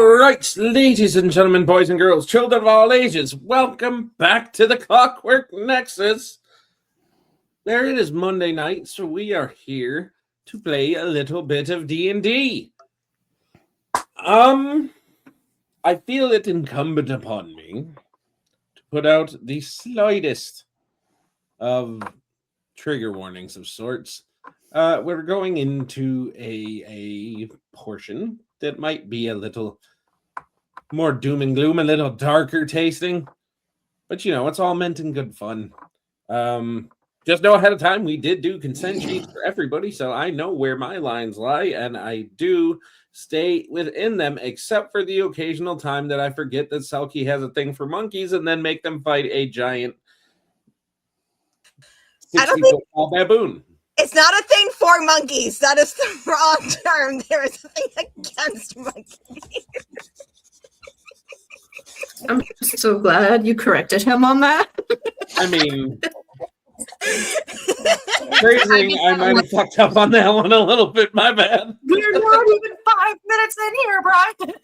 All right, ladies and gentlemen, boys and girls, children of all ages, welcome back to the Clockwork Nexus. There it is, Monday night, so we are here to play a little bit of D&D. I feel it incumbent upon me to put out the slightest of trigger warnings of sorts. We're going into a portion that might be a little more doom and gloom, a little darker tasting, but it's all meant in good fun. Just know ahead of time we did do consent sheets for everybody, so I know where my lines lie, and I do stay within them, except for the occasional time that I forget that Selkie has a thing for monkeys and then make them fight a giant 60-foot tall baboon. It's not a thing for monkeys. That is the wrong term. There is a thing against monkeys. I'm so glad you corrected him on that. I mean, phrasing, I might have fucked up on that one a little bit. My bad. We're not even 5 minutes in here, Brian.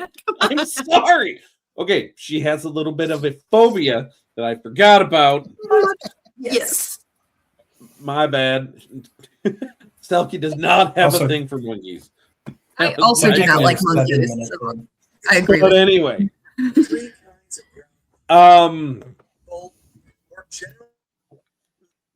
I'm sorry. Okay, she has a little bit of a phobia that I forgot about. Yes. My bad. Selkie does not have a thing for monkeys. I also do not like monkeys. So I agree. But anyway.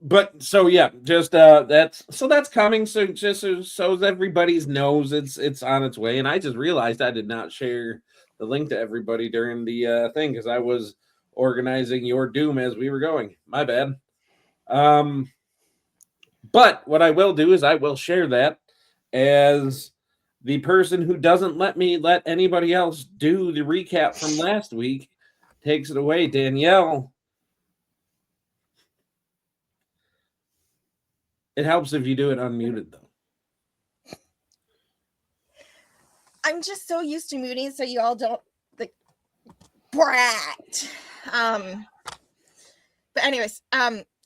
But so yeah, just that's coming. So just so everybody knows it's on its way. And I just realized I did not share the link to everybody during the thing because I was organizing your doom as we were going. My bad. But what I will do is I will share that as the person who doesn't let me let anybody else do the recap from last week takes it away. Danielle. It helps if you do it unmuted, though. I'm just so used to muting so you all don't like brat. But anyways,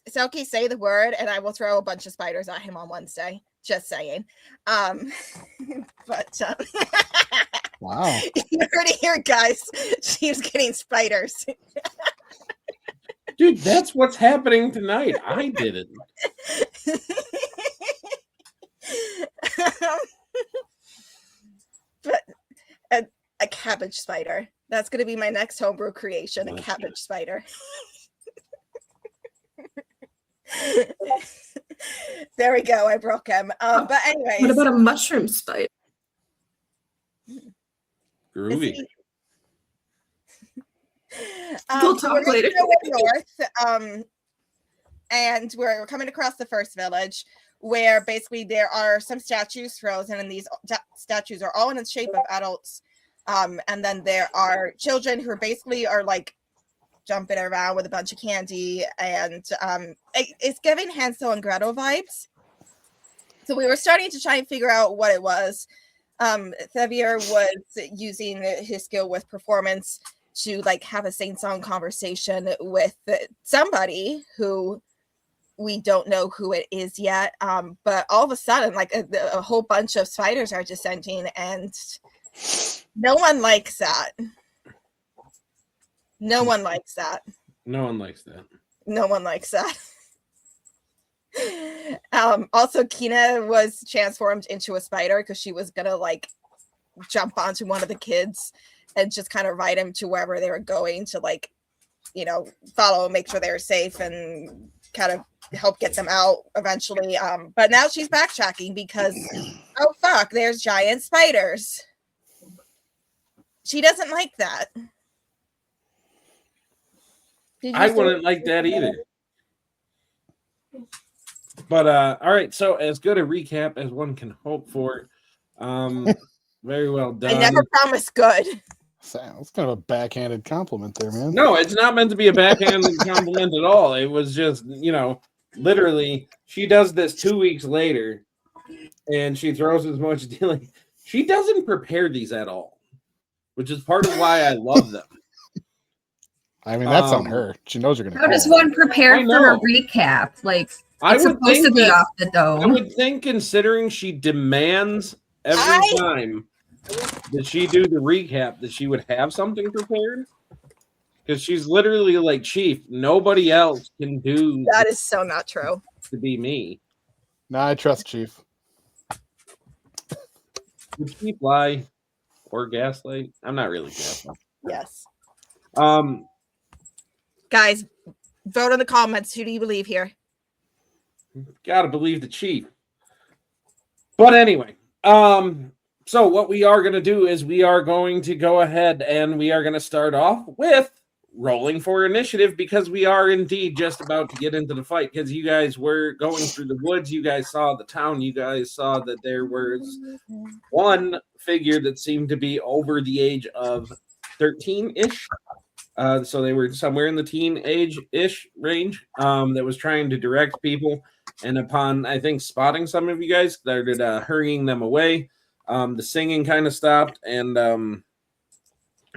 Selkie, say the word, and I will throw a bunch of spiders at him on Wednesday. Just saying. But wow, you heard it here, guys. She's getting spiders. Dude, that's what's happening tonight. I did it. But a cabbage spider. That's going to be my next homebrew creation, a cabbage spider. There we go. I broke him. But anyways. What about a mushroom spider? Groovy. We'll talk later. North, and we're coming across the first village where basically there are some statues frozen, and these statues are all in the shape of adults. And then there are children who are like jumping around with a bunch of candy, and it's giving Hansel and Gretel vibes. So we were starting to try and figure out what it was. Xavier was using his skill with performance to like have a sing-song conversation with somebody who we don't know who it is yet. But all of a sudden, like a whole bunch of spiders are descending, and no one likes that. No one likes that. No one likes that. No one likes that. Also, Kina was transformed into a spider because she was gonna like jump onto one of the kids and just kind of ride him to wherever they were going to, like, follow, make sure they were safe, and kind of help get them out eventually. But now she's backtracking because, oh fuck, there's giant spiders. She doesn't like that. I wouldn't like that either. But all right, so as good a recap as one can hope for. Very well done. I never promised good. That's kind of a backhanded compliment there, man. No, it's not meant to be a backhanded compliment at all. It was just, literally, she does this 2 weeks later, and she throws as much dealing. She doesn't prepare these at all, which is part of why I love them. I mean, that's on her. She knows you're going to. How does one prepare for a recap? Like, it's supposed to be off the dome. I would think, considering she demands every time did she do the recap that she would have something prepared? Because she's literally like, Chief, nobody else can do That is so not true. to be me. Nah, I trust Chief. Would Chief lie or gaslight? I'm not really gaslight. Yes. Um, Guys, vote in the comments. Who do you believe here? gotta believe the Chief. But anyway, so what we are gonna do is we are going to go ahead and we are gonna start off with rolling for initiative because we are indeed just about to get into the fight because you guys were going through the woods, you guys saw the town, you guys saw that there was one figure that seemed to be over the age of 13-ish. So they were somewhere in the teenage-ish range that was trying to direct people. And upon, I think, spotting some of you guys, started hurrying them away. The singing kind of stopped, and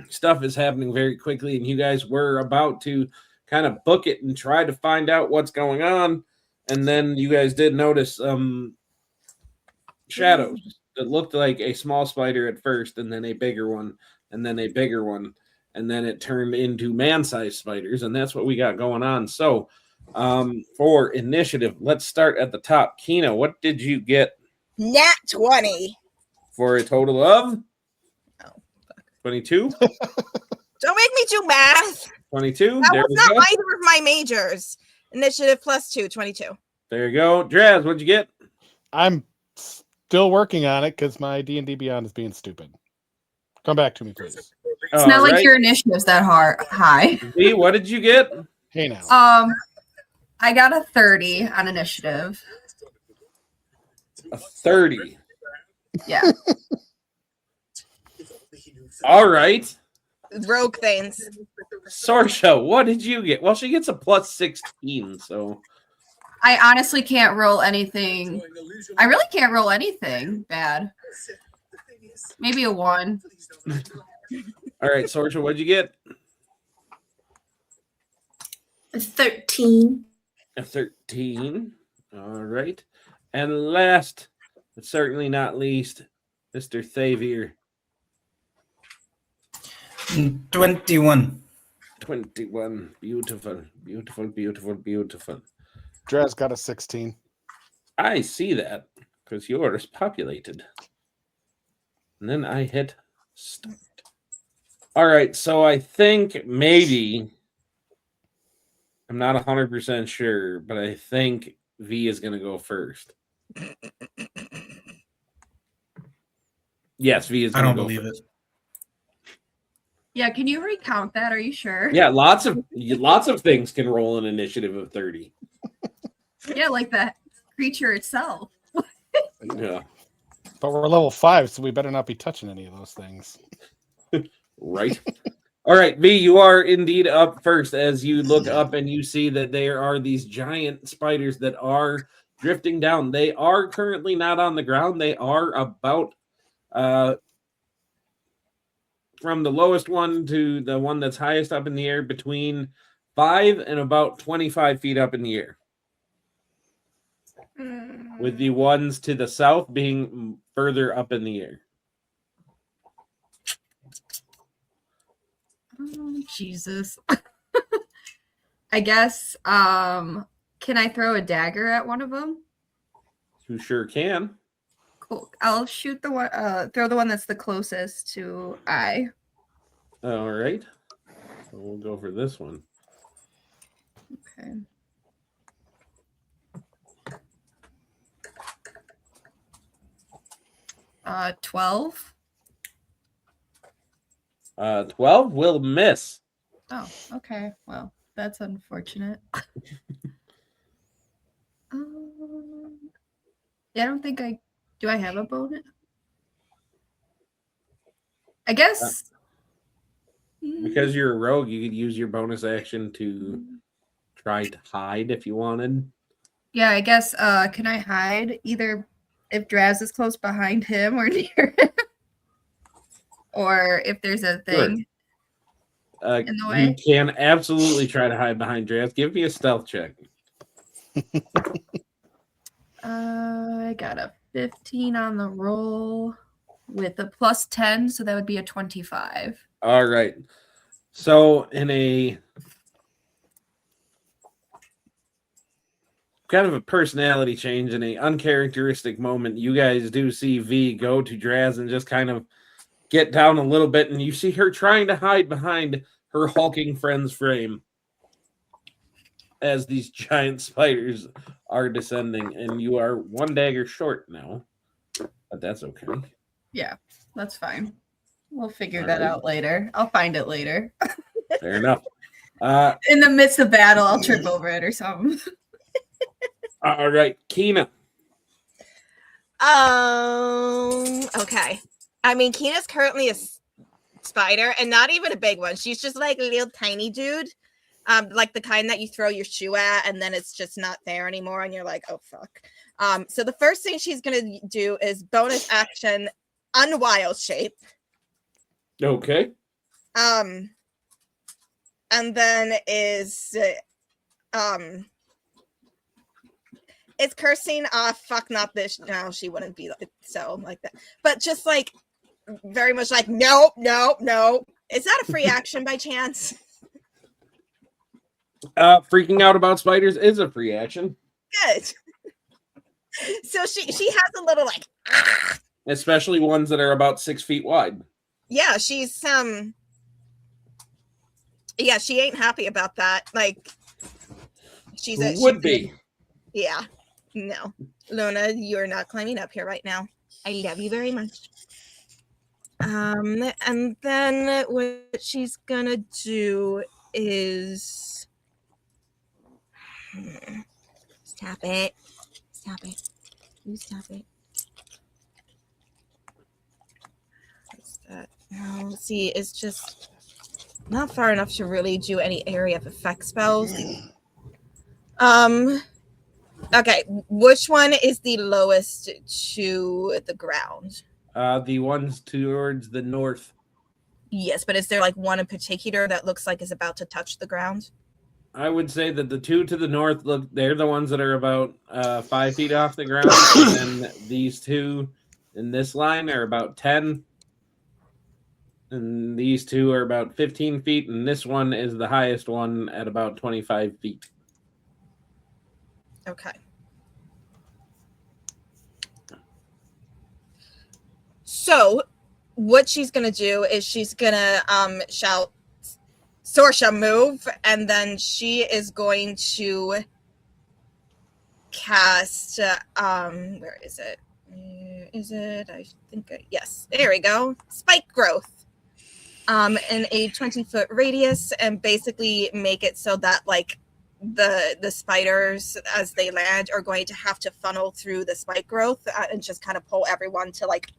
stuff is happening very quickly. And you guys were about to kind of book it and try to find out what's going on. And then you guys did notice shadows that looked like a small spider at first, and then a bigger one, and then a bigger one. And then it turned into man-sized spiders, and that's what we got going on. So, for initiative, let's start at the top. Kina, what did you get? Nat 20. For a total of 22? Don't make me do math. 22. That There was we not go. either of my majors. Initiative plus 2, 22. There you go. Draz, what'd you get? I'm still working on it because my D&D Beyond is being stupid. Come back to me, please. It's not like your initiative's that high. V, what did you get? Hey now. I got a 30 on initiative. A 30. Yeah. All right. Rogue things. Sorsha, what did you get? Well, she gets a plus 16, so. I honestly can't roll anything. I really can't roll anything bad. Maybe a 1. All right, Sorsha, what'd you get? A 13. A 13. All right. And last, but certainly not least, Mr. Thavier. 21. 21. Beautiful, beautiful, beautiful, beautiful. Draz got a 16. I see that because yours populated. And then I hit start. All right, so I think maybe, I'm not 100% sure, but I think V is going to go first. Yes, V is I going don't to go believe first. it. Yeah, can you recount that? Are you sure? Yeah, lots of things can roll an initiative of 30. Yeah, like the creature itself. Yeah. But we're level 5, so we better not be touching any of those things. Right. All right, V, you are indeed up first as you look up and you see that there are these giant spiders that are drifting down. They are currently not on the ground. They are about from the lowest one to the one that's highest up in the air between 5 and about 25 feet up in the air. With the ones to the south being further up in the air. Oh, Jesus. I guess, can I throw a dagger at one of them? You sure can. Cool. I'll shoot the one, throw the one that's the closest to I. All right. So we'll go for this one. Okay. 12. 12 will miss. Oh, okay. Well, that's unfortunate. Yeah, I don't think do I have a bonus? I guess. Because you're a rogue, you could use your bonus action to try to hide if you wanted. Yeah, I guess. Can I hide either if Draz is close behind him or near him? Or if there's a thing in the way? You can absolutely try to hide behind Draz. Give me a stealth check. I got a 15 on the roll. with a plus 10, so that would be a 25. All right. So in a kind of a personality change, in a uncharacteristic moment, you guys do see V go to Draz and just kind of get down a little bit, and you see her trying to hide behind her hulking friend's frame as these giant spiders are descending, and you are one dagger short now, but that's okay. Yeah, that's fine. We'll figure All that right. out later. I'll find it later. Fair enough. In the midst of battle, I'll trip over it or something. All right, Kina. Okay. I mean, Kina's currently a spider, and not even a big one. She's just like a little tiny dude, like the kind that you throw your shoe at, and then it's just not there anymore, and you're like, oh fuck. So the first thing she's gonna do is bonus action, unwild shape. Okay. And then is it's cursing off fuck not this. No, she wouldn't be so like that, but just like very much like nope. Is that a free action by chance? Freaking out about spiders is a free action, Good. So she has a little like especially ones that are about 6 feet wide. yeah, she's yeah, she ain't happy about that. Like Would be. Yeah. No. Luna, you're not climbing up here right now. I love you very much. And then what she's gonna do is stop it. You stop it. What's that? No, see, it's just not far enough to really do any area of effect spells. Okay, which one is the lowest to the ground? The ones towards the north. Yes, but is there like one in particular that looks like is about to touch the ground? I would say that the two to the north they're the ones that are about 5 feet off the ground, and then these two in this line are about 10. And these two are about 15 feet, and this one is the highest one at about 25 feet. Okay. So what she's gonna do is she's gonna shout Sorsha move, and then she is going to cast where is it? I think yes, there we go. Spike growth. In a 20-foot radius, and basically make it so that like the spiders as they land are going to have to funnel through the spike growth and just kind of pull everyone to like,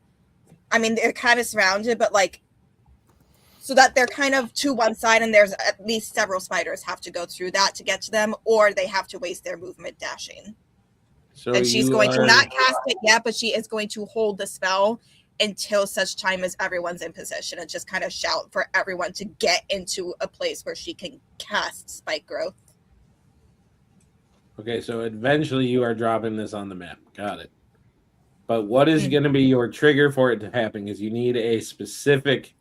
I mean, they're kind of surrounded, but like so that they're kind of to one side, and there's at least several spiders have to go through that to get to them, or they have to waste their movement dashing. So And she's going to not cast it yet, but she is going to hold the spell until such time as everyone's in position, and just kind of shout for everyone to get into a place where she can cast spike growth. Okay, so eventually you are dropping this on the map. Got it. But what is going to be your trigger for it to happen? Is you need a specific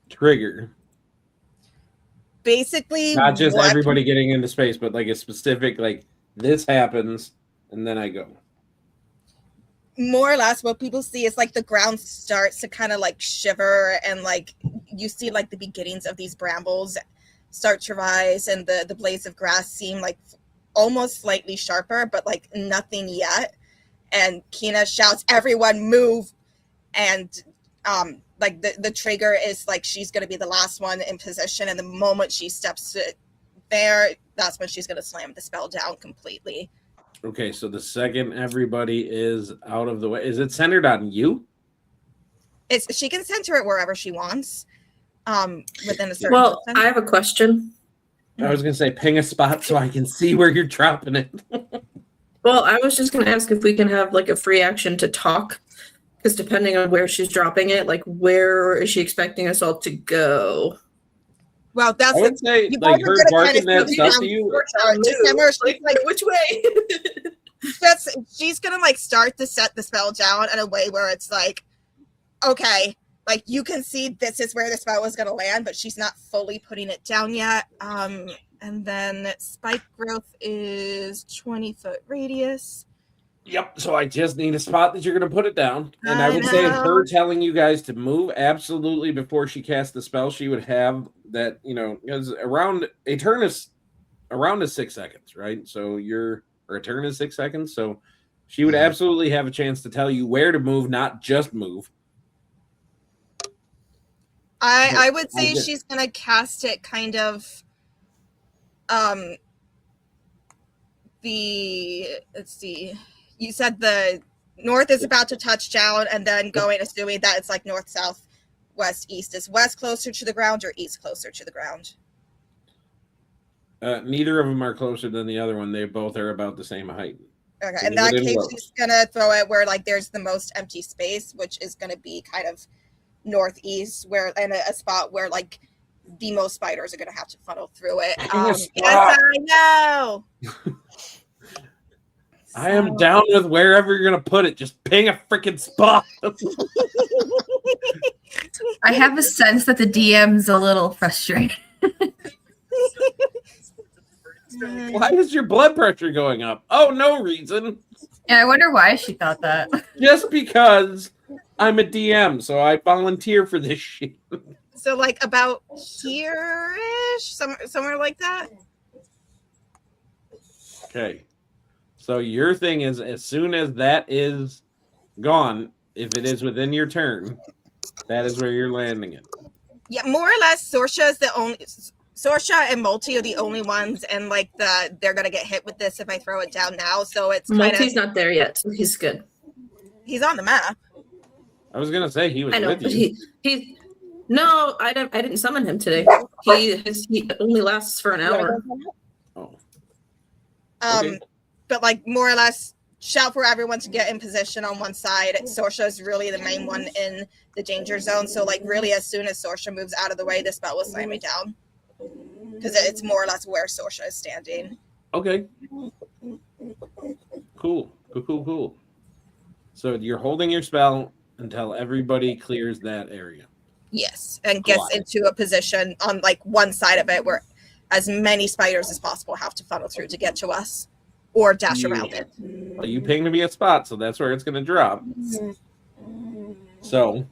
trigger. Basically, Not just everybody getting into space, but like a specific, like this happens and then I go. More or less what people see is like the ground starts to kind of like shiver, and like you see like the beginnings of these brambles start to rise, and the blades of grass seem like almost slightly sharper, but like nothing yet. And Kina shouts, everyone move. And like the trigger is like she's going to be the last one in position, and the moment she steps there, that's when she's going to slam the spell down completely. Okay, so the second everybody is out of the way, is it centered on you? She can center it wherever she wants, within a certain Well, distance. I have a question. I was going to say ping a spot so I can see where you're dropping it. Well, I was just going to ask if we can have like a free action to talk, because depending on where she's dropping it, like where is she expecting us all to go? Well, that's I would say you like guys are her gonna barking kinda that see stuff down to you. Like which way? she's gonna like start to set the spell down in a way where it's like okay, like you can see this is where the spell was going to land, but she's not fully putting it down yet. And then spike growth is 20-foot radius. Yep. So I just need a spot that you're going to put it down. And I I would say if her know. telling you guys to move, absolutely before she casts the spell, she would have that, because around a turn is around to 6 seconds, right? So a turn is 6 seconds. So she would absolutely have a chance to tell you where to move, not just move. I would say she's going to cast it kind of let's see. You said the north is about to touch down, and then going, assuming that it's like north, south, west, east. Is west closer to the ground or east closer to the ground? Neither of them are closer than the other one. They both are about the same height. Okay, in that case, she's gonna throw it where like there's the most empty space, which is gonna be kind of northeast, where and a spot where like the most spiders are gonna have to funnel through it. Yes, I know. I am down with wherever you're gonna put it. Just ping a freaking spot. I have a sense that the DM's a little frustrated. Why is your blood pressure going up? Oh, no reason. Yeah, I wonder why she thought that. Just because I'm a DM, so I volunteer for this shit. So like about here-ish, somewhere like that. Okay. So your thing is, as soon as that is gone, if it is within your turn, that is where you're landing it. Yeah, more or less. Sorsha and Multi are the only ones, and like they're gonna get hit with this if I throw it down now. So it's Multi's not there yet. So he's good. He's on the map. I was gonna say he was. I know, with but you. he. No, I didn't summon him today. He only lasts for an hour. Oh. Okay. But like more or less, shout for everyone to get in position on one side. Sorsha is really the main one in the danger zone. So like really, as soon as Sorsha moves out of the way, the spell will slam me down. Because it's more or less where Sorsha is standing. Okay. Cool. So you're holding your spell until everybody clears that area. Yes, and gets into a position on like one side of it where as many spiders as possible have to funnel through to get to us or dash around it. Well, you pinged me a spot, so that's where it's going to drop. So,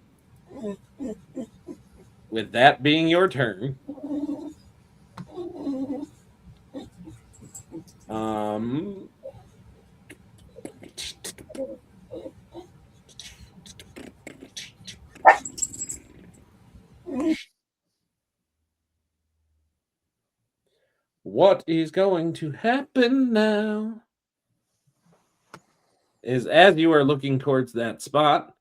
with that being your turn, what is going to happen now is as you are looking towards that spot,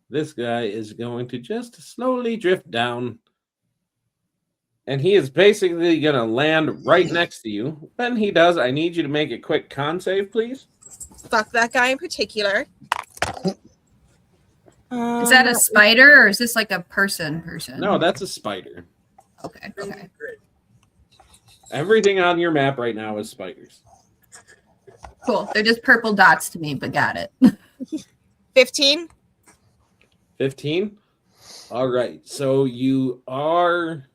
this guy is going to just slowly drift down. And he is basically going to land right next to you. When he does, I need you to make a quick con save, please. Fuck that guy in particular. Is that a spider or is this like a person? No, that's a spider. Okay. Everything on your map right now is spiders. Cool. They're just purple dots to me, but got it. 15. 15? All right. So you are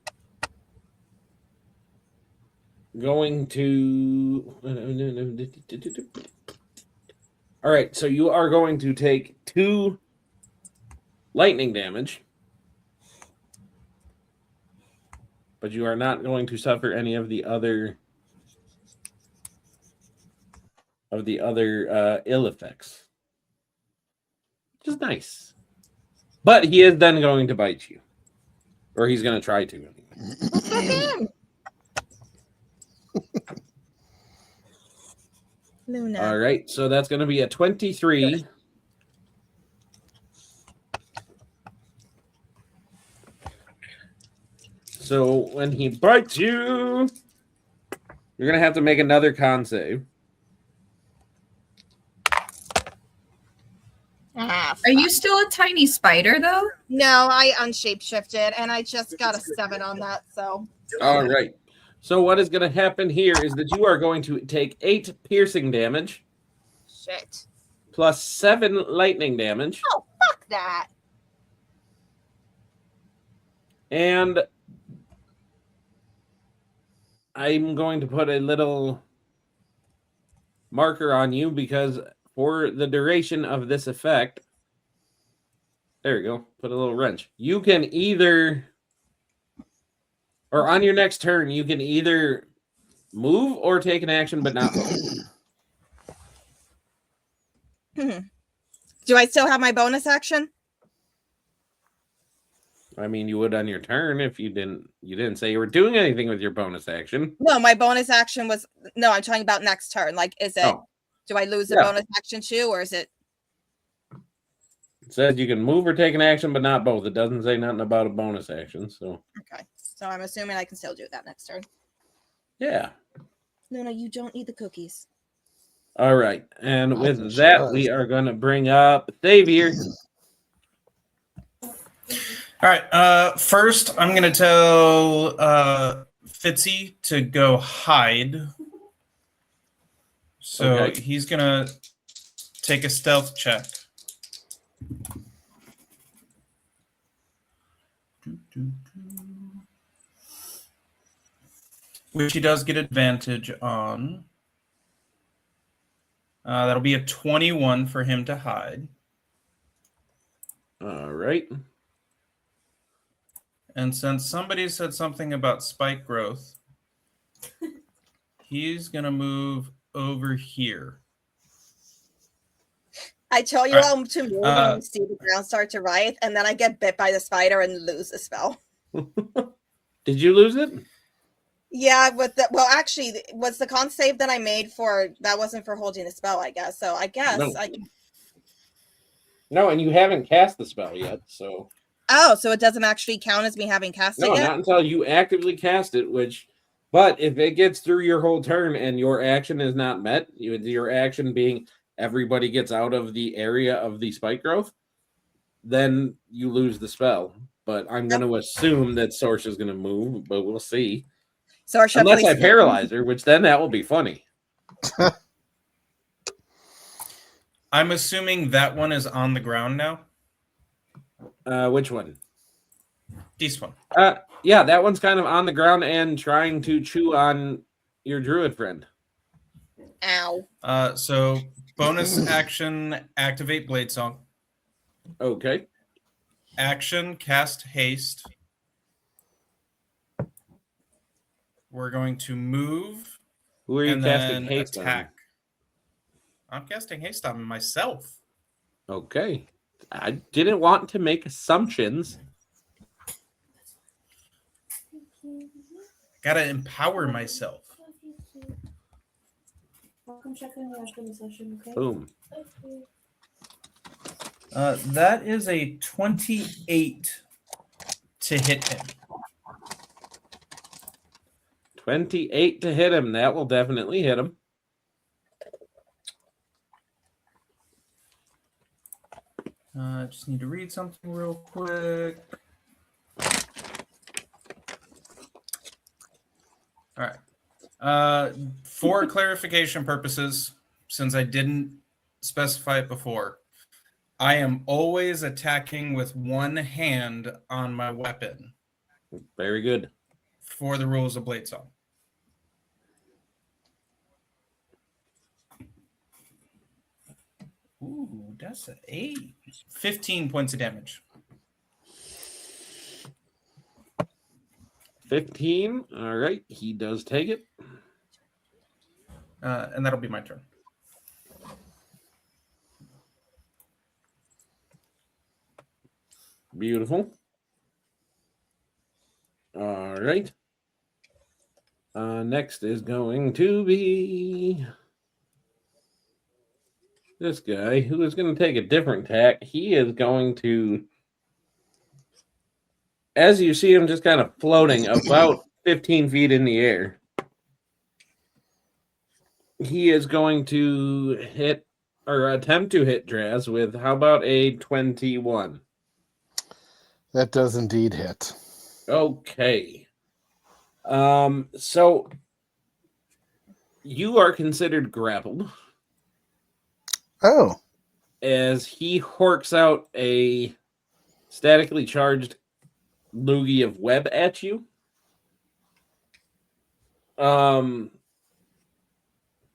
going to... All right. So you are going to take 2 lightning damage. But you are not going to suffer any of the other ill effects. Which is nice. But he is then going to bite you. Or he's going to try to. Anyway. Luna. All right, so that's going to be a 23. So when he bites you, you're going to have to make another con save. Are you still a tiny spider, though? No, I unshapeshifted, and I just got a 7 on that, so. All right. So what is going to happen here is that you are going to take 8 piercing damage. Shit. Plus 7 lightning damage. Oh, fuck that. And I'm going to put a little marker on you because for the duration of this effect, there you go, put a little wrench. You can either, or on your next turn, you can either move or take an action, but not both. Do I still have my bonus action? I mean, you would on your turn if you didn't say you were doing anything with your bonus action. No, my bonus action was no. I'm talking about next turn. Like, is it? Oh. Do I lose the Yeah. bonus action too, or is it? It says you can move or take an action, but not both. It doesn't say nothing about a bonus action. So Okay, so I'm assuming I can still do that next turn. yeah. No, you don't eat the cookies. All right. And I with think she that, does. we are going to bring up Xavier. All right. First, I'm going to tell Fitzy to go hide. So Okay. he's going to take a stealth check. Which he does get advantage on. That'll be a 21 for him to hide. All right. And since somebody said something about spike growth, he's going to move over here. I tell you All all to move and see the ground start to writhe, and then I get bit by the spider and lose the spell. Did you lose it? Yeah, actually, was the con save that I made for that wasn't for holding the spell, I guess. So I guess No. I can. No, and you haven't cast the spell yet, so Oh, so it doesn't actually count as me having cast no, it yet? not until you actively cast it. But if it gets through your whole turn and your action is not met, your action being everybody gets out of the area of the spike growth, then you lose the spell. But I'm going to assume that Sorsha is going to move, but we'll see. Sorsha, Unless please I paralyze her, which then that will be funny. I'm assuming that one is on the ground now. Which one? This one. Yeah, that one's kind of on the ground and trying to chew on your druid friend. Ow. So bonus action, activate Blade Song. Okay. Action, cast haste. We're going to move. Who are you and casting then haste attack. I'm casting haste on myself. on? Okay. I didn't want to make assumptions. Gotta empower myself. Boom. That is a 28 to hit him. 28 to hit him. That will definitely hit him. I just need to read something real quick. All right. For clarification purposes, since I didn't specify it before, I am always attacking with one hand on my weapon Very good. for the rules of Blade Song. Ooh, that's an 8. 15 points of damage. 15. All right. He does take it. And that'll be my turn. Beautiful. All right. Next is going to be this guy who is going to take a different tack. He is going to, as you see him just kind of floating about 15 feet in the air, he is going to hit or attempt to hit Draz with how about a 21? That does indeed hit. Okay. So you are considered grappled Oh, as he horks out a statically charged loogie of web at you.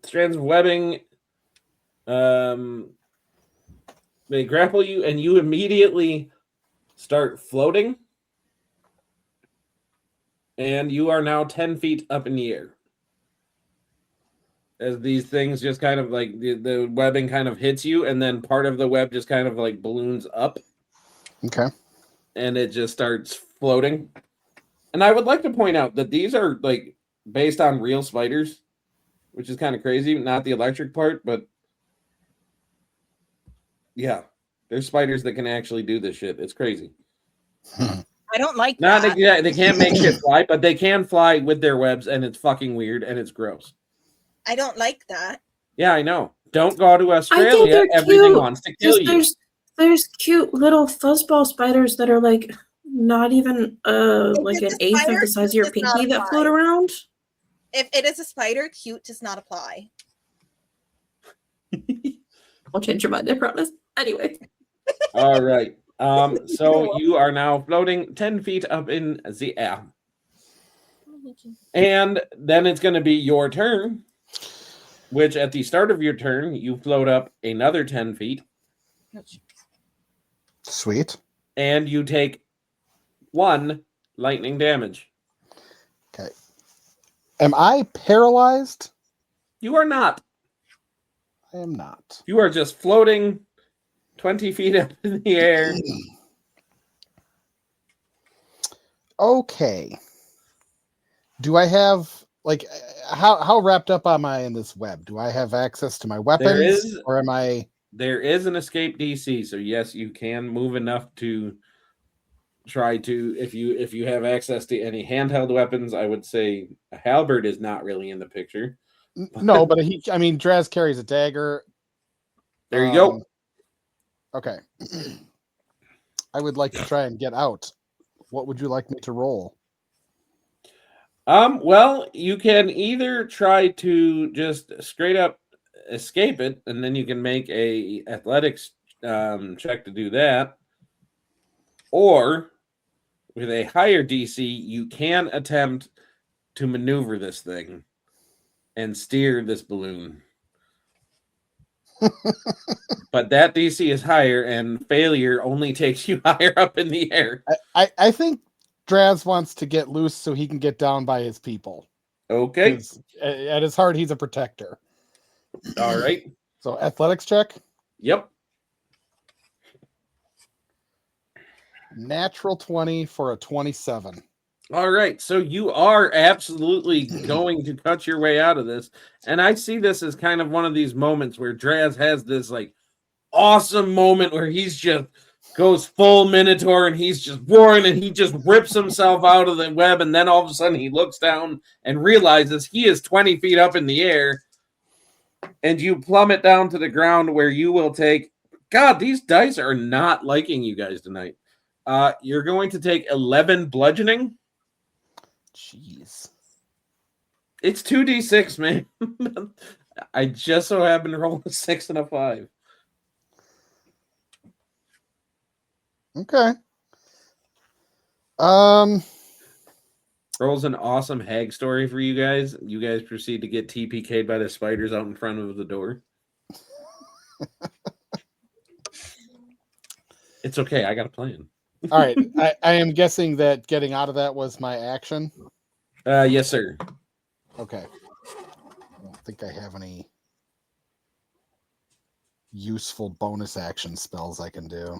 Strands of webbing. They grapple you, and you immediately start floating. And you are now 10 feet up in the air. As these things just kind of like the webbing kind of hits you, and then part of the web just kind of like balloons up. Okay. And it just starts floating. And I would like to point out that these are like based on real spiders, which is kind of crazy. Not the electric part, but yeah, there's spiders that can actually do this shit. It's crazy. I don't like Not that. yeah, they can't make shit fly, but they can fly with their webs, and it's fucking weird and it's gross. I don't like that. Yeah, I know. Don't go to I think Australia. they're Everything cute. wants to kill you. There's cute little fuzzball spiders that are like not even like an eighth of the size of your Does not pinky that apply. float around. If it is a spider, cute does not apply. I'll change your mind, I promise. Anyway. All right. So you are now floating 10 feet up in the air. And then it's going to be your turn, which at the start of your turn, you float up another 10 feet. Sweet. And you take 1 lightning damage. Okay. Am I paralyzed? You are not. I am not. You are just floating 20 feet up in the air. Okay. Do I have like how wrapped up am I in this web? Do I have access to my weapons, or am I? There is an escape DC, so yes, you can move enough to try to. If you have access to any handheld weapons, I would say a halberd is not really in the picture. No, but I mean, Draz carries a dagger. There you go. Okay. I would like to try and get out. What would you like me to roll? Well, you can either try to just straight up escape it, and then you can make a athletics check to do that. Or with a higher DC, you can attempt to maneuver this thing and steer this balloon. But that DC is higher, and failure only takes you higher up in the air. I think Draz wants to get loose so he can get down by his people. Okay. At his heart, he's a protector. All right. So athletics check. Yep. Natural 20 for a 27. All right. So you are absolutely going to cut your way out of this. And I see this as kind of one of these moments where Draz has this like awesome moment where he's just goes full Minotaur and he's just roaring and he just rips himself out of the web. And then all of a sudden he looks down and realizes he is 20 feet up in the air. And you plummet down to the ground where you will take. God, these dice are not liking you guys tonight. You're going to take 11 bludgeoning. Jeez. It's 2d6, man. I just so happen to roll a 6 and a 5. Okay. Rolls an awesome hag story for you guys. You guys proceed to get TPK'd by the spiders out in front of the door. It's okay. I got a plan. All right. I am guessing that getting out of that was my action. Yes, sir. Okay. I don't think I have any useful bonus action spells I can do.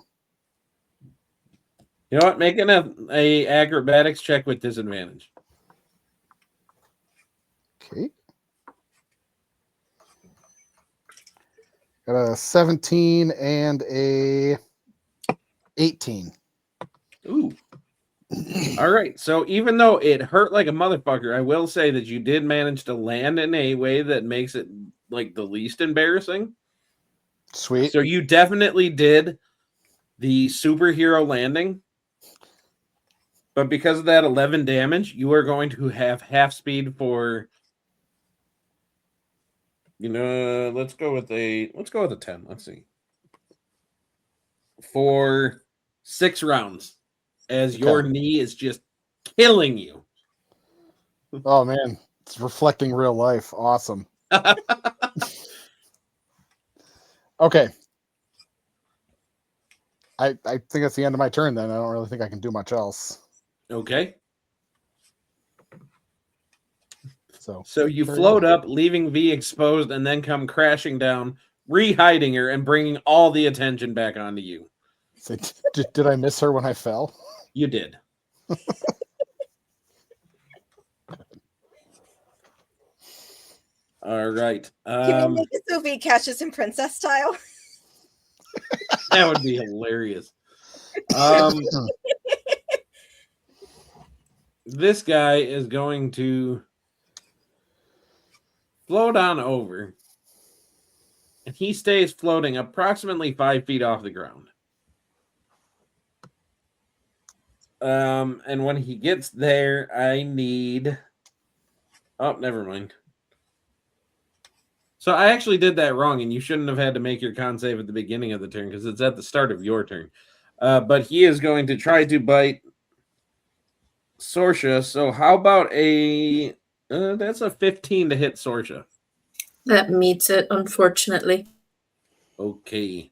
You know what? Making a acrobatics check with disadvantage. Okay. Got a 17 and a 18. Ooh. All right. So even though it hurt like a motherfucker, I will say that you did manage to land in a way that makes it like the least embarrassing. Sweet. So you definitely did the superhero landing. But because of that 11 damage, you are going to have half speed for, let's go with a 10. Let's see. For 6 rounds. as your knee is just killing you. Oh man, it's reflecting real life. Awesome. Okay. I think that's the end of my turn then. I don't really think I can do much else. Okay. So you float up, leaving V exposed, and then come crashing down, re-hiding her and bringing all the attention back onto you. So, did I miss her when I fell? You did. All right. Can we make it so V catches him princess style? That would be hilarious. This guy is going to float on over, and he stays floating approximately 5 feet off the ground. And when he gets there, I need... Oh, never mind. So I actually did that wrong, and you shouldn't have had to make your con save at the beginning of the turn because it's at the start of your turn. But he is going to try to bite Sorsha. So how about a... that's a 15 to hit Sorsha. That meets it, unfortunately. Okay.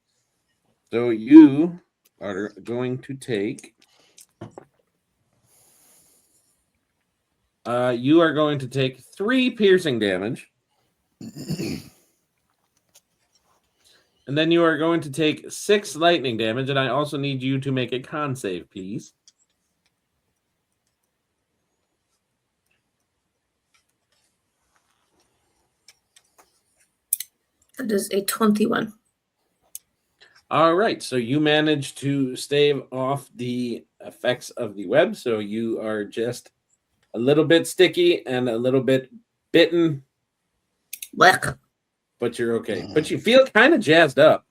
So you are going to take... you are going to take 3 piercing damage. And then you are going to take 6 lightning damage, and I also need you to make a con save, please. That is a 21. All right, so you managed to stave off the effects of the web, so you are just a little bit sticky and a little bit bitten. Blech. But you're okay. But you feel kind of jazzed up.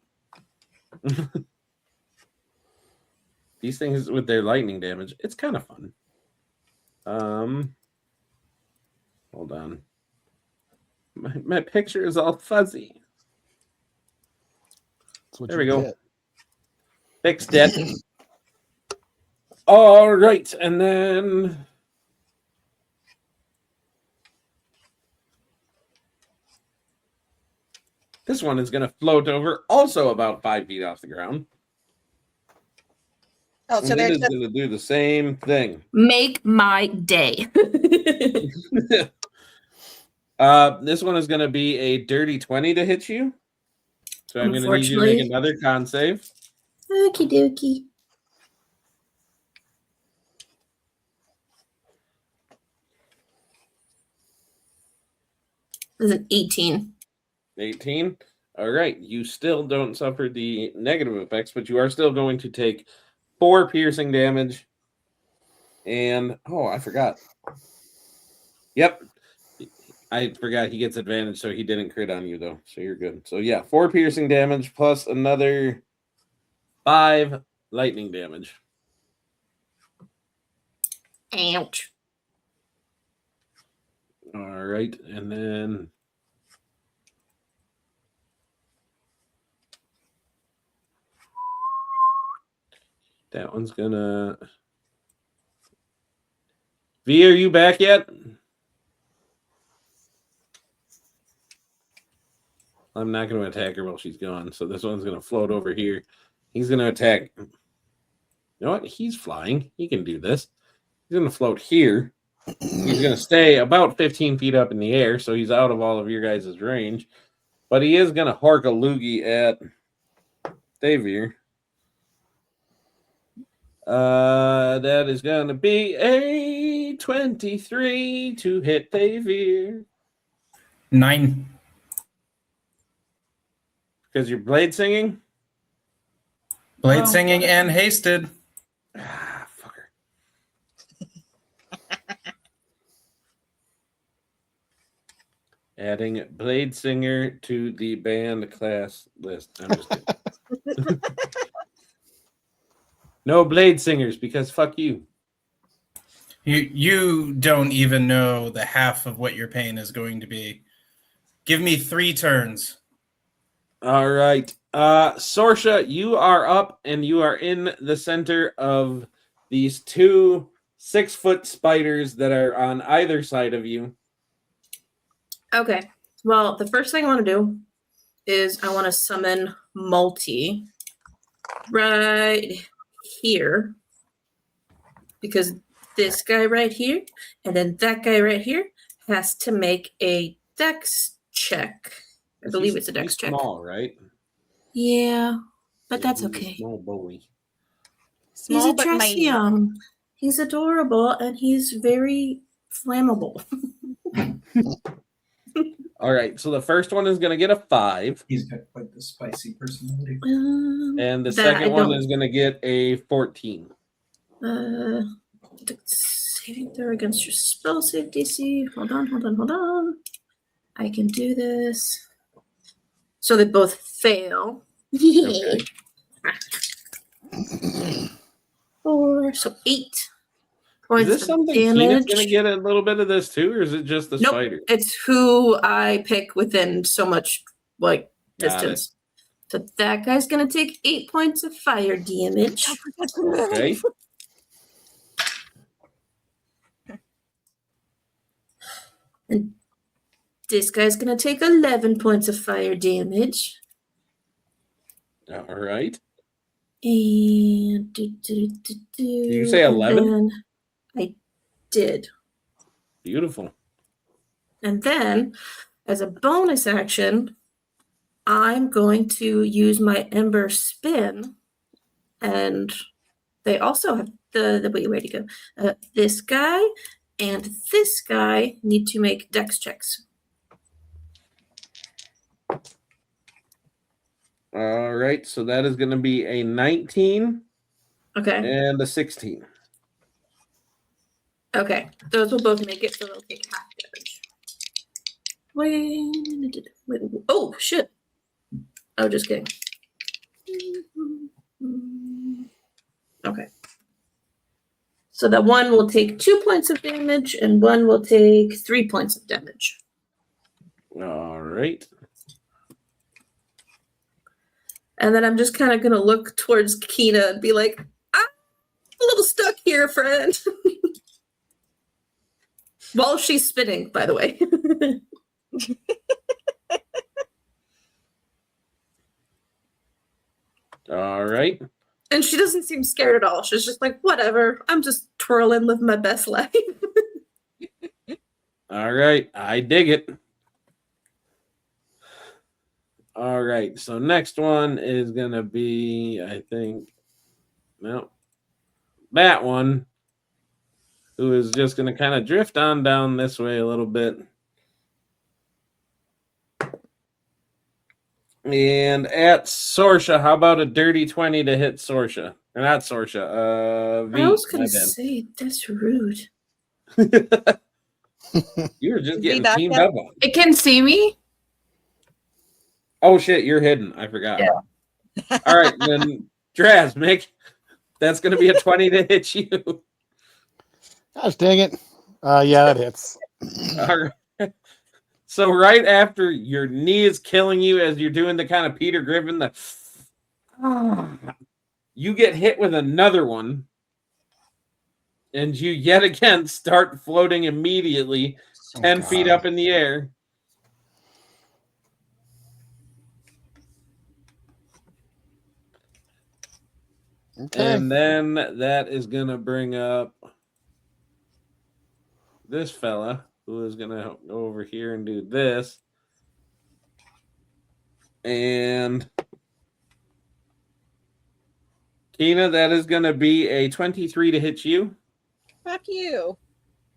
These things with their lightning damage, it's kind of fun. Hold on. My picture is all fuzzy. There we go. Get. Fixed it. All right, and then this one is going to float over, also about 5 feet off the ground. Oh, so and they're it is just going to do the same thing. Make my day. This one is going to be a dirty 20 to hit you. So I'm going to need you to make another con save. Okie dokie. This is an 18. 18. All right. You still don't suffer the negative effects, but you are still going to take 4 piercing damage. And, oh, I forgot. Yep. I forgot he gets advantage, so he didn't crit on you, though. So you're good. So, yeah, 4 piercing damage plus another 5 lightning damage. Ouch. All right. And then that one's going to... V, are you back yet? I'm not going to attack her while she's gone. So this one's going to float over here. He's going to attack. You know what? He's flying. He can do this. He's going to float here. He's going to stay about 15 feet up in the air. So he's out of all of your guys' range. But he is going to hark a loogie at Xavier. That is going to be a 23 to hit Xavier. 9. Because you're blade singing? Blade singing and hasted. Ah, fucker. Adding blade singer to the band class list. I'm just kidding. No blade singers because fuck you. You don't even know the half of what your pain is going to be. Give me 3 turns. All right. Sorsha, you are up and you are in the center of these 2 6-foot spiders that are on either side of you. Okay. Well, the first thing I want to do is I want to summon Multi right here. Because this guy right here and then that guy right here has to make a dex check. I believe it's a dex check. Small, right? Yeah, but that's He's a okay. small bully. Small He's a but mighty. Dressium. He's adorable and he's very flammable. All right, so the first one is going to get a 5. He's got quite the spicy personality. And the That second I one don't- is going to get a 14. Saving throw against your spell save DC. Hold on. I can do this. So they both fail. Okay. 4, so 8 Is points this of something Tina's damage. going to get a little bit of this too, or is it just the Nope, spider? it's who I pick within so much like Got it. distance. So that guy's gonna take 8 points of fire damage. Okay. And this guy's gonna take 11 points of fire damage. All right. And Did you say 11? I did. Beautiful. And then, as a bonus action, I'm going to use my Ember Spin. And they also have the wait, where'd he go? This guy and this guy need to make dex checks. All right, so that is going to be a 19 Okay. and a 16. Okay. Those will both make it, so they'll take half damage. Wait. Oh, shit. Oh, just kidding. Okay. So that one will take 2 points of damage, and one will take 3 points of damage. All right. And then I'm just kind of going to look towards Kina and be like, I'm a little stuck here, friend. While she's spinning, by the way. All right. And she doesn't seem scared at all. She's just like, whatever. I'm just twirling, living my best life. All right. I dig it. All right. So next one is going to be, I think, no, that one, who is just going to kind of drift on down this way a little bit. And at Sorsha, how about a dirty 20 to hit Sorsha? Or not Sorsha, V. I was going my to bad. say, that's rude. You were just Is getting V back teamed yet? up on. It can see me. Oh shit, you're hidden. I forgot. Yeah. All right, then Draz, Mick, that's gonna be a 20 to hit you. Gosh dang it. Yeah, that hits. All right. So right after your knee is killing you as you're doing the kind of Peter Griffin, you get hit with another one. And you yet again start floating immediately 10 feet up in the air. Okay. And then that is going to bring up this fella who is going to go over here and do this. And Tina, that is going to be a 23 to hit you. Fuck you.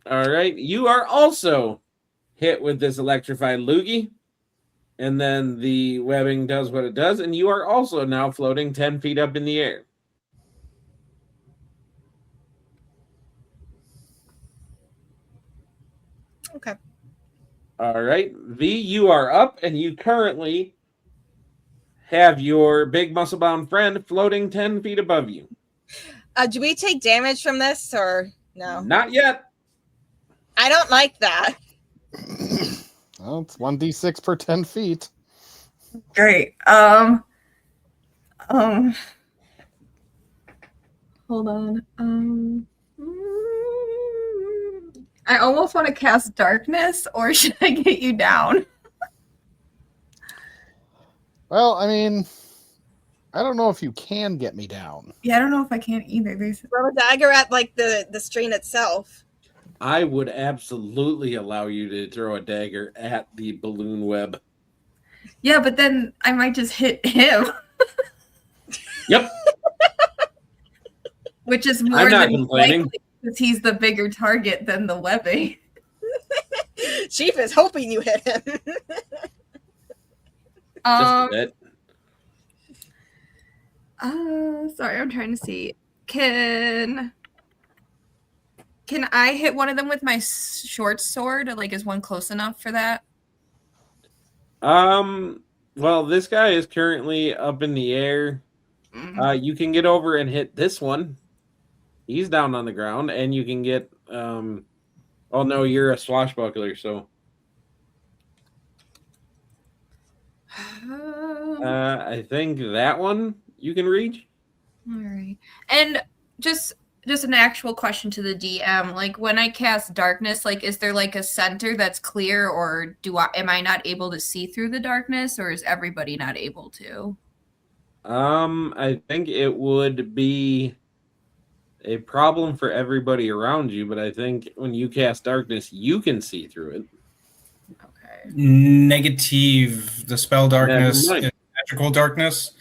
All right. You are also hit with this electrified loogie. And then the webbing does what it does. And you are also now floating 10 feet up in the air. Okay. All right. V, you are up, and you currently have your big muscle-bound friend floating 10 feet above you. Do we take damage from this or no? Not yet. I don't like that. Well, it's 1d6 per 10 feet. Great. Hold on. I almost want to cast darkness, or should I get you down? Well, I mean, I don't know if you can get me down. Yeah, I don't know if I can either. Throw a dagger at like the string itself. I would absolutely allow you to throw a dagger at the balloon web. Yeah, but then I might just hit him. Yep. Which is more I'm not than complaining. likely because he's the bigger target than the webbing. Chief is hoping you hit him. Just a bit. Sorry, I'm trying to see. Can I hit one of them with my short sword? Like, is one close enough for that? Well, this guy is currently up in the air. You can get over and hit this one. He's down on the ground, and you can get oh no, you're a swashbuckler, so I think that one you can reach. All right. And just an actual question to the DM. Like, when I cast darkness, like, is there like a center that's clear, or am I not able to see through the darkness, or is everybody not able to? I think it would be a problem for everybody around you, but I think when you cast darkness, you can see through it. Okay. Negative. The spell darkness Never mind. is magical darkness.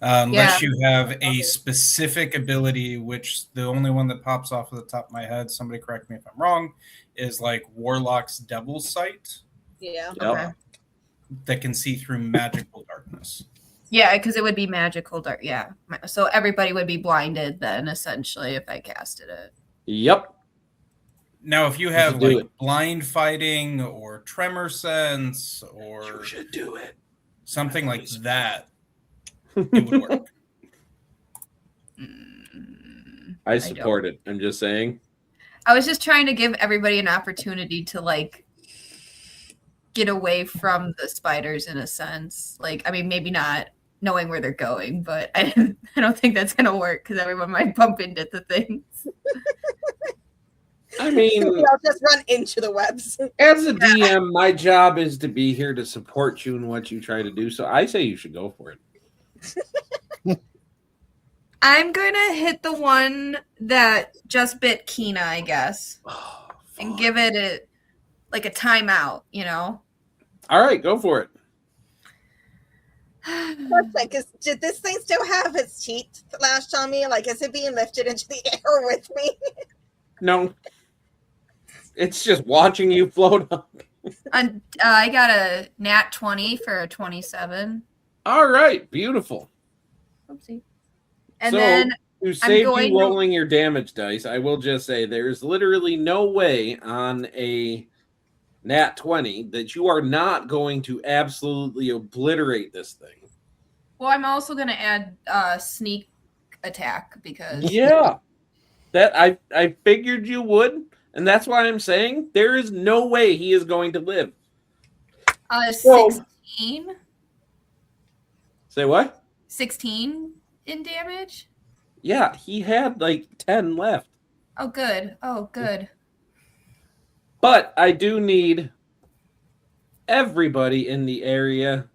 Unless you have a specific ability, which the only one that pops off of the top of my head, somebody correct me if I'm wrong, is like Warlock's Devil's Sight. Yeah. Yep. Okay. That can see through magical darkness. Yeah, because it would be magical dark. Yeah. So everybody would be blinded then, essentially, if I casted it. Yep. Now, if you have do like blind fighting or tremor sense or You should do it. something like that, it would work. I support it. I'm just saying. I was just trying to give everybody an opportunity to like get away from the spiders in a sense. Like, I mean, maybe not knowing where they're going, but I don't think that's gonna work because everyone might bump into the things. I mean, I'll just run into the webs. as a DM, my job is to be here to support you in what you try to do. So I say you should go for it. I'm gonna hit the one that just bit Kina, I guess, and give it a timeout. You know. All right, go for it. Perfect. Did this thing still have its teeth lashed on me? Like, is it being lifted into the air with me? No. It's just watching you float up. I got a nat 20 for a 27. All right, beautiful. Oopsie. And so, then to save going you rolling your damage dice, I will just say there's literally no way on a nat 20 that you are not going to absolutely obliterate this thing. well, I'm also gonna add sneak attack because Yeah. That I figured you would, and that's why I'm saying there is no way he is going to live. 16. Say what? 16 in damage. Yeah, he had like 10 left. Oh, good. Oh, good. But I do need everybody in the area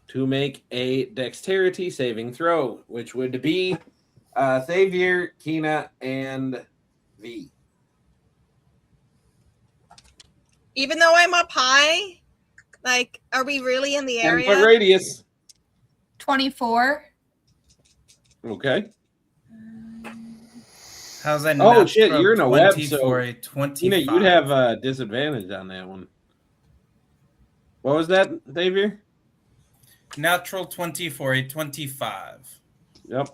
to make a dexterity saving throw, which would be Xavier, Kina, and V. Even though I'm up high, like, are we really in the 10-foot area? radius. 24. Okay. How's that? Oh, shit, you're in a web, 20 so for a 25. Kina, you'd have disadvantage on that one. What was that, Xavier? Natural 20 for a 25. Yep.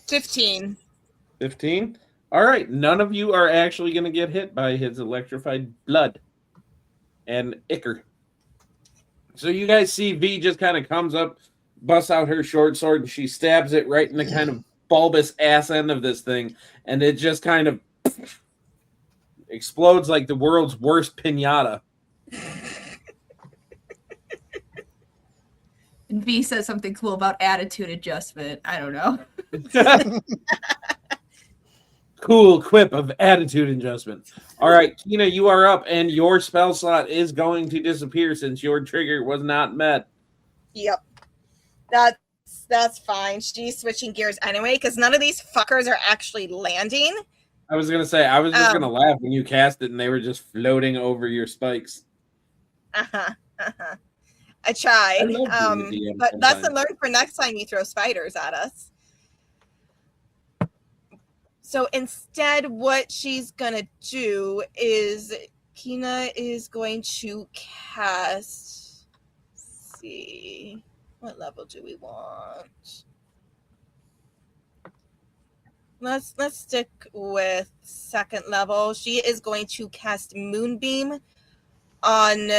15. 15. All right. None of you are actually going to get hit by his electrified blood and ichor. So you guys see V just kind of comes up, busts out her short sword, and she stabs it right in the kind of bulbous ass end of this thing, and it just kind of explodes like the world's worst pinata. And V says something cool about attitude adjustment. I don't know. Cool quip of attitude adjustment. All right, Kina, you are up, and your spell slot is going to disappear since your trigger was not met. Yep. That's fine. She's switching gears anyway, because none of these fuckers are actually landing. I was gonna say, I was just gonna laugh when you cast it and they were just floating over your spikes. I tried. But that's a learn for next time you throw spiders at us. So instead, what she's gonna do is Kina is going to cast. Let's see, what level do we want? Let's stick with second level. She is going to cast Moonbeam on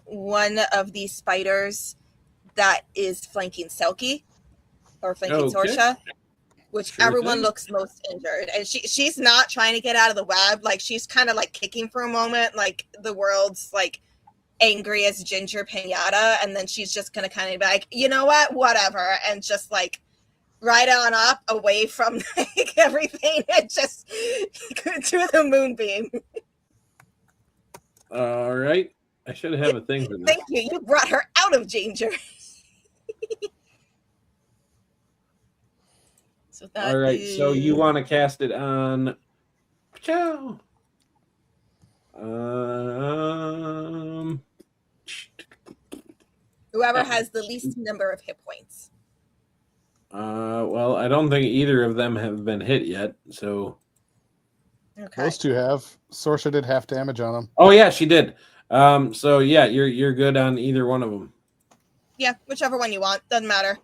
one of these spiders that is flanking Selkie or flanking Sorsha. Whichever one looks most injured. And she's not trying to get out of the web. Like, she's kind of like kicking for a moment, like the world's like angriest ginger pinata. And then she's just going to kind of be like, you know what, whatever. And just like right on up away from like everything and just do the moonbeam. All right. I should have a thing for this. Thank you. You brought her out of danger. So all right, so you want to cast it on whoever has the least number of hit points. Well, I don't think either of them have been hit yet, so okay. Those two have. Sorsha did half damage on them. Oh yeah, she did. So yeah, you're good on either one of them. Yeah, whichever one you want, doesn't matter.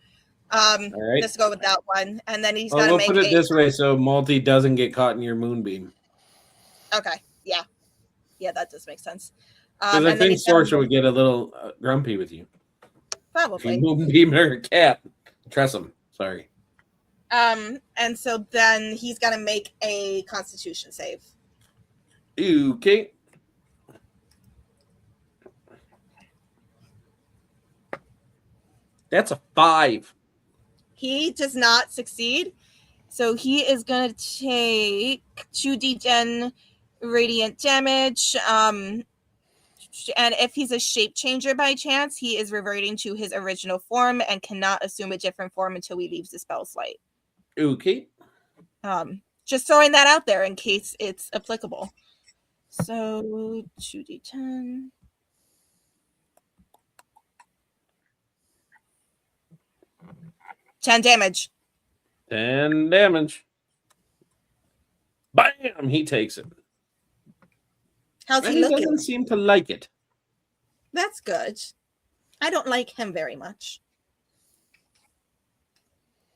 All right. Let's go with that one, and then he's got to we'll make. Put it this way, so Multi doesn't get caught in your moonbeam. Okay. Yeah, that does make sense. Because I think Sorsha would get a little grumpy with you. Probably. If you moonbeam her cat. Tressum. Sorry. And so then he's got to make a Constitution save. Okay. That's a 5. He does not succeed. So he is going to take 2d10 radiant damage. And if he's a shape changer by chance, he is reverting to his original form and cannot assume a different form until he leaves the spell slate. Okay. Just throwing that out there in case it's applicable. So 2d10. Ten damage. 10 damage. Bam! He takes it. How's he looking? He doesn't seem to like it. That's good. I don't like him very much.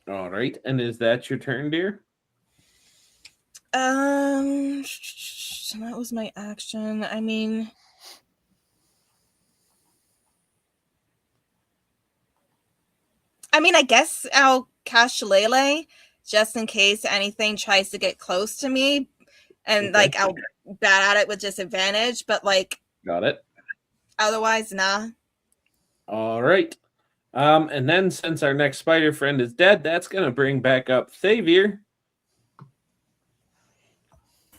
All right. And is that your turn, dear? That was my action. I mean, I guess I'll cast Shillelagh just in case anything tries to get close to me. And, like, I'll bat at it with disadvantage. But, like... Got it. Otherwise, nah. All right. And then since our next spider friend is dead, that's going to bring back up Thavier.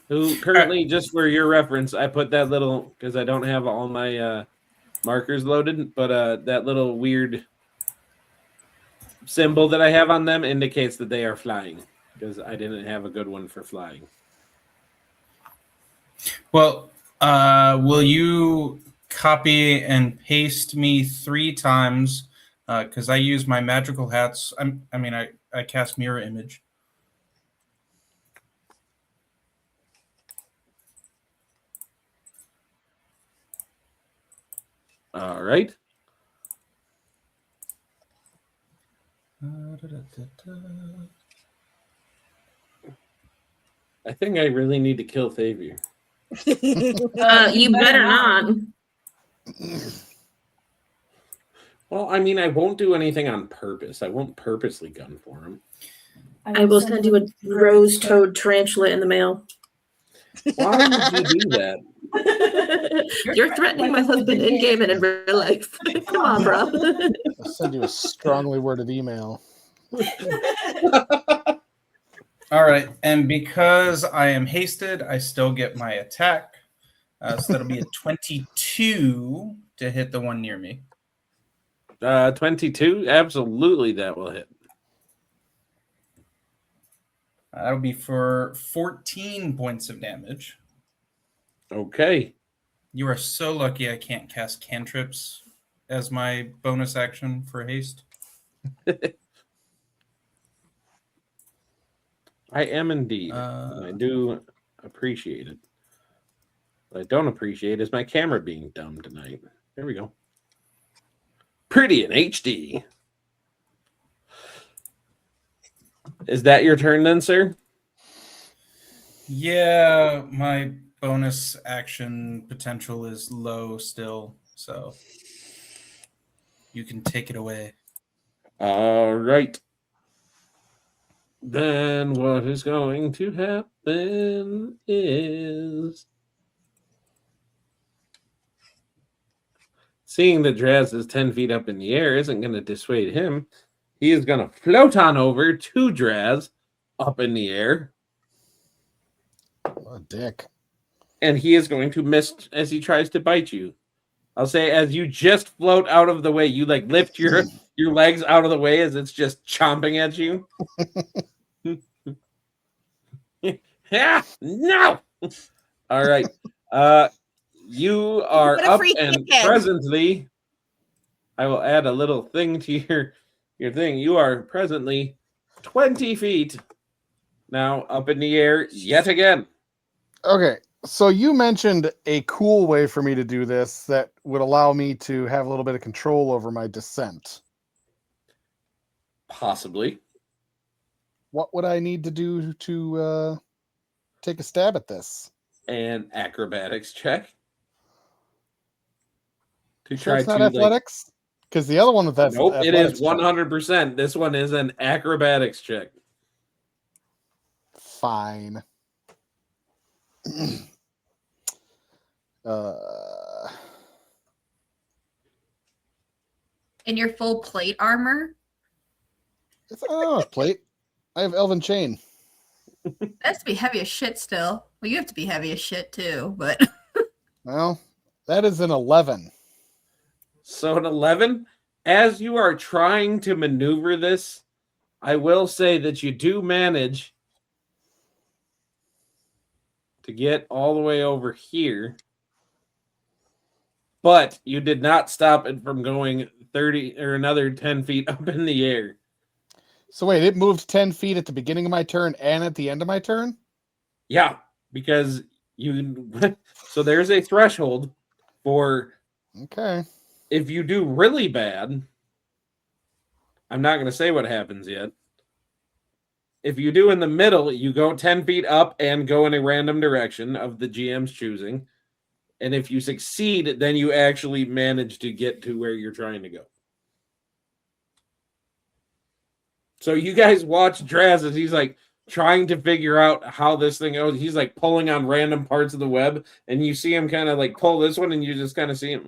Who currently, just for your reference, I put that little... Because I don't have all my markers loaded. But that little weird... symbol that I have on them indicates that they are flying because I didn't have a good one for flying. Well, will you copy and paste me 3 times? Because I use my magical hats. I cast mirror image. All right. I think I really need to kill Thavier. You better not. Well, I mean, I won't do anything on purpose. I won't purposely gun for him. I will send you a rose-toed tarantula in the mail. Why would you do that? You're threatening my husband in game and in real life. Come on, bro. I'll send you a strongly worded email. All right, and because I am hasted, I still get my attack. So that'll be a 22 to hit the one near me. 22, absolutely that will hit. That'll be for 14 points of damage. Okay. You are so lucky I can't cast cantrips as my bonus action for haste. I am indeed. I do appreciate it. What I don't appreciate is my camera being dumb tonight. There we go. Pretty in HD. Is that your turn then, sir? Yeah, my bonus action potential is low still, so you can take it away. All right. Then what is going to happen is, seeing that Draz is 10 feet up in the air isn't going to dissuade him. He is going to float on over to Draz up in the air. What a dick. And he is going to miss as he tries to bite you. I'll say as you just float out of the way, you like lift your legs out of the way as it's just chomping at you. Yeah, no. All right. You are up and presently, I will add a little thing to your thing. You are presently 20 feet now up in the air yet again. Okay, so you mentioned a cool way for me to do this that would allow me to have a little bit of control over my descent. Possibly. What would I need to do to take a stab at this? An acrobatics check. To So try it's not to athletics? Because the other one with that. Nope, it is 100%. This one is an acrobatics check. Fine. In your full plate armor? It's a plate. I have elven chain. That has to be heavy as shit still. Well, you have to be heavy as shit too, but Well, that is an 11. So an 11. As you are trying to maneuver this, I will say that you do manage to get all the way over here. But you did not stop it from going 30 or another 10 feet up in the air. So wait, it moved 10 feet at the beginning of my turn and at the end of my turn? Yeah, because so there's a threshold for Okay. if you do really bad. I'm not going to say what happens yet. If you do in the middle, you go 10 feet up and go in a random direction of the GM's choosing. And if you succeed, then you actually manage to get to where you're trying to go. So you guys watch Draz as he's like trying to figure out how this thing goes. He's like pulling on random parts of the web, and you see him kind of like pull this one, and you just kind of see him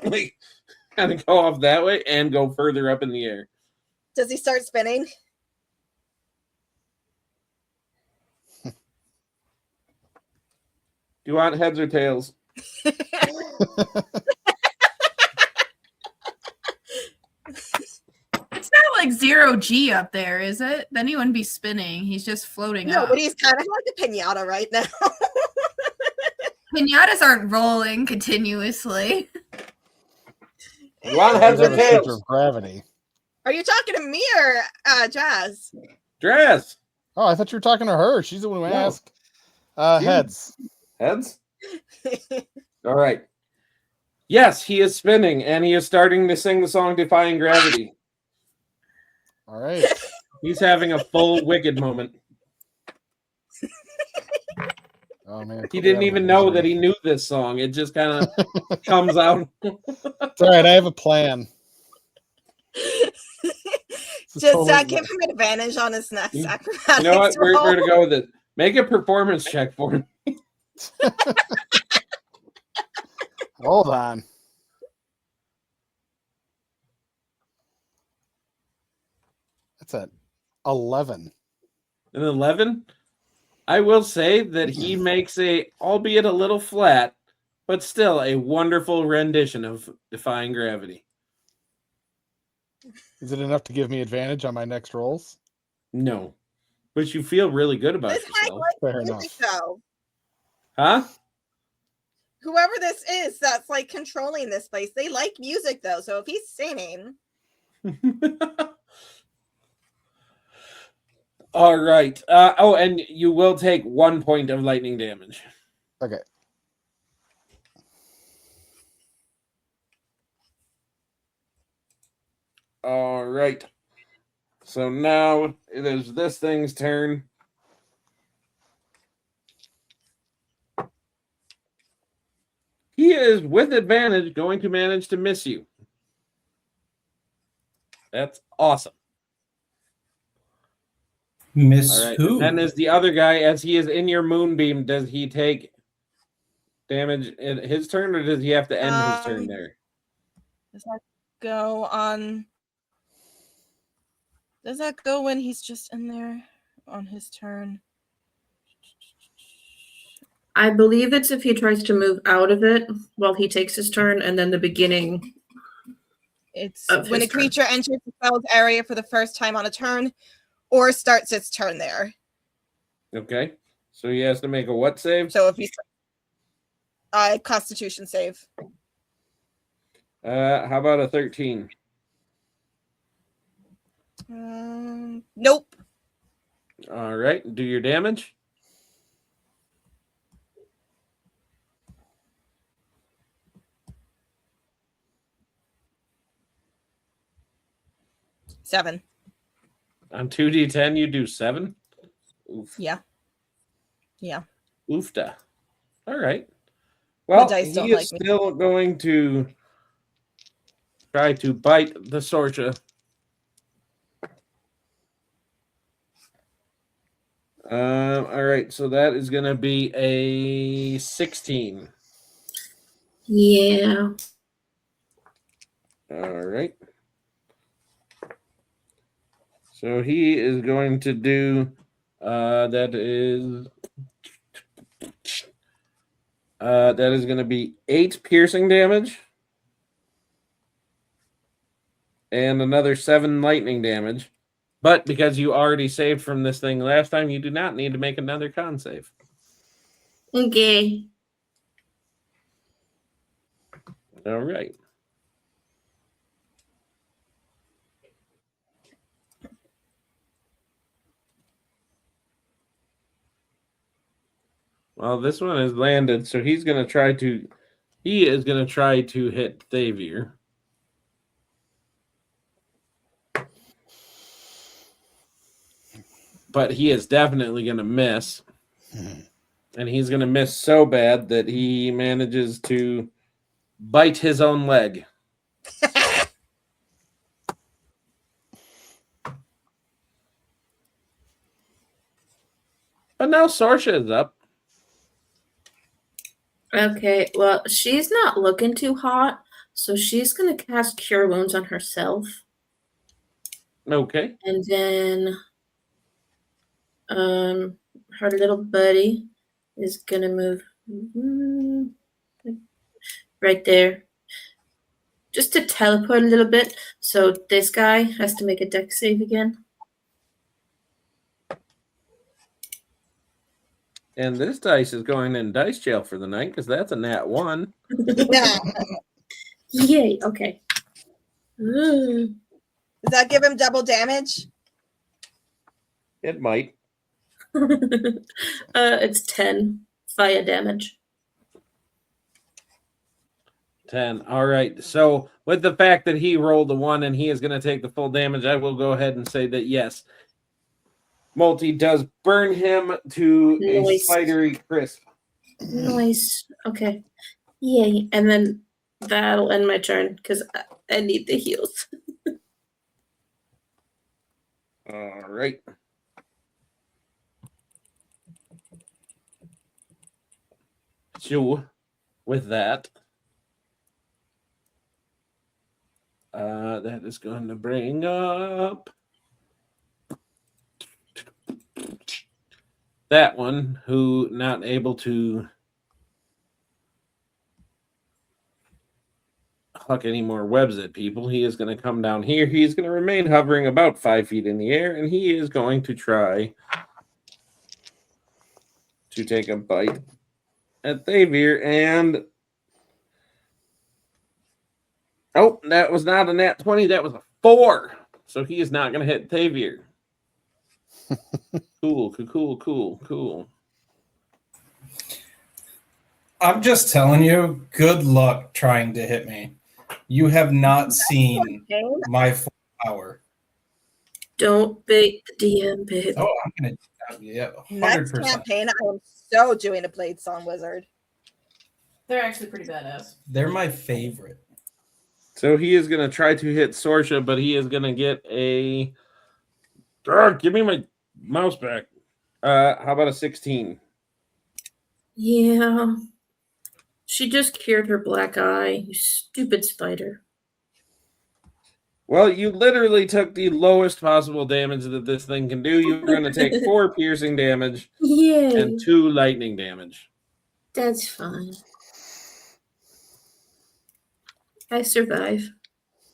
like kind of go off that way and go further up in the air. Does he start spinning? Do you want heads or tails? it's not like 0G up there, is it? Then he wouldn't be spinning. He's just floating No, up. but he's kind of like a pinata right now. Pinatas aren't rolling continuously. You want heads or tails? Of gravity. Are you talking to me or Jazz? Draz. Oh, I thought you were talking to her. She's the one who No. asked. Heads. Heads? All right. Yes, he is spinning, and he is starting to sing the song Defying Gravity. All right. He's having a full Wicked moment. Oh man. He didn't even know that he knew this song. It just kind of comes out. It's all right. I have a plan. Just give him advantage on his next acrobatics. You know what? We're roll. going to go with it. Make a performance check for him. Hold on. That's an 11. An 11. I will say that he makes a, albeit a little flat, but still a wonderful rendition of Defying Gravity. Is it enough to give me advantage on my next rolls? No, but you feel really good about This guy yourself. likes Fair music, enough. though. Huh? Whoever this is that's like controlling this place, they like music though. So if he's singing, All right. Oh, and you will take 1 point of lightning damage. Okay. All right. So now it is this thing's turn. He is, with advantage, going to manage to miss you. That's awesome. Miss All right. who? And then is the other guy, as he is in your moonbeam, does he take damage in his turn, or does he have to end his turn there? does that go on? Does that go when he's just in there on his turn? I believe it's if he tries to move out of it while he takes his turn, and then the beginning. It's Of when his a creature enters the spell's area for the first time on a turn, or starts its turn there. Okay. So he has to make a what save? So if he's Constitution save. How about a 13? Nope. All right. Do your damage. Seven. On 2d10, you do 7? Oof. Yeah. Yeah. Oofta. All right. Well, dice he don't is like me. still going to try to bite the Sorcha. All right, so that is going to be a 16. Yeah. All right. So he is going to do that is going to be 8 piercing damage and another 7 lightning damage. But because you already saved from this thing last time, you do not need to make another con save. Okay. All right. Well, this one has landed, so he is going to try to hit Thavier. But he is definitely going to miss. And he's going to miss so bad that he manages to bite his own leg. But now Sorcha is up. Okay, well, she's not looking too hot, so she's going to cast Cure Wounds on herself. Okay. And then her little buddy is going to move right there. Just to teleport a little bit. So this guy has to make a dex save again. And this dice is going in dice jail for the night because that's a nat 1. Yay, okay. Does that give him double damage? It might. It's 10 fire damage. 10. All right. So with the fact that he rolled a 1 and he is going to take the full damage, I will go ahead and say that yes, Multi does burn him to a spidery crisp. Nice. Okay. Yay. And then that'll end my turn because I need the heals. All right. So, with that, that is going to bring up that one who not able to huck any more webs at people. He is going to come down here. He's going to remain hovering about 5 feet in the air, and he is going to try to take a bite at Thavier. And oh, that was not a nat 20. That was a 4. So he is not going to hit Thavier. Cool. I'm just telling you, good luck trying to hit me. You have not seen my full power. Don't bait the DM, babe. Oh, I'm gonna, yeah, 100%. Next campaign, I am so doing a Blade Song Wizard. They're actually pretty badass. They're my favorite. So he is going to try to hit Sorsha, but he is going to get a... give me my mouse back. How about a 16? Yeah. She just cured her black eye, you stupid spider. Well, you literally took the lowest possible damage that this thing can do. You're going to take 4 piercing damage Yay. and 2 lightning damage. That's fine. I survive.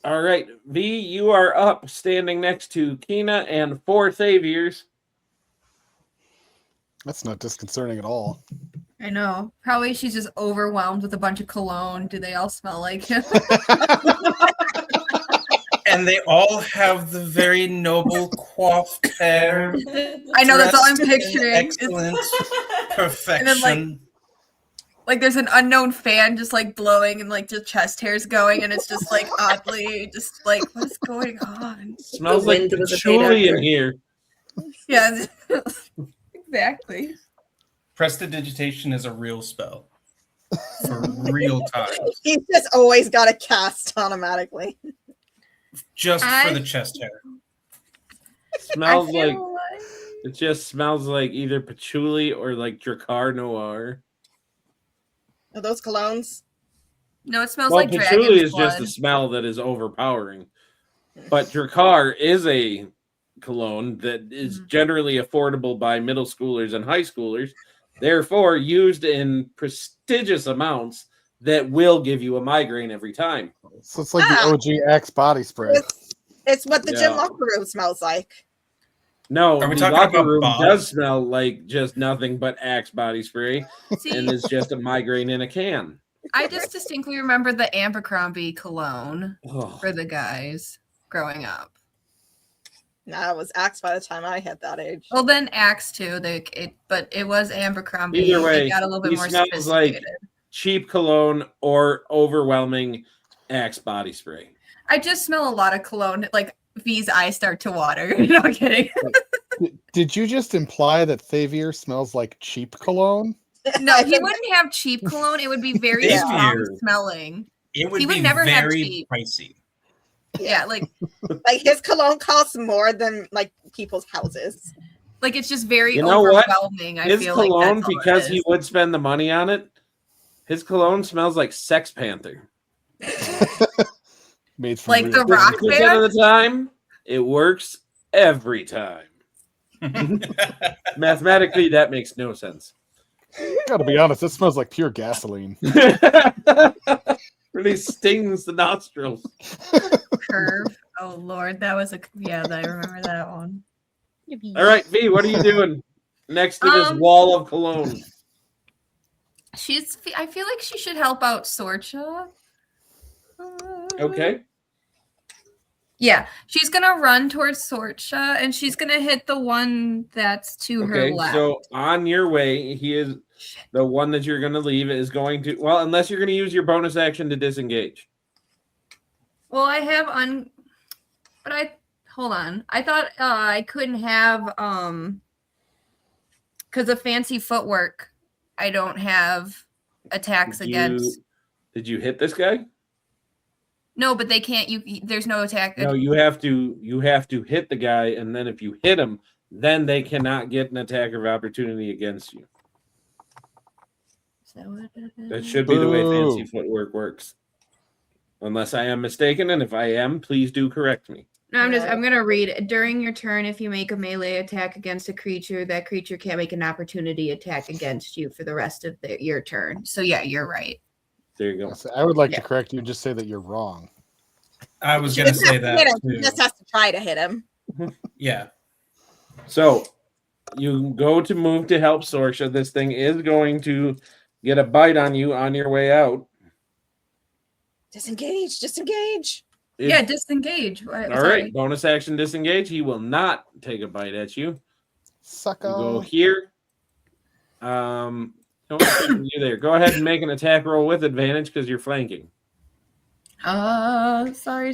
All right, V, you are up, standing next to Kina and 4 Thaviers. That's not disconcerting at all. I know. Probably she's just overwhelmed with a bunch of cologne. Do they all smell like him? And they all have the very noble coiffed hair. I know, that's all I'm dressed in picturing. Excellent perfection. And then, like there's an unknown fan just like blowing and like just chest hairs going, and it's just like oddly just like, what's going on? Smells The like wind was a patchouli paid in actor. here. Yeah, exactly. Prestidigitation is a real spell. For real time. He's just always got a cast automatically. Just for the chest hair. Smells I feel like like it just smells like either patchouli or like Drakkar Noir. Are those colognes? no, it smells Well, like patchouli dragon's is blood. just a smell that is overpowering. But Drakkar is a cologne that is generally affordable by middle schoolers and high schoolers, therefore used in prestigious amounts that will give you a migraine every time. So it's like the OG Axe body spray. It's what the gym Yeah. locker room smells like. No, Are we the talking locker about room Bob? does smell like just nothing but Axe body spray, See, and it's just a migraine in a can. I just distinctly remember the Abercrombie cologne Oh, for the guys growing up. Nah, it was Axe by the time I hit that age. Well, then Axe too. But it was Abercrombie. Either way, it got a little bit he more smells like sophisticated. cheap cologne or overwhelming Axe body spray. I just smell a lot of cologne. Like V's eyes start to water. No kidding. Did you just imply that Thavier smells like cheap cologne? No, he wouldn't have cheap cologne. It would be very Yeah. strong smelling. It would He would be never have very cheap. pricey. Yeah, like Like his cologne costs more than like people's houses. it's just very You know what? overwhelming. I His feel cologne, like that's all because it he is. would spend the money on it, his cologne smells like Sex Panther. Made from Like real the gold. rock 50% of the time, it works every time. Mathematically, that makes no sense. Gotta be honest, it smells like pure gasoline. Really stings the nostrils. Curve. Oh Lord, that was I remember that one. All right, V, what are you doing next to this Um, wall of cologne? I feel like she should help out Sorcha. Okay. Yeah, she's gonna run towards Sorcha and she's gonna hit the one that's to her Okay, left. so on your way, he is the one that you're going to leave is going to, well, unless you're going to use your bonus action to disengage. Well, I have but hold on. I thought I couldn't have because of fancy footwork. I don't have attacks Did against. Did you hit this guy? No, but they can't. There's no attack. No, you have to hit the guy, and then if you hit him, then they cannot get an attack of opportunity against you. Is that what it is? That should be the way fancy Boo. footwork works. Unless I am mistaken, and if I am, please do correct me. No, I'm gonna read it. During your turn, if you make a melee attack against a creature, that creature can't make an opportunity attack against you for the rest of your turn. So yeah, you're right. There you go. I would like Yeah. to correct you and just say that you're wrong. I was She going to doesn't say have to hit that him. She too. just has to try to hit him. Yeah. So you go to move to help Sorsha. This thing is going to get a bite on you on your way out. Disengage. Yeah, disengage. All right, bonus action disengage. He will not take a bite at you. Sucker. You go here. Don't you there. Go ahead and make an attack roll with advantage because you're flanking. Sorry.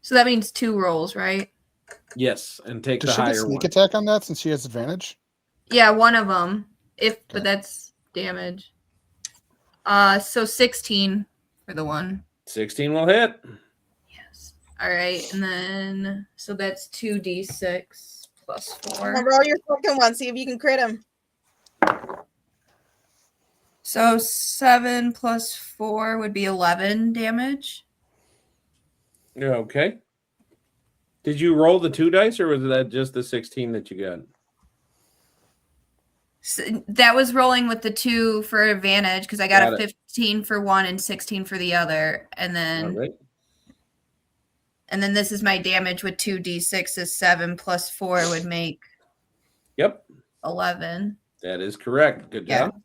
So that means 2 rolls, right? Yes, and take Does the she get higher sneak one. attack on that since she has advantage? Yeah, one of them. But that's damage. So 16 for the one. 16 will hit. Yes. All right, and then so that's 2d6 plus 4. Roll your second one. See if you can crit him. So 7 plus 4 would be 11 damage. Okay. Did you roll the 2 dice, or was that just the 16 that you got? So that was rolling with the 2 for advantage because I got Got a it. 15 for one and 16 for the other, and then All right. and then this is my damage with 2d6 is 7 plus 4 would make Yep, 11. that is correct. Good Yeah. job.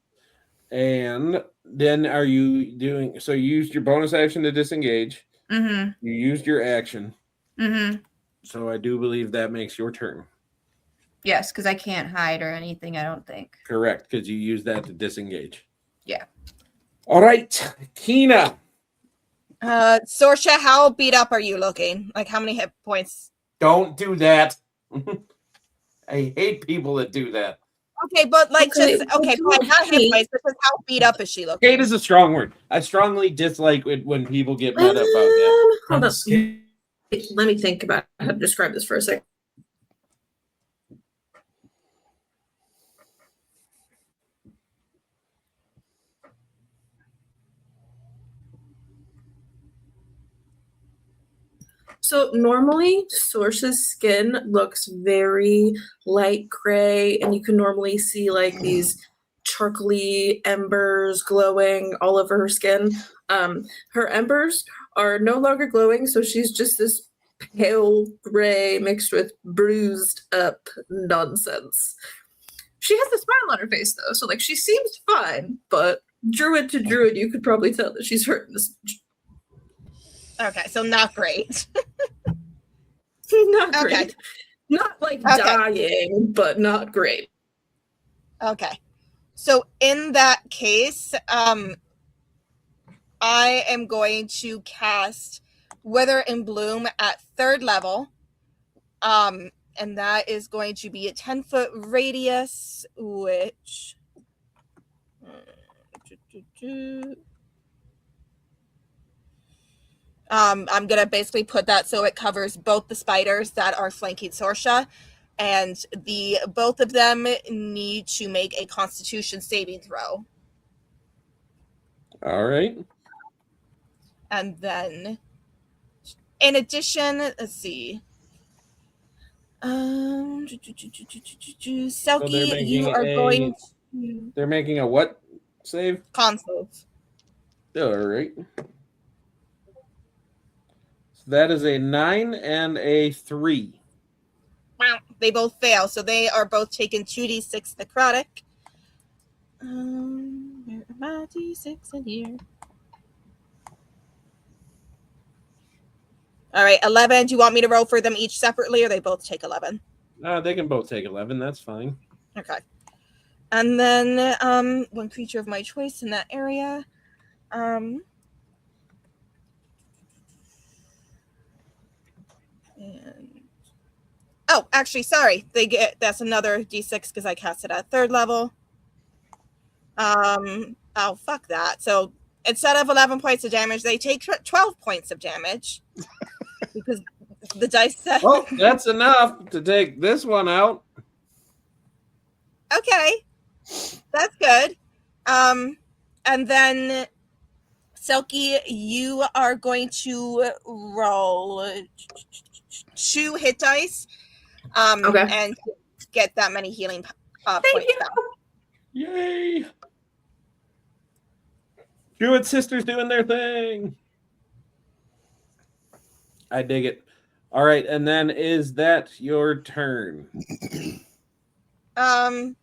And then are you doing so? You used your bonus action to disengage. Mm-hmm. You used your action. Mm-hmm. So I do believe that makes your turn. Yes, because I can't hide or anything, I don't think. Correct, because you used that to disengage. Yeah. All right, Kina. Sorsha, how beat up are you looking? Like, how many hit points? Don't do that. I hate people that do that. Okay, but like, Okay, just okay, well, fine, not hit Kate- points, but just how beat up is she looking? Hate is a strong word. I strongly dislike it when people get mad about that. Hold I'm up. scared. Let me think about how to describe this for a second. So normally Source's skin looks very light gray, and you can normally see like these charcoaly embers glowing all over her skin. Her embers are no longer glowing, so she's just this pale gray mixed with bruised up nonsense. She has a smile on her face though, so like she seems fine, but druid to druid, you could probably tell that she's hurting this. Okay, so not great. Not great. Okay. Not like Okay. dying, but not great. Okay. So in that case, I am going to cast Wither and Bloom at 3rd level. And that is going to be a 10-foot radius, which I'm gonna basically put that so it covers both the spiders that are flanking Sorsha, and both of them need to make a Constitution saving throw. All right. And then, in addition, let's see. Selkie, you are going to They're making a what save? console. All right. So that is a 9 and a 3. Wow, they both fail, so they are both taking 2d6 necrotic. Where are my d6 in here? All right, 11. Do you want me to roll for them each separately, or they both take 11? They can both take 11. That's fine. Okay. And then one creature of my choice in that area. And oh, actually, sorry. That's another d6 because I cast it at 3rd level. Oh, fuck that. So instead of 11 points of damage, they take 12 points of damage because the dice said. Well, that's enough to take this one out. Okay. That's good. And then Selkie, you are going to roll 2 hit dice. Okay. And get that many healing Thank points you. back. Yay! Druid sisters doing their thing. I dig it. All right, and then is that your turn? I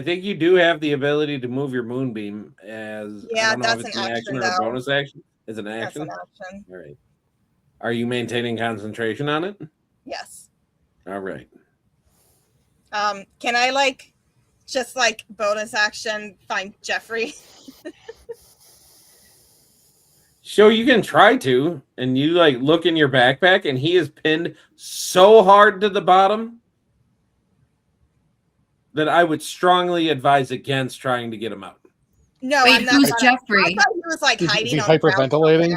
think you do have the ability to move your moonbeam as I Yeah, don't know if that's it's an an action, action or a though. bonus action. Is it an That's action? an action. All right. Are you maintaining concentration on it? Yes. All right. Can I just bonus action find Jeffrey? So you can try to, and you look in your backpack, and he is pinned so hard to the bottom that I would strongly advise against trying to get him out. No, Wait, I'm not. who's I Jeffrey? thought he was hiding. Is he on the ground hyperventilating?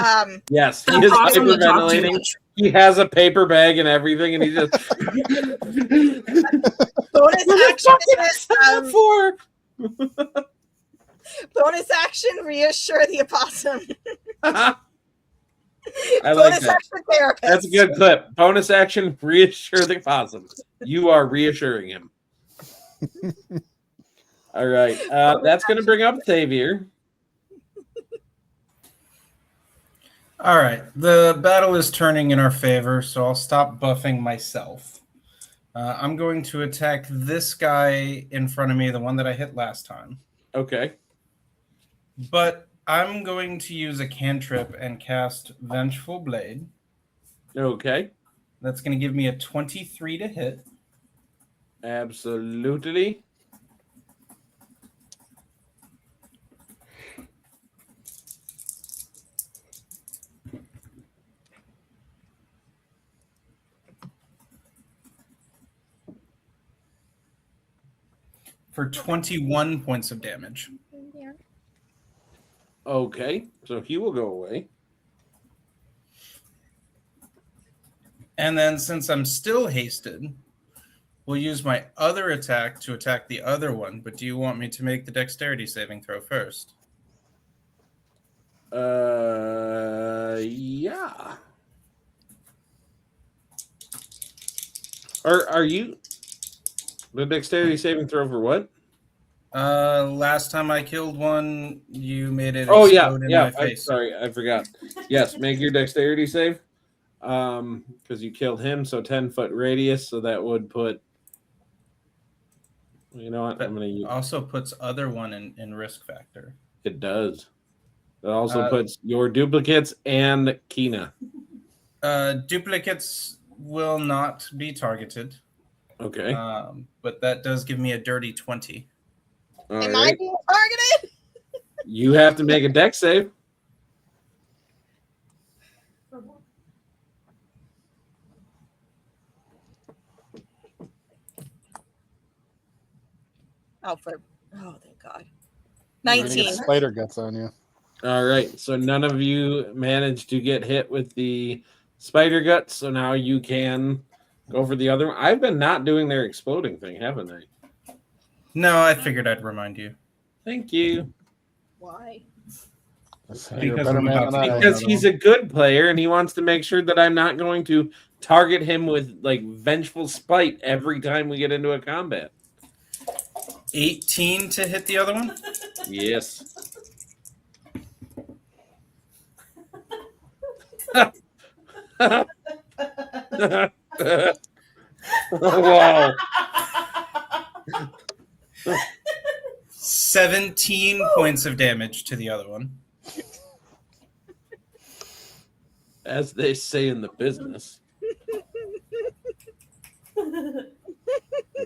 somewhere. Yes, he That's is awesome to talk too hyperventilating. much. He has a paper bag and everything, and he just Bonus action. for. Bonus action. Reassure the opossum. I like Bonus that. action therapist. That's a good clip. Bonus action, reassure the possum. You are reassuring him. All right. That's going to bring up Xavier. All right. The battle is turning in our favor, so I'll stop buffing myself. I'm going to attack this guy in front of me, the one that I hit last time. Okay. But I'm going to use a cantrip and cast Vengeful Blade. Okay. That's going to give me a 23 to hit. Absolutely. For 21 points of damage. Okay. So he will go away. And then since I'm still hasted, we'll use my other attack to attack the other one. But do you want me to make the dexterity saving throw first? Yeah. Are you the dexterity saving throw for what? Last time I killed one, you made it Oh yeah, explode in yeah. my I'm face. sorry, I forgot. Yes, make your dexterity save. Because you killed him, so 10-foot radius, so that would put. You know what? But I'm gonna use. Also puts other one in risk factor. It does. It also puts your duplicates and Kina. Duplicates will not be targeted. Okay. But that does give me a dirty 20. All Am right. I being targeted? You have to make a dex save. Oh, thank God. You're gonna 19. get spider guts on you. All right. So none of you managed to get hit with the spider guts. So now you can go for the other one. I've been not doing their exploding thing, haven't I? No, I figured I'd remind you. Thank you. Why? You're a Because better I'm man about than to I am, Because I he's know. a good player and he wants to make sure that I'm not going to target him with vengeful spite every time we get into a combat. 18 to hit the other one? Yes. Wow. 17 points of damage to the other one. As they say in the business.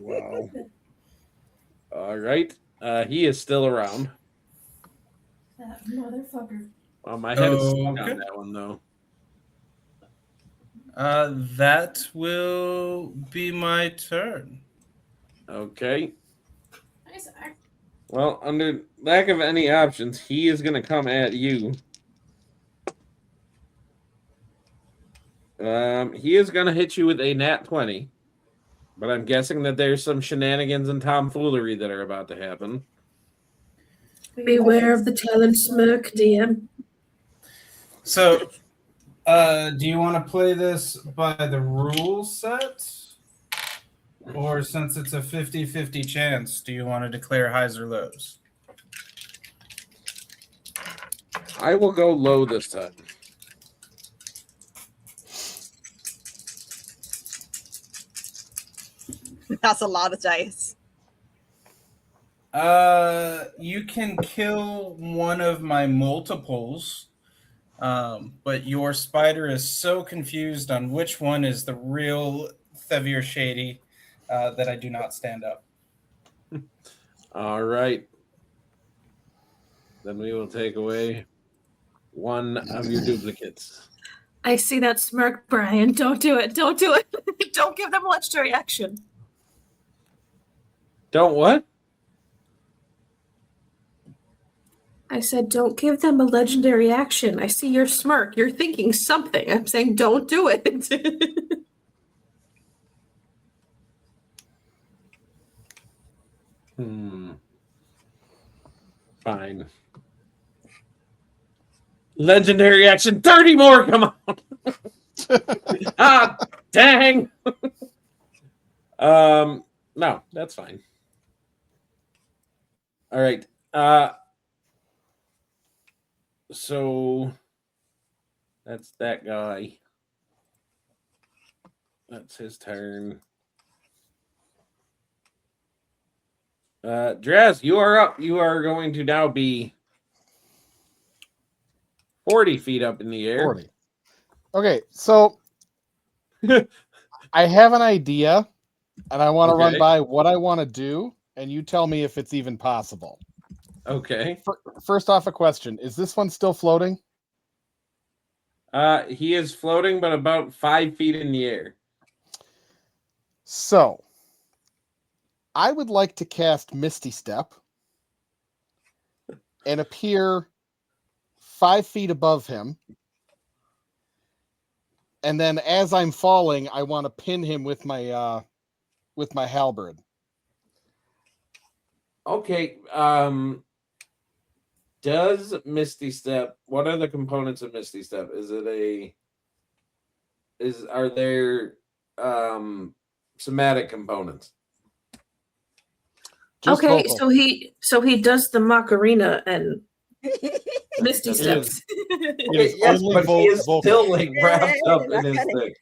Wow. All right. He is still around. That motherfucker. Well, my head is stuck Okay. on that one, though. That will be my turn. Okay. Nice. Well, under lack of any options, he is going to come at you. He is going to hit you with a nat 20. But I'm guessing that there's some shenanigans and tomfoolery that are about to happen. Beware of the talent smirk, DM. So, do you want to play this by the rule set? Or since it's a 50-50 chance, do you want to declare highs or lows? I will go low this time. That's a lot of dice. You can kill one of my multiples, but your spider is so confused on which one is the real Thevir Shady that I do not stand up. All right. Then we will take away one of your duplicates. I see that smirk, Brian. Don't do it. Don't do it. Don't give them legendary action. Don't what? I said, don't give them a legendary action. I see your smirk. You're thinking something. I'm saying, don't do it. Fine. Legendary action. 30 more. Come on. Ah, dang. No, that's fine. All right. So that's that guy. That's his turn. Draz, you are up. You are going to now be 40 feet up in the air. 40. Okay, so I have an idea, and I want to run by what I want to do, and you tell me if it's even possible. Okay. First off, a question. Is this one still floating? He is floating, but about 5 feet in the air. So, I would like to cast Misty Step and appear 5 feet above him. And then as I'm falling, I want to pin him with my halberd. Okay. Does Misty Step, what are the components of Misty Step? Are there somatic components? Just okay, vocal. so he does the Macarena and Misty Steps. Yes, but he is still like wrapped up in his thing.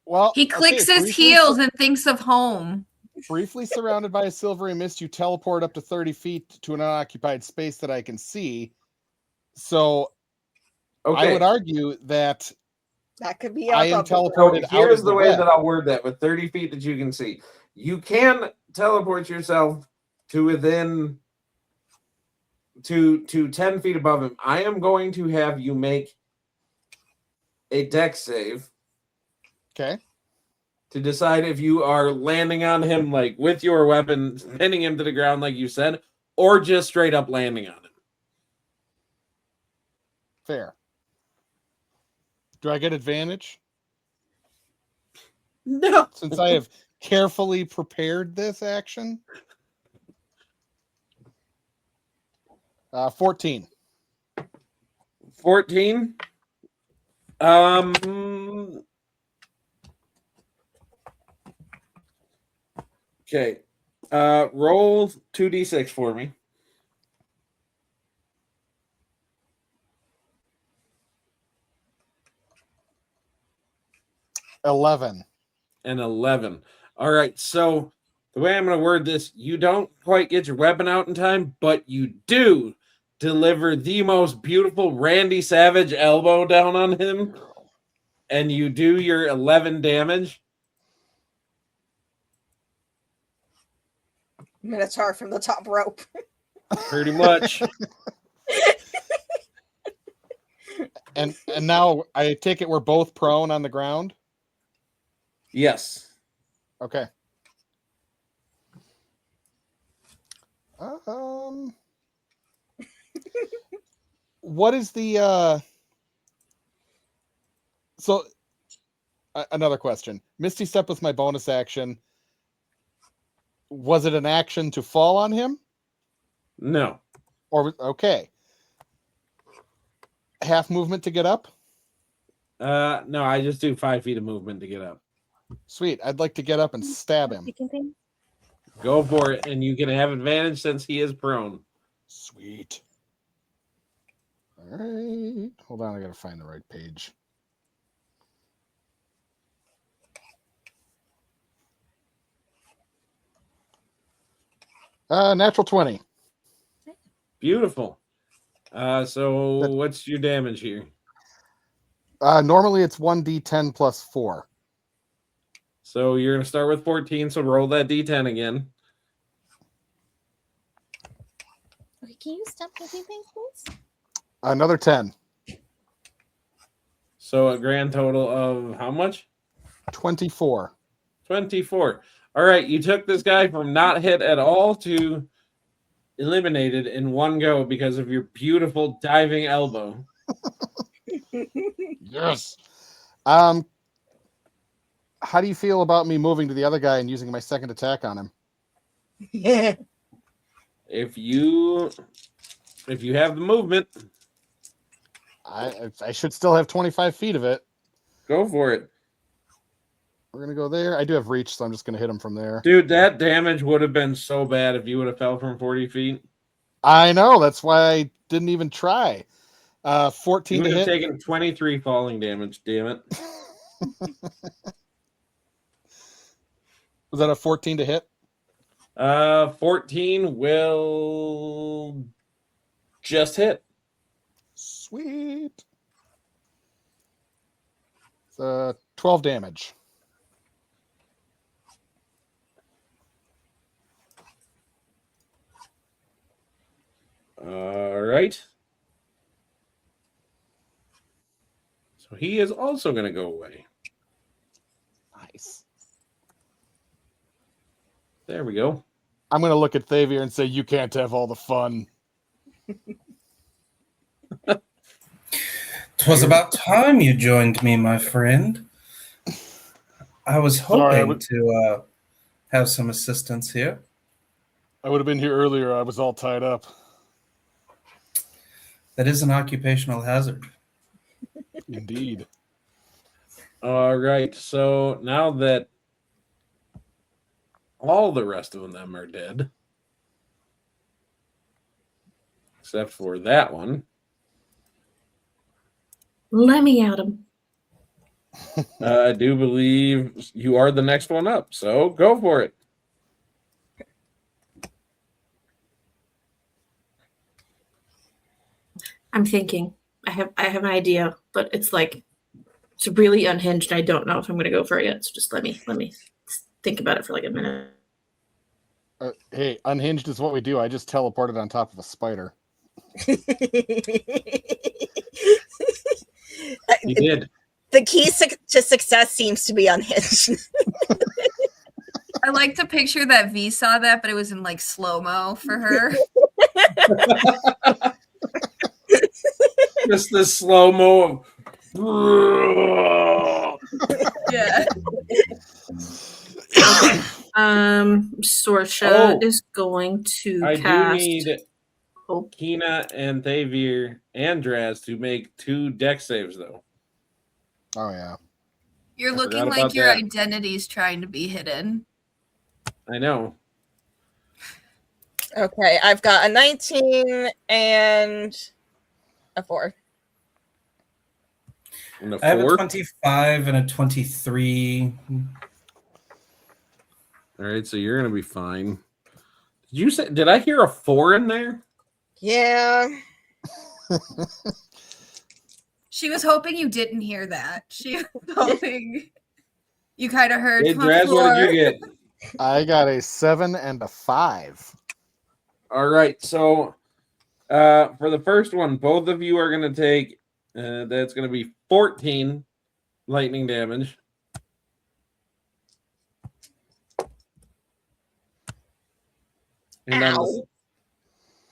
Well, He clicks his heels and thinks of home. Briefly surrounded by a silvery mist, you teleport up to 30 feet to an unoccupied space that I can see. So I would argue that could be I am teleported out here's of the the way web. that I'll word that. With 30 feet that you can see, you can teleport yourself to within to 10 feet above him. I am going to have you make a dex save. Okay. To decide if you are landing on him like with your weapon, pinning him to the ground like you said, or just straight up landing on him. Fair. Do I get advantage? No. Since I have carefully prepared this action? 14. 14? Okay. Roll 2d6 for me. $11. And 11. All right. So the way I'm going to word this, you don't quite get your weapon out in time, but you do deliver the most beautiful Randy Savage elbow down on him. And you do your 11 damage. Minotaur from the top rope. Pretty much. And now I take it we're both prone on the ground? Yes. Okay. What is the so Another question. Misty Step was my bonus action. Was it an action to fall on him? No. Or okay. Half movement to get up? No, I just do 5 feet of movement to get up. Sweet. I'd like to get up and stab him. Go for it, and you can have advantage since he is prone. Sweet. All right. Hold on, I gotta find the right page. Natural 20. Beautiful. So what's your damage here? Normally it's 1d10 plus 4. So you're going to start with 14, so roll that d10 again. Okay, can you stop moving things, please? Another 10. So a grand total of how much? 24. 24. All right, you took this guy from not hit at all to eliminated in one go because of your beautiful diving elbow. Yes. How do you feel about me moving to the other guy and using my second attack on him? Yeah. If you have the movement, I should still have 25 feet of it. go for it. We're gonna go there. I do have reach, so I'm just gonna hit him from there. Dude, that damage would have been so bad if you would have fell from 40 feet. I know, that's why I didn't even try. 14 You to would have hit. taken 23 falling damage, damn it. Was that a 14 to hit? 14 will just hit. Sweet. It's 12 damage. All right. So he is also going to go away. Nice. There we go. I'm going to look at Thavier and say, you can't have all the fun. 'Twas about time you joined me, my friend. I was hoping to have some assistance here. I would have been here earlier. I was all tied up. That is an occupational hazard. Indeed. All right. So now that all the rest of them are dead, except for that one, Let me at him. I do believe you are the next one up. So go for it. I'm thinking. I have an idea, but it's really unhinged. I don't know if I'm gonna go for it yet. So just let me think about it for like a minute. Hey, unhinged is what we do. I just teleported on top of a spider. You did. The key to success seems to be unhinged. I like to picture that V saw that, but it was in like slow-mo for her. Just the slow-mo Yeah. Sorsha is going to I cast. do need Kina and Thavier and Draz to make 2 deck saves, though. Oh, yeah. You're I looking forgot like about your that. identity's trying to be hidden. I know. Okay, I've got a 19 and a 4. And I have a 25 and a 23. All right, so you're gonna be fine. Did I hear a 4 in there? Yeah. She was hoping you didn't hear that. She was hoping you kind of heard. Hey, Draz, what did you get? I got a 7 and a 5. All right, so for the first one, both of you are gonna take. That's gonna be 14 lightning damage.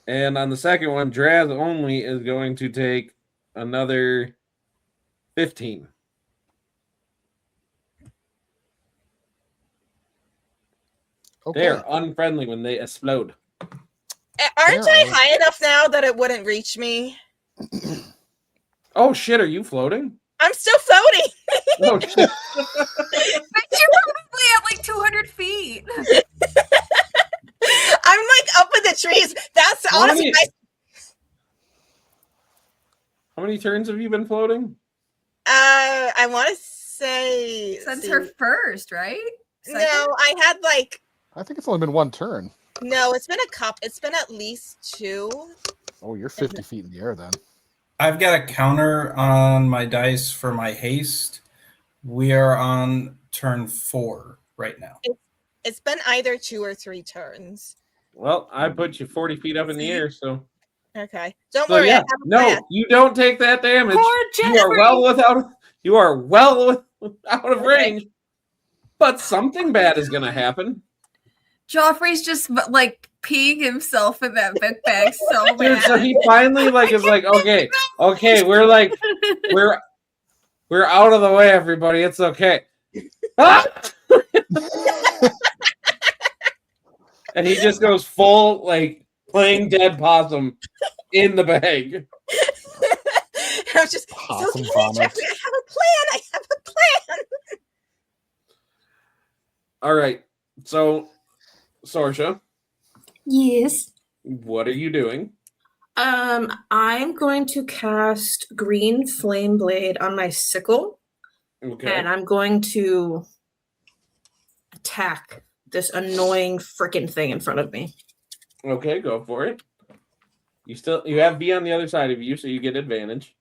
And on the second one, Draz only is going to take another 15. Okay. They're unfriendly when they explode. Aren't I high enough now that it wouldn't reach me? Oh shit, are you floating? I'm still floating. Oh shit. But you're probably at like 200 feet. I'm like up in the trees. That's honestly How many turns have you been floating? I want to say Since her first, right? No, I had like. I think it's only been one turn. No, it's been a cup. It's been at least 2. Oh, you're 50 feet in the air then. I've got a counter on my dice for my haste. We are on turn 4 right now. It's been either 2 or 3 turns. Well, I put you 40 feet up in the air, so. Okay. Don't worry. Yeah. No, you don't take that damage. You are well out of range. But something bad is going to happen. Joffrey's just like peeing himself in that book bag so bad. Dude, so he finally is like, okay, we're out of the way, everybody. It's okay. Ah! And he just goes full playing dead possum in the bag. I was just possum okay, vomit. Jeffrey, I have a plan. All right. So, Sorsha. Yes. What are you doing? I'm going to cast Green Flame Blade on my sickle. Okay. And I'm going to attack this annoying freaking thing in front of me. Okay, go for it. You have B on the other side of you, so you get advantage.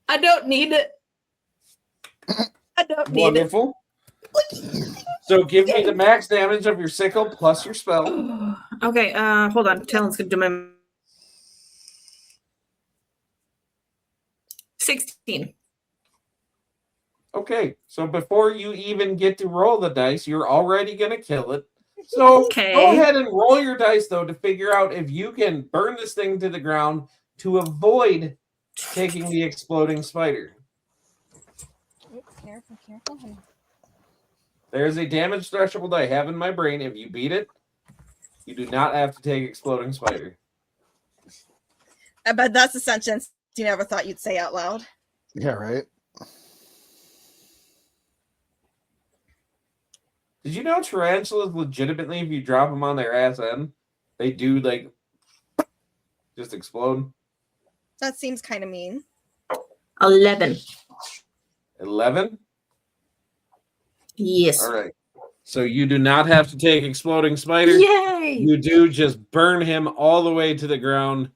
I don't need it. I don't need Wonderful. So give me the max damage of your sickle plus your spell. it. Okay, hold on. Talon's gonna do my 16. Okay, so before you even get to roll the dice, you're already going to kill it. So go ahead and roll your dice, though, to figure out if you can burn this thing to the ground to avoid taking the exploding spider. Careful. There's a damage threshold I have in my brain. If you beat it, you do not have to take exploding spider. I bet that's a sentence you never thought you'd say out loud. Yeah, right. Did you know tarantulas legitimately, if you drop them on their ass end, they do just explode? That seems kind of mean. 11. 11? Yes. All right. So you do not have to take exploding spider. Yay! You do just burn him all the way to the ground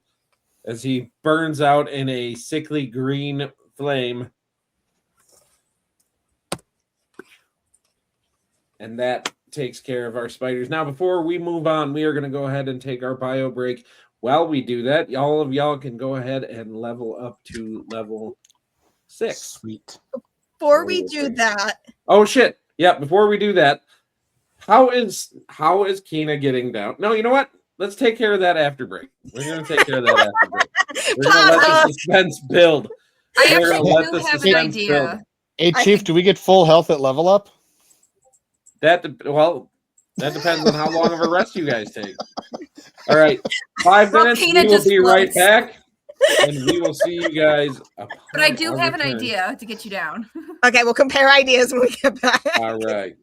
as he burns out in a sickly green flame. And that takes care of our spiders. Now, before we move on, we are going to go ahead and take our bio break. While we do that, all of y'all can go ahead and level up to level 6. Sweet. Before we do that. Oh, shit. Yeah, before we do that, how is Kina getting down? No, you know what? Let's take care of that after break. We're going to take care of that after break. We're going to let the suspense build. I actually do have an idea. Hey, Chief, do we get full health at level up? That depends on how long of a rest you guys take. All right, 5 minutes. We will be right back, and we will see you guys. But I do have an idea to get you down. Okay, we'll compare ideas when we get back. All right.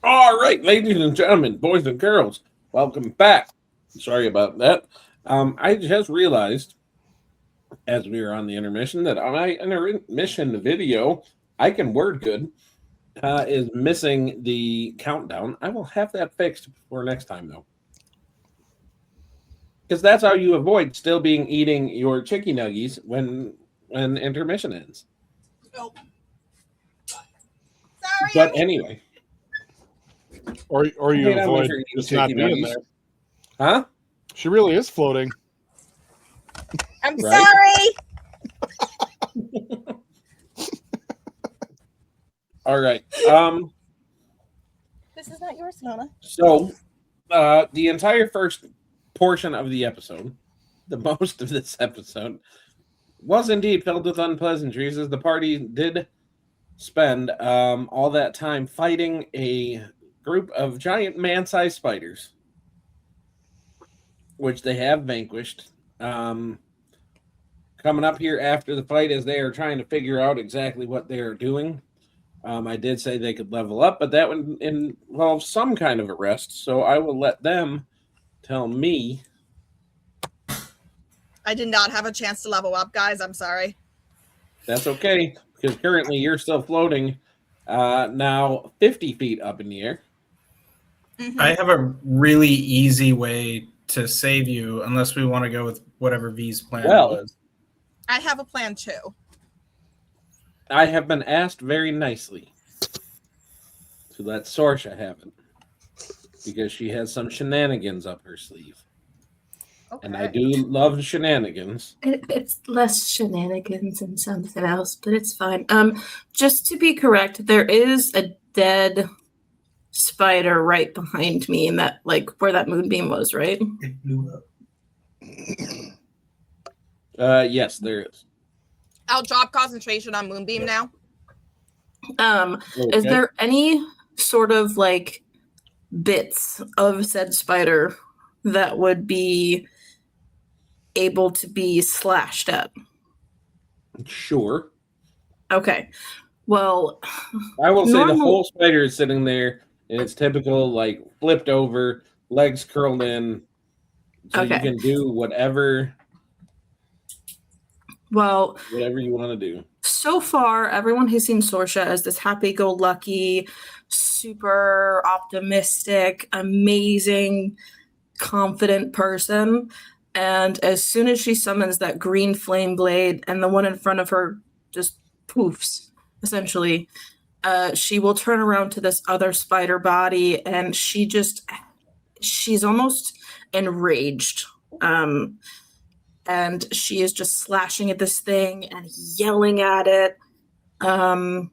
All right, ladies and gentlemen, boys and girls, welcome back. Sorry about that. I just realized as we were on the intermission that on my intermission video, I can word good, is missing the countdown. I will have that fixed for next time, though. Because that's how you avoid still eating your chicky nuggies when intermission ends. Oh. Sorry. But anyway. Or you Hey, avoid just not being there. Huh? She really is floating. I'm Right? sorry. All right. This is not yours, Nona. So, the entire first portion of the episode, the most of this episode, was indeed filled with unpleasantries, as the party did spend all that time fighting a group of giant man-sized spiders, which they have vanquished. Coming up here after the fight, as they are trying to figure out exactly what they are doing. I did say they could level up, but that would involve some kind of a rest, so I will let them tell me. I did not have a chance to level up, guys. I'm sorry. That's okay, because currently you're still floating now 50 feet up in the air. Mm-hmm. I have a really easy way to save you, unless we want to go with whatever V's plan was. I have a plan too. I have been asked very nicely to let Sorsha have it, because she has some shenanigans up her sleeve. Okay. And I do love shenanigans. It's less shenanigans and something else, but it's fine. Just to be correct, there is a dead spider right behind me, and that, like, where that moonbeam was, right? It blew up. Yes, there is. I'll drop concentration on Moonbeam now. Okay. Is there any sort of like bits of said spider that would be able to be slashed at? Sure. Okay. Well, I will say the whole spider is sitting there in its typical, like, flipped over, legs curled in, so you can do whatever. Well, whatever you want to do. So far, everyone has seen Sorsha as this happy-go-lucky, super optimistic, amazing, confident person. And as soon as she summons that green flame blade and the one in front of her just poofs, essentially, she will turn around to this other spider body, and she's almost enraged. And she is just slashing at this thing and yelling at it. Her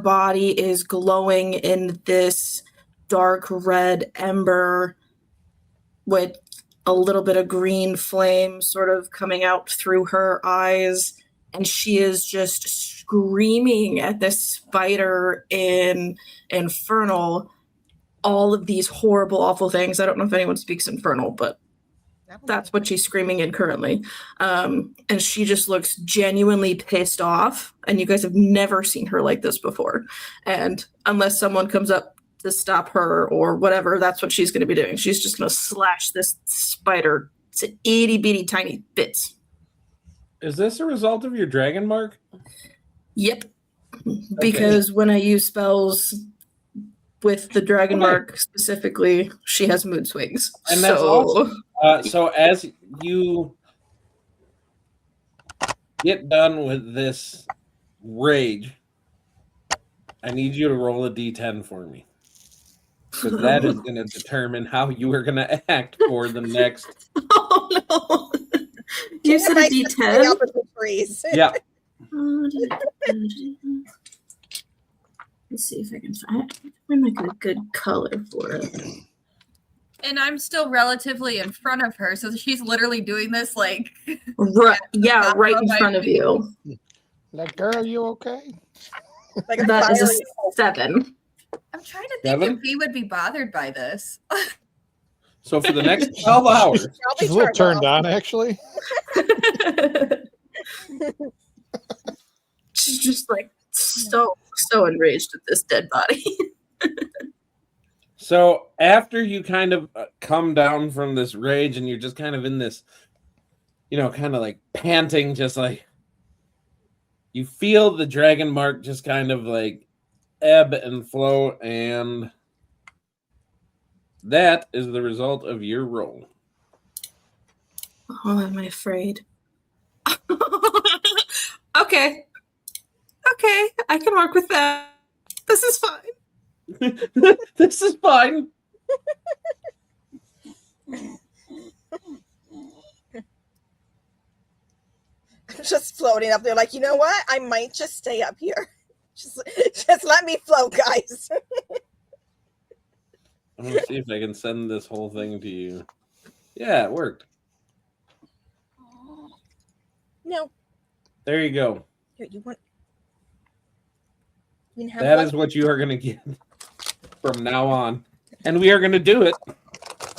body is glowing in this dark red ember with a little bit of green flame sort of coming out through her eyes. And she is just screaming at this spider in Infernal all of these horrible, awful things. I don't know if anyone speaks Infernal, but that's what she's screaming in currently. And she just looks genuinely pissed off. And you guys have never seen her like this before. And unless someone comes up to stop her or whatever, that's what she's going to be doing. She's just going to slash this spider to itty bitty tiny bits. Is this a result of your dragon mark? Yep. Because when I use spells with the dragon mark specifically, she has mood swings. And that's awesome. So as you get done with this rage, I need you to roll a d10 for me. Because that is going to determine how you are going to act for the next. Oh, no. You said a d10? Yeah. Let's see if I can find like a good color for it. And I'm still relatively in front of her, so she's literally doing this like right in front of you. Like, girl, you okay? Like that is a 7. I'm trying to think if he would be bothered by this. So for the next 12 hours, she's a little turned on, actually. She's just like so enraged at this dead body. So after you kind of come down from this rage and you're just kind of in this, kind of like panting, just like you feel the dragon mark just kind of like ebb and flow, and that is the result of your roll. Oh, am I afraid? Okay, I can work with that. This is fine. This is fine. I'm just floating up there, like, you know what? I might just stay up here. Just let me float, guys. I'm gonna see if I can send this whole thing to you. Yeah, it worked. No. There you go. Here, you want? You can have That one? is what you are gonna get from now on, and we are gonna do it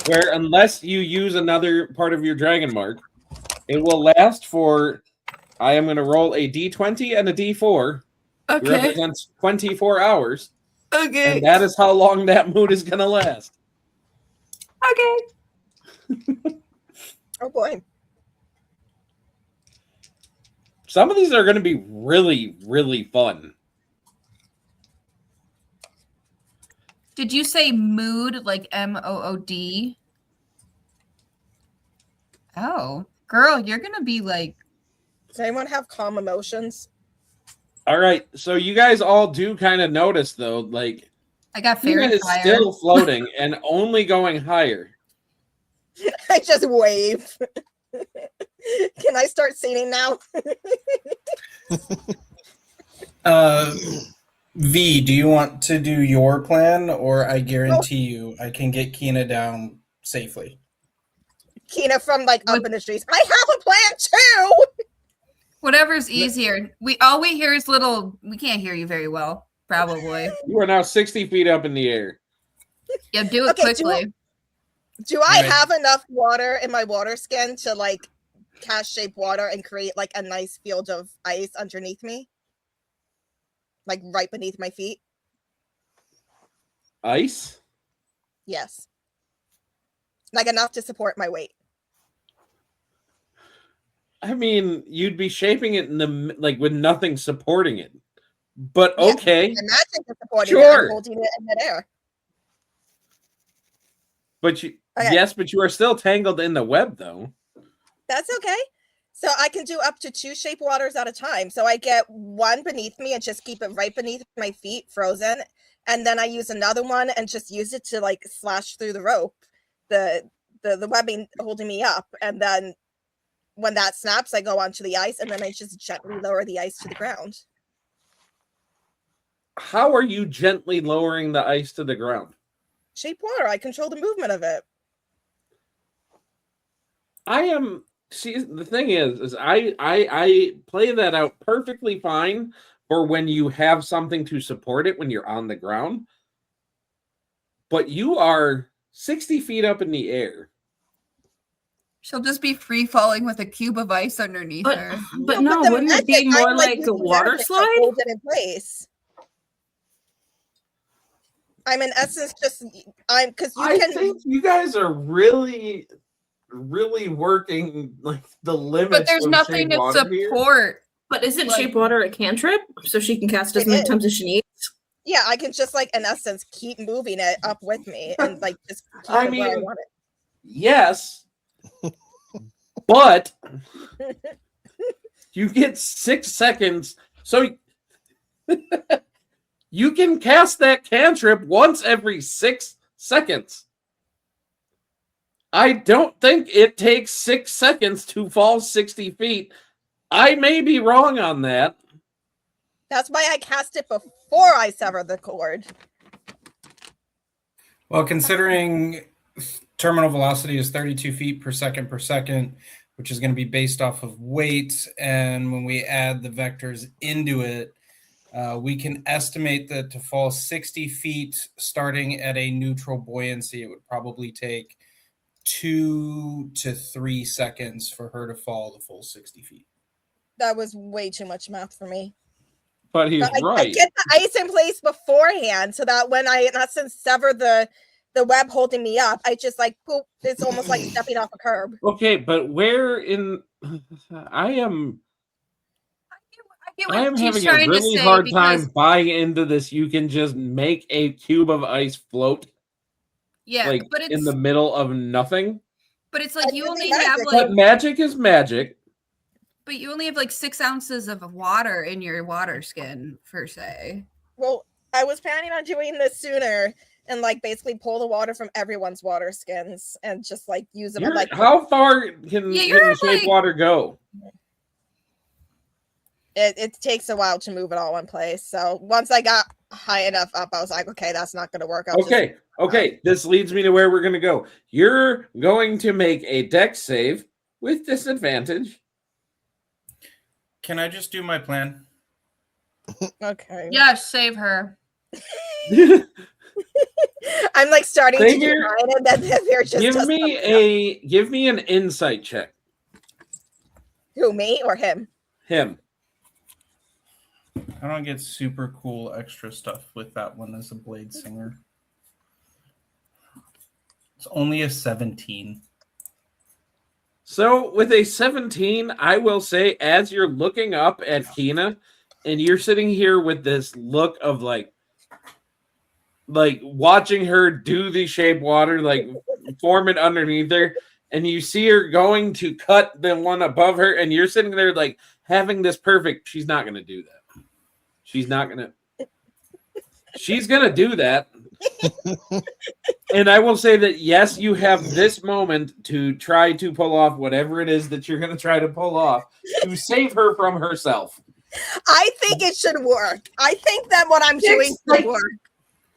where unless you use another part of your dragon mark, it will last for. I am gonna roll a d20 and a d4. Okay. It represents 24 hours. Okay. And that is how long that mood is gonna last. Okay. Oh boy. Some of these are gonna be really, really fun. Did you say mood like MOOD? Oh, girl, you're gonna be like. Does anyone have calm emotions? All right, so you guys all do kind of notice though, like I got Tina fairy is fire. still floating and only going higher. I just wave. Can I start singing now? V, do you want to do your plan, or I guarantee you I can get Kina down safely? Kina from like up in the streets. I have a plan too. Whatever's easier. All we hear is little. We can't hear you very well. Probably. You are now 60 feet up in the air. Yeah, do it quickly. Do I have enough water in my water skin to like cast shape water and create like a nice field of ice underneath me? Like right beneath my feet? Ice? Yes. Like enough to support my weight. I mean, you'd be shaping it in the like with nothing supporting it. But okay. Yeah, imagine supporting sure. it. I'm holding it in midair. But yes, but you are still tangled in the web though. That's okay. So I can do up to 2 shape waters at a time. So I get one beneath me and just keep it right beneath my feet, frozen. And then I use another one and just use it to like slash through the rope, the webbing holding me up. And then when that snaps, I go onto the ice and then I just gently lower the ice to the ground. How are you gently lowering the ice to the ground? Shape water. I control the movement of it. See, the thing is I play that out perfectly fine for when you have something to support it when you're on the ground. But you are 60 feet up in the air. She'll just be free falling with a cube of ice underneath her. But no, wouldn't it be more like a water slide? Hold it in place. I'm in essence just because you can. I think you guys are really working like the limits. But there's nothing to support. Here. But isn't shape water a cantrip, so she can cast as many times as she needs? Yeah, I can just like in essence keep moving it up with me and like just keep it where I want it. Yes, but you get 6 seconds, so you can cast that cantrip once every 6 seconds. I don't think it takes 6 seconds to fall 60 feet. I may be wrong on that. That's why I cast it before I severed the cord. Well, considering terminal velocity is 32 feet per second, which is going to be based off of weight, and when we add the vectors into it, we can estimate that to fall 60 feet starting at a neutral buoyancy, it would probably take 2 to 3 seconds for her to fall the full 60 feet. That was way too much math for me. But he's But I right. get the ice in place beforehand so that when I, in essence, sever the web holding me up, I just like poop. It's almost like stepping off a curb. Okay, but where in I am having a really hard time buying into this. You can just make a cube of ice float. Yeah, like but it's in the middle of nothing. But it's like you only magic. have like. But magic is magic. But you only have like 6 ounces of water in your water skin, per se. Well, I was planning on doing this sooner and like basically pull the water from everyone's water skins and just like use them. Like, how far can shape water go? It takes a while to move it all in place. So once I got high enough up, I was like, okay, that's not going to work. Okay. This leads me to where we're going to go. You're going to make a dex save with disadvantage. Can I just do my plan? Okay. Yes, save her. I'm like starting to do mine, and then they're just give me an insight check. Who, me or him? Him. I don't get super cool extra stuff with that one as a blade singer. It's only a 17. So with a 17, I will say, as you're looking up at Kina, and you're sitting here with this look of like watching her do the shape water, like form it underneath her, and you see her going to cut the one above her, and you're sitting there like having this perfect. She's not going to do that. She's going to do that. And I will say that, yes, you have this moment to try to pull off whatever it is that you're going to try to pull off to save her from herself. I think it should work. I think that what I'm doing should work.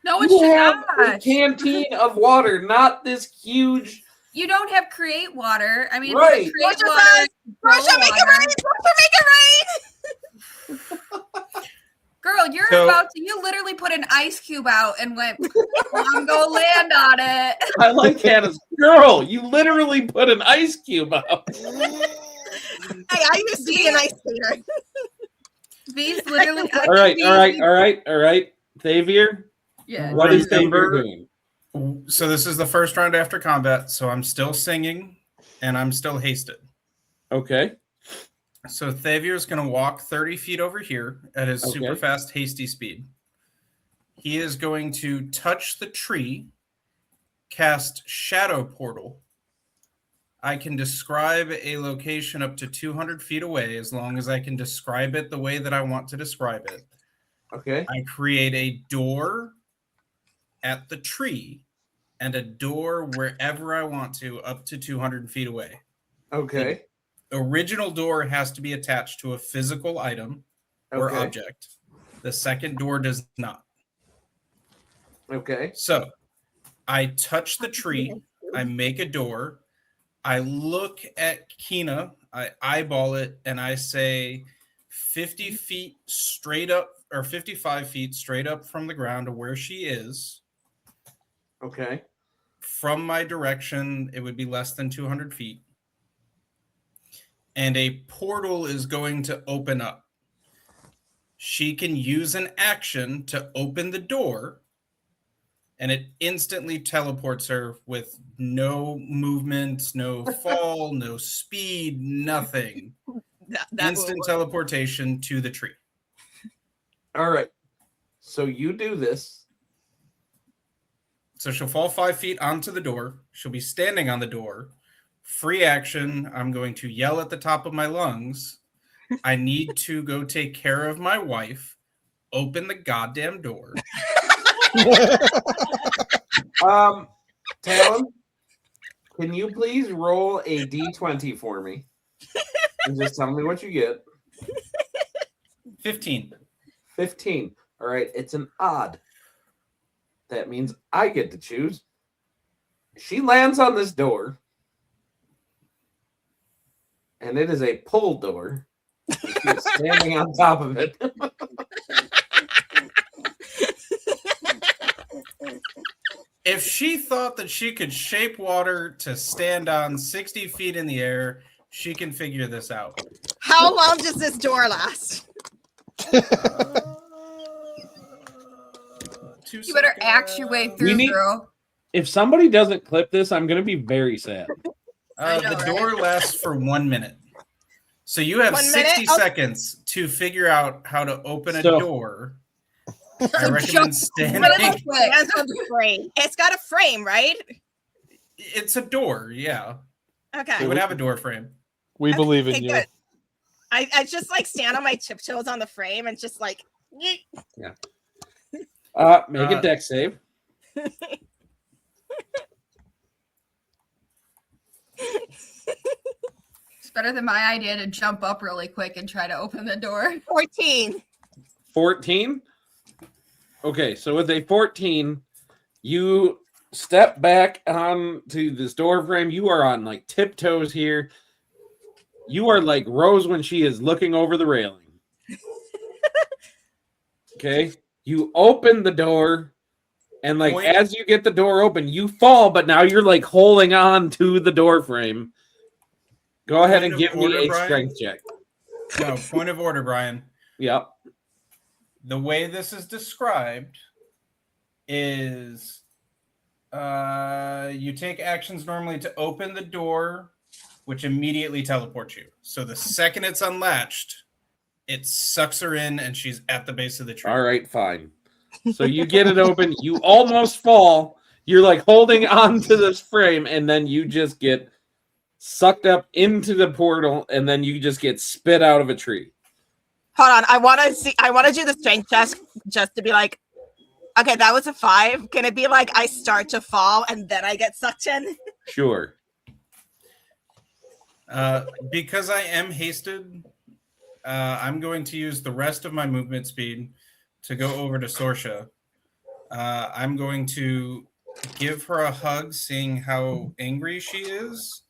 No, it should not. A canteen of water, not this huge. You don't have create water. I mean, right. Create water. Russia, make it rain! Russia, make it rain! Girl, you literally put an ice cube out and went, I'm gonna land on it. I like Hannah's. Girl, you literally put an ice cube out. Hey, I used to be an ice skater. These literally. All right. Xavier? Yeah. What is Xavier doing? So this is the first round after combat, so I'm still singing and I'm still hasted. Okay. So Xavier is going to walk 30 feet over here at his super fast, hasty speed. He is going to touch the tree, cast Shadow Portal. I can describe a location up to 200 feet away as long as I can describe it the way that I want to describe it. Okay. I create a door at the tree and a door wherever I want to up to 200 feet away. Okay. The original door has to be attached to a physical item or object. The second door does not. Okay. So I touch the tree. I make a door. I look at Kina. I eyeball it and I say 50 feet straight up or 55 feet straight up from the ground to where she is. Okay. From my direction, it would be less than 200 feet. And a portal is going to open up. She can use an action to open the door, and it instantly teleports her with no movement, no fall, no speed, nothing. Instant teleportation to the tree. All right. So you do this. So she'll fall 5 feet onto the door. She'll be standing on the door. Free action. I'm going to yell at the top of my lungs. I need to go take care of my wife. Open the goddamn door. Talon, can you please roll a d20 for me? And just tell me what you get. 15. 15. All right. It's an odd. That means I get to choose. She lands on this door. And it is a pull door. She is standing on top of it. If she thought that she could shape water to stand on 60 feet in the air, she can figure this out. How long does this door last? 2 You better axe your way seconds. through, girl. If somebody doesn't clip this, I'm going to be very sad. I know, The door lasts for 1 minute. So you have 1 60 minute? Oh. seconds to figure out how to open a So- door. I So recommend jump standing. really quick. Hands on the frame. It's got a frame, right? It's a door, yeah. Okay. It would have a door frame. We believe in Okay, you. good. I just like stand on my tiptoes on the frame and just like yeet. Make a deck save. It's better than my idea to jump up really quick and try to open the door. 14. 14. Okay, so with a 14, you step back onto this door frame. You are on like tiptoes here. You are like Rose when she is looking over the railing. Okay, you open the door, and like Point- as you get the door open, you fall, but now you're like holding on to the door frame. Go ahead Point and of give me order, a Brian? strength check. No, point of order, Brian. Yep. The way this is described is you take actions normally to open the door, which immediately teleports you. So the second it's unlatched, it sucks her in and she's at the base of the tree. All right, fine. So you get it open, you almost fall, you're like holding on to this frame, and then you just get sucked up into the portal, and then you just get spit out of a tree. Hold on. I want to do the strength test just to be like, okay, that was a 5. Can it be like I start to fall and then I get sucked in? Sure. Because I am hasted, I'm going to use the rest of my movement speed to go over to Sorsha. I'm going to give her a hug, seeing how angry she is.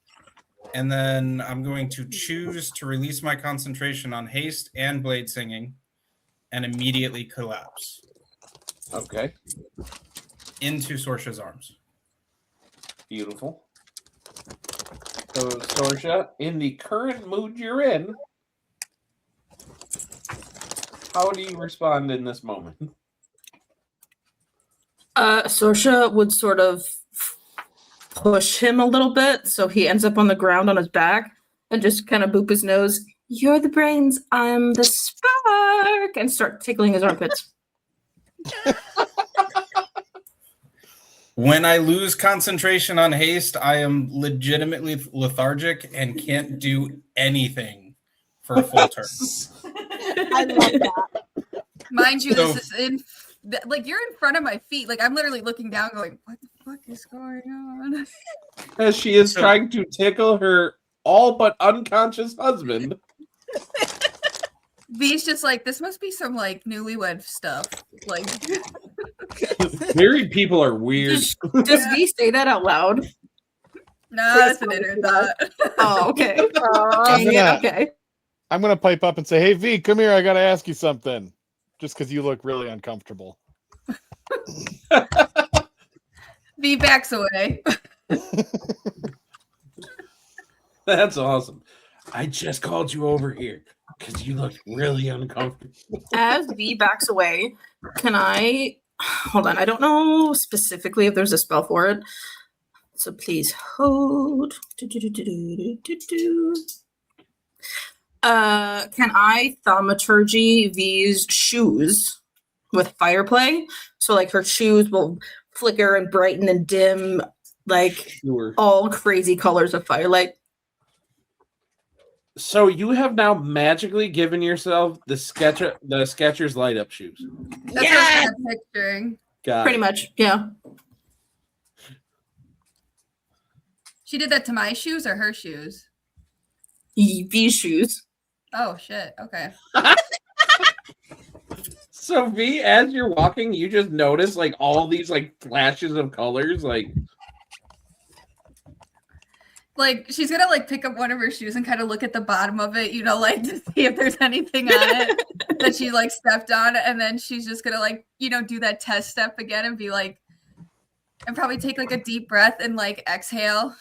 And then I'm going to choose to release my concentration on haste and blade singing and immediately collapse Okay. into Sorsha's arms. Beautiful. So, Sorsha, in the current mood you're in, how do you respond in this moment? Sorsha would sort of push him a little bit so he ends up on the ground on his back and just kind of boop his nose. You're the brains, I'm the spark, and start tickling his armpits. When I lose concentration on haste, I am legitimately lethargic and can't do anything for a full turn. I love that. Mind you, So- this is like you're in front of my feet. Like I'm literally looking down, going, "What the fuck is going on?" As she is trying to tickle her all but unconscious husband. V's just like, this must be some like newlywed stuff. Like, Married people are weird. Does V say that out loud? no, that's an inner thought. Oh, okay. Dang it, okay. I'm gonna pipe up and say, "Hey V, come here. I gotta ask you something." Just because you look really uncomfortable. V backs away. That's awesome. I just called you over here because you look really uncomfortable. As V backs away, can I hold on? I don't know specifically if there's a spell for it. So please hold. Can I thaumaturgy V's shoes with fireplay? So like her shoes will flicker and brighten and dim like Sure. all crazy colors of firelight. So you have now magically given yourself the Skechers light up shoes. That's what I was kind of picturing. Got Pretty it. much, yeah. She did that to my shoes or her shoes? V's shoes. Oh shit. Okay. So V, as you're walking, you just notice like all these like flashes of colors, like she's gonna like pick up one of her shoes and kind of look at the bottom of it, you know, like to see if there's anything on it that she like stepped on, and then she's just gonna like, you know, do that test step again and be like, and probably take like a deep breath and like exhale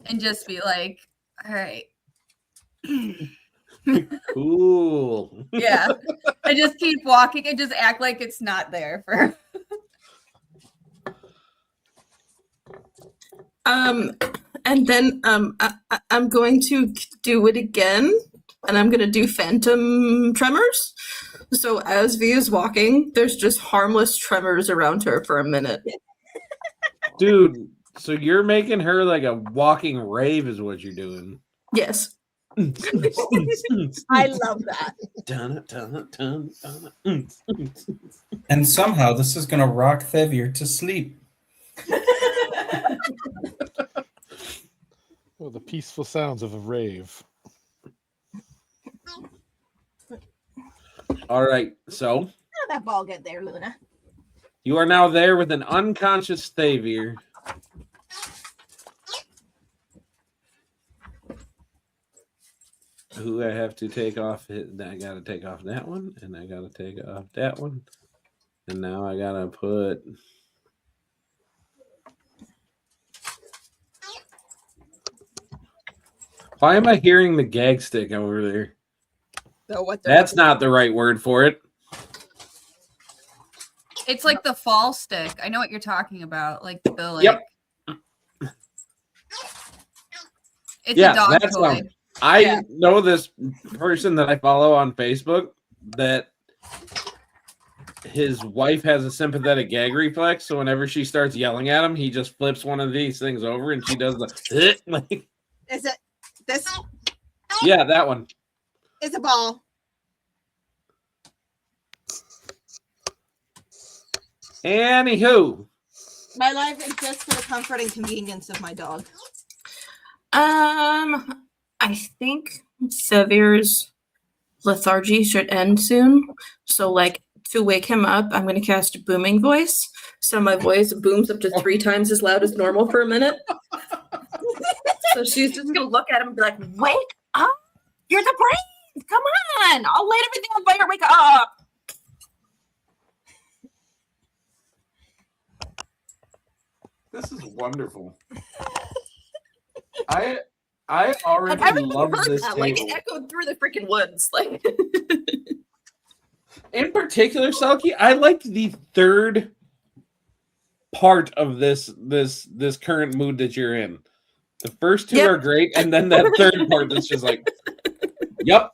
and just be like, all right. Cool. Yeah. I just keep walking and just act like it's not there for And then I'm going to do it again, and I'm going to do phantom tremors. So as V is walking, there's just harmless tremors around her for a minute. Dude, so you're making her like a walking rave is what you're doing. Yes. I love that. And somehow this is going to rock Thevier to sleep. Oh, the peaceful sounds of a rave. All right, so How did that ball get there, Luna? you are now there with an unconscious Thavier. Who I have to take off. I got to take off that one, and I got to take off that one. And now I got to put... Why am I hearing the gag stick over there? So what? That's not the right word for it. it's like the fall stick. I know what you're talking about. Like the like Yep. It's a dog that's toy. I know this person that I follow on Facebook that his wife has a sympathetic gag reflex, so whenever she starts yelling at him, he just flips one of these things over and she does the like. Is it this? Yeah, that one. It's a ball. Anywho. My life exists for the comfort and convenience of my dog. I think Sevir's lethargy should end soon. So, like, to wake him up, I'm going to cast Booming Voice. So my voice booms up to 3 times as loud as normal for a minute. So she's just going to look at him and be like, wake up! You're the brain! Come on! I'll light everything on fire! Wake up! This is wonderful. I already love this table. Like, it echoed through the freaking woods. Like, in particular, Selkie, I like the third part of this current mood that you're in. The first two are great, and then that third part that's just like, yep.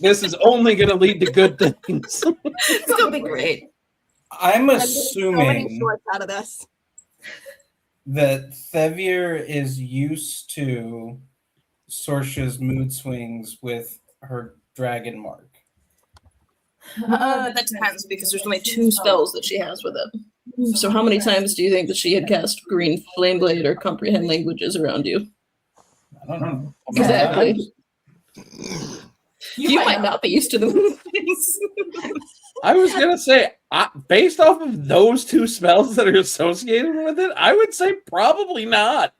This is only going to lead to good things. It's going to be great. I'm assuming out of this. that Thevier is used to Sorsha's mood swings with her dragon mark. That depends, because there's only 2 spells that she has with it. So how many times do you think that she had cast Green Flame Blade or Comprehend Languages around you? I don't know. Exactly. You might not be used to the mood swings. I was going to say, based off of those 2 spells that are associated with it, I would say probably not.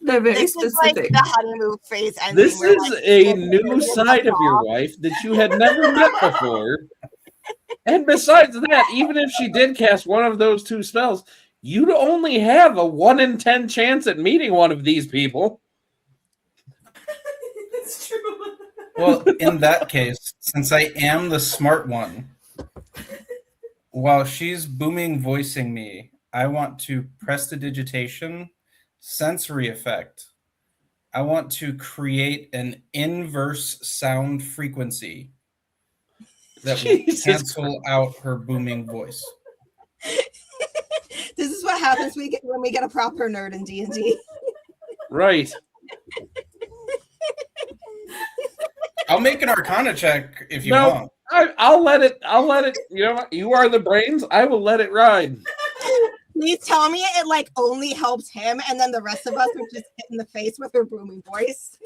They're very This specific. is like the honeymoon phase ending. This where, is like, a new side of your wife that you had never met before. And besides that, even if she did cast one of those 2 spells, you'd only have a 1 in 10 chance at meeting one of these people. It's true. Well, in that case, since I am the smart one, while she's booming voicing me, I want to prestidigitation sensory effect. I want to create an inverse sound frequency that will cancel out her booming voice. This is what happens when we get a proper nerd in D&D. Right. I'll make an Arcana check if you want. I'll let it. You know what? You are the brains. I will let it ride. Please tell me it like only helps him, and then the rest of us are just hit in the face with her booming voice.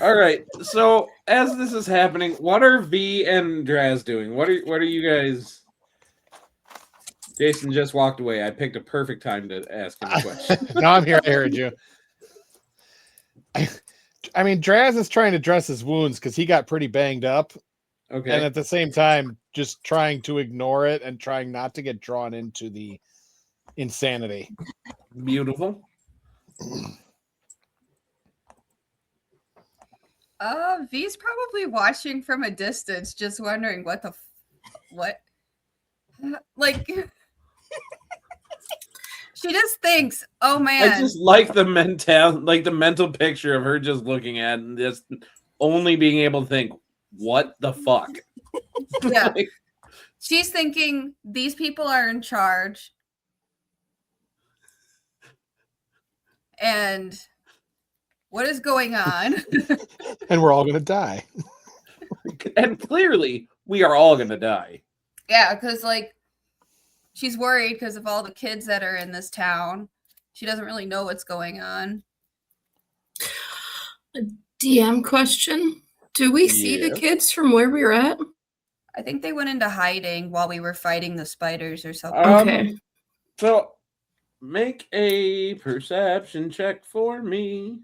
All right. So as this is happening, what are V and Draz doing? What are you guys? Jason just walked away. I picked a perfect time to ask him a question. No, I'm here. I heard you. I mean, Draz is trying to dress his wounds because he got pretty banged up. Okay. And at the same time, just trying to ignore it and trying not to get drawn into the insanity. Beautiful. V's probably watching from a distance, just wondering what? Like, she just thinks, oh man. I just like the mental picture of her just looking at and just only being able to think, what the fuck? Yeah. She's thinking these people are in charge. And what is going on? And we're all going to die. And clearly, we are all going to die. Yeah, because, like, she's worried because of all the kids that are in this town. She doesn't really know what's going on. A DM question. Do we see the kids from where we were at? I think they went into hiding while we were fighting the spiders or something. Okay. So, make a perception check for me.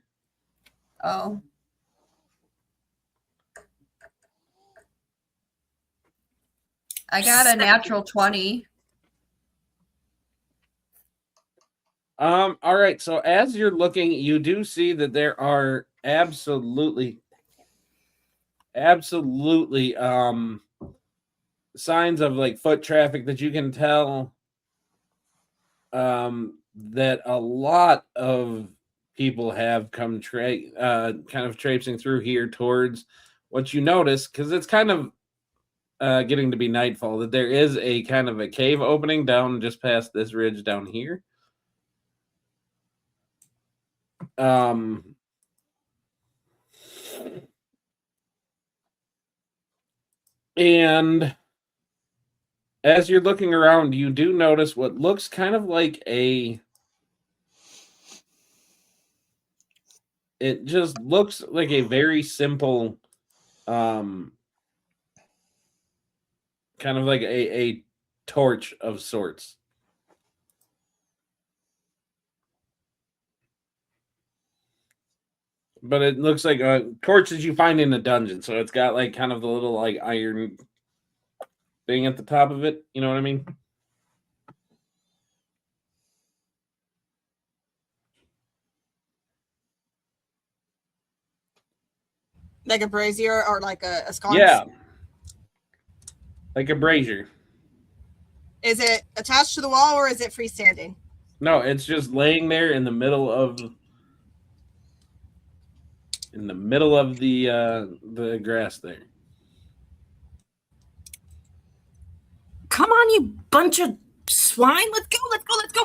Oh. I got a natural 20. All right. So as you're looking, you do see that there are absolutely signs of like foot traffic that you can tell that a lot of people have come kind of traipsing through here towards what you notice, because it's kind of getting to be nightfall, that there is a kind of a cave opening down just past this ridge down here. And as you're looking around, you do notice what looks kind of like it just looks like a very simple, kind of like a torch of sorts. But it looks like torches you find in a dungeon. So it's got like kind of the little like iron thing at the top of it. You know what I mean? Like a brazier or like a sconce? Yeah. Like a brazier. Is it attached to the wall or is it freestanding? No, it's just laying there in the middle of the grass there. Come on, you bunch of swine. Let's go.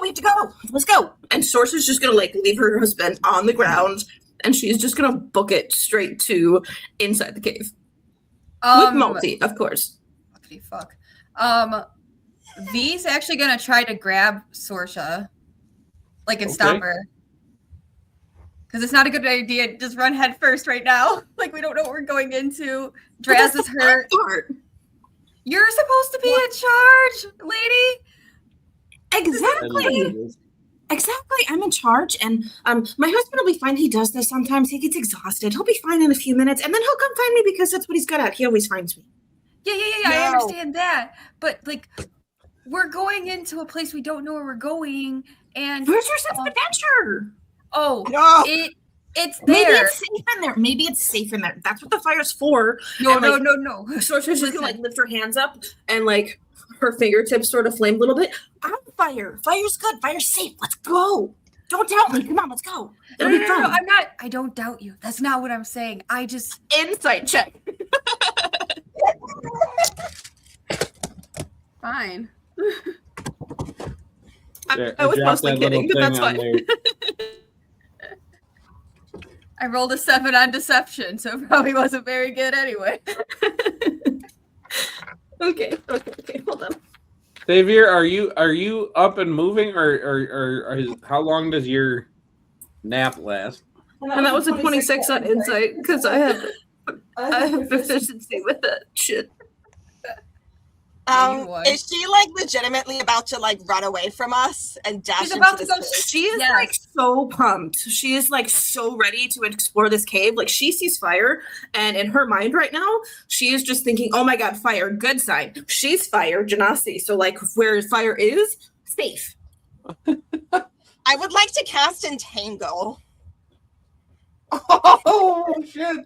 We have to go. Let's go. And Sorcerer's just going to like leave her husband on the ground and she's just going to book it straight to inside the cave. With Malty, of course. Fuck. V's actually going to try to grab Sorsha. Like, and stop her. Because it's not a good idea to just run head first right now. Like, we don't know what we're going into. Draz is hurt. You're supposed to be in charge, lady. Exactly. I'm in charge, and my husband will be fine. He does this sometimes. He gets exhausted. He'll be fine in a few minutes, and then he'll come find me because that's what he's good at. He always finds me. Yeah. No. I understand that, but like, we're going into a place we don't know where we're going, and where's your sense of adventure? Oh, no. It's there. Maybe it's safe in there. That's what the fire's for. No. Sorcerer's just gonna like lift her hands up and like her fingertips sort of flame a little bit. I'm fire. Fire's good. Fire's safe. Let's go. Don't doubt me. Come on, let's go. It'll be fun. No, I'm not. I don't doubt you. That's not what I'm saying. I just insight check. Fine. I was mostly kidding, but that's fine. I rolled a 7 on deception, so it probably wasn't very good anyway. Okay, hold on. Xavier, are you up and moving, or how long does your nap last? And that was a 26 on insight because I have proficiency with that shit. Is she like legitimately about to like run away from us and dash? She's about to go. She is like so pumped. She is like so ready to explore this cave. Like she sees fire, and in her mind right now, she is just thinking, "Oh my god, fire! Good sign. She's fire, Janasi. So like where fire is, safe." I would like to cast Entangle. Oh shit!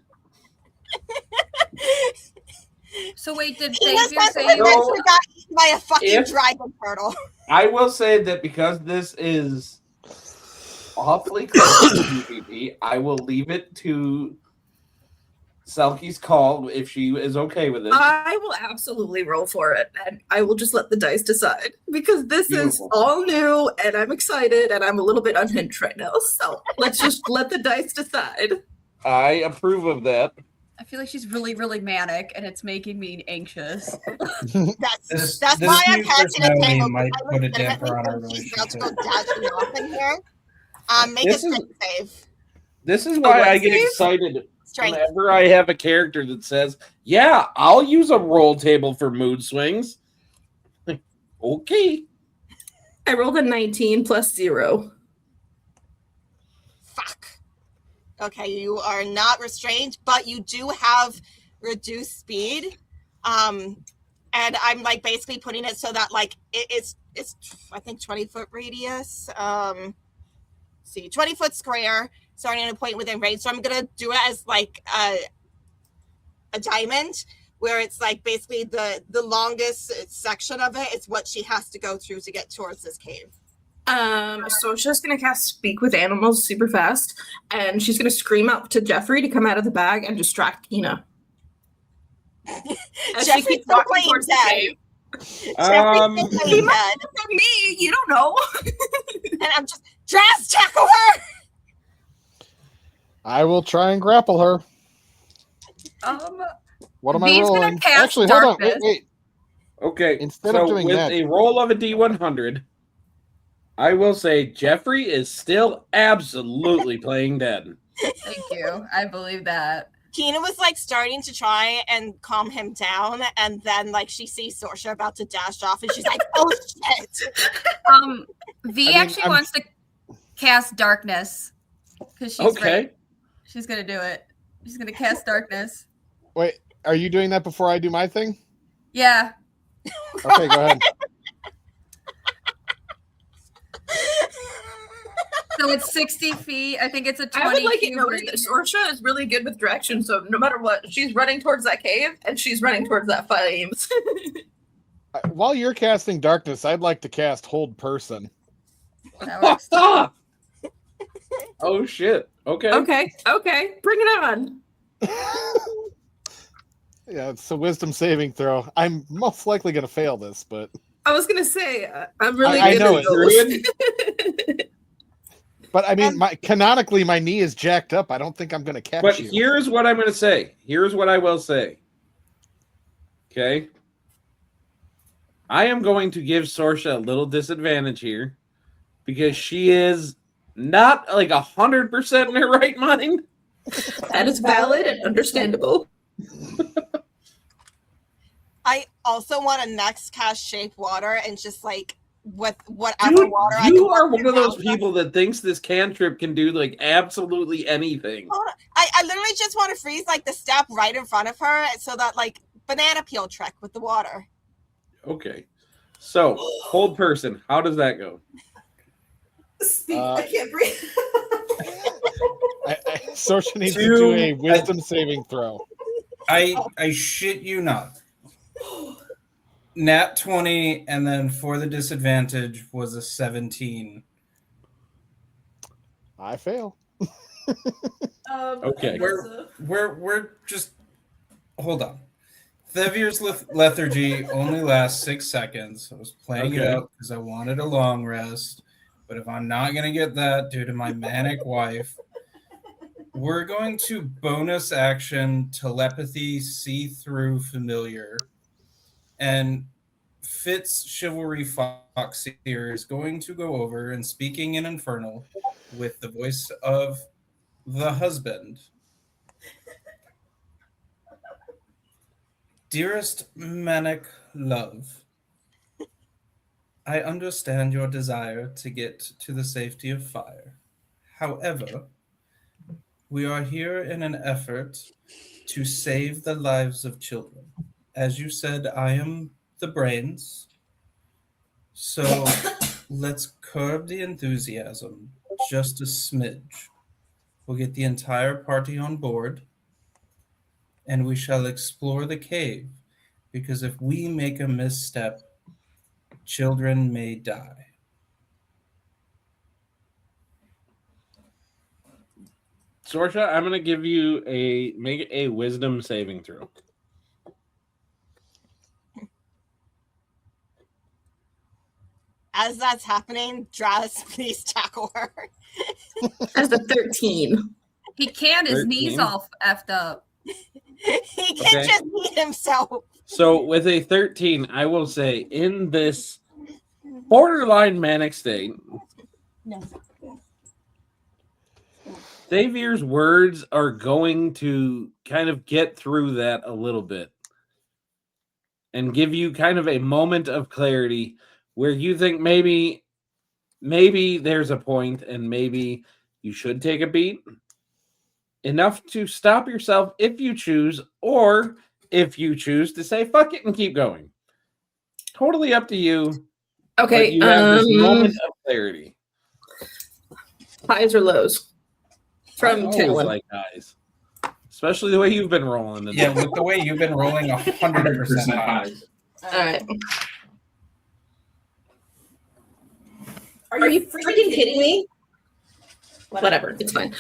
So wait, did He was Xavier say eventually No. got eaten by a fucking If- dragon turtle. I will say that because this is awfully close to PvP, I will leave it to Selkie's call if she is okay with it. I will absolutely roll for it, and I will just let the dice decide because this Beautiful. is all new, and I'm excited, and I'm a little bit unhinged right now. So let's just let the dice decide. I approve of that. I feel like she's really, really manic, and it's making me anxious. This That's this why I'm new passing a personality table. might I put a legitimately damper on our think she's about to relationship. go dashing off in here. Make This a is- strength save. This is why what I get save? excited Strength. whenever I have a character that says, "Yeah, I'll use a roll table for mood swings." Okay. I rolled a 19 plus 0. Fuck. Okay, you are not restrained, but you do have reduced speed. And I'm like basically putting it so that like it's I think 20-foot radius. See, 20-foot square starting at a point within range. So I'm gonna do it as like a diamond, where it's like basically the longest section of it is what she has to go through to get towards this cave. So she's just gonna cast Speak with Animals super fast, and she's gonna scream out to Jeffrey to come out of the bag and distract Kina. As she Jeffrey's keeps still walking playing towards the dead. cave. Jeffrey's still playing dead. For me, you don't know. And I'm just Draz, tackle her. I will try and grapple her. What am I V's gonna rolling? cast Actually, hold on. darkness. Wait. Okay. Instead so of doing with that- a roll of a D100, I will say Jeffrey is still absolutely playing dead. Thank you. I believe that. Kina was like starting to try and calm him down, and then like she sees Sorsha about to dash off, and she's like, "Oh shit!" V actually wants to cast darkness because she's Okay. ready. She's gonna do it. She's gonna cast darkness. Wait, are you doing that before I do my thing? Yeah. Okay, go ahead. So it's 60 feet. I think it's a 20. I would like it cube noted that Sorsha is really good with direction, so no matter what, she's running towards that cave and she's running towards that flames. While you're casting darkness, I'd like to cast Hold Person. That works. Oh shit. Okay. Okay, bring it on. Yeah, it's a wisdom saving throw. I'm most likely going to fail this, but I was gonna say I'm really I good know at it. those. but I mean, canonically, my knee is jacked up. I don't think I'm going to catch But you. here's what I'm going to say. Here's what I will say. Okay. I am going to give Sorsha a little disadvantage here because she is not like 100% in her right mind. That is valid and understandable. I also want to next cast Shape Water and just like with whatever Dude, water I you can are work one of those out. people that thinks this cantrip can do like absolutely anything. Hold on. I literally just want to freeze like the step right in front of her so that like banana peel trick with the water. Okay. So, Hold Person, how does that go? Speak, I can't breathe. Sorsha needs to do a wisdom saving throw. I shit you not. Nat 20, and then for the disadvantage was a 17. I fail. Okay. We're just hold on. Thevir's lethargy only lasts 6 seconds. I was playing it Okay. out because I wanted a long rest. But if I'm not gonna get that due to my manic wife, we're going to bonus action telepathy see through familiar. And Fitz Chivalry Fox here is going to go over and speaking in Infernal with the voice of the husband. Dearest manic love, I understand your desire to get to the safety of fire. However, we are here in an effort to save the lives of children. As you said, I am the brains. So let's curb the enthusiasm just a smidge. We'll get the entire party on board. and we shall explore the cave, because if we make a misstep, children may die. Sorsha, I'm going to give you make a wisdom saving throw. As that's happening, Draz, please tackle her. As a 13. He can't. His 13? knees all effed up. He can just eat himself. So with a 13, I will say in this borderline manic state, No. Xavier's words are going to kind of get through that a little bit and give you kind of a moment of clarity where you think maybe there's a point and maybe you should take a beat. Enough to stop yourself if you choose, or if you choose to say fuck it and keep going. Totally up to you. Okay. But you have this moment of clarity. Highs or lows? From I always Talon. like highs. Especially the way you've been rolling today. Yeah, with the way you've been rolling 100% high. All right. Are you freaking kidding me? Whatever, it's fine.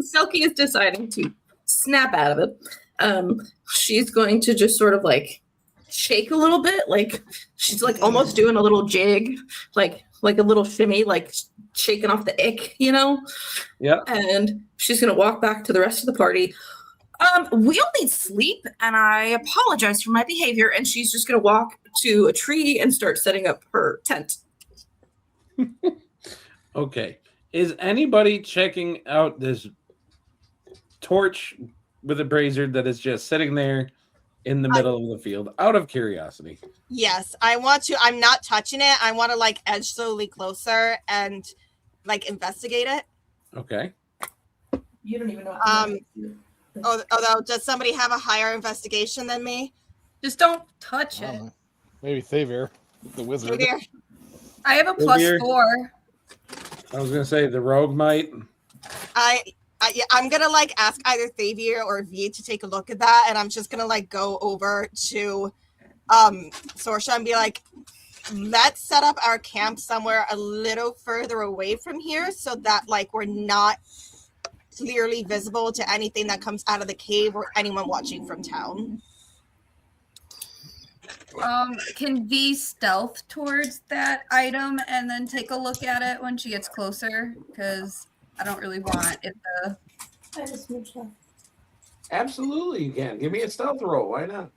Silky is deciding to snap out of it. She's going to just sort of like shake a little bit, like she's like almost doing a little jig, like a little shimmy, like shaking off the ick, you know? Yeah. And she's gonna walk back to the rest of the party. We all need sleep, and I apologize for my behavior. And she's just gonna walk to a tree and start setting up her tent. Okay. Is anybody checking out this torch with a brazier that is just sitting there in the middle of the field out of curiosity? Yes, I want to. I'm not touching it. I want to like edge slowly closer and like investigate it. Okay. You don't even know. Although, does somebody have a higher investigation than me? Just don't touch I don't it. know. Maybe Xavier, the wizard. Xavier? I have a +4. I was gonna say the rogue might. Yeah, I'm gonna like ask either Xavier or V to take a look at that, and I'm just gonna like go over to Sorsha and be like, let's set up our camp somewhere a little further away from here so that like we're not clearly visible to anything that comes out of the cave or anyone watching from town. Can V stealth towards that item and then take a look at it when she gets closer? Because I don't really want it to. I just moved stuff. Absolutely, you can. Give me a stealth roll. Why not?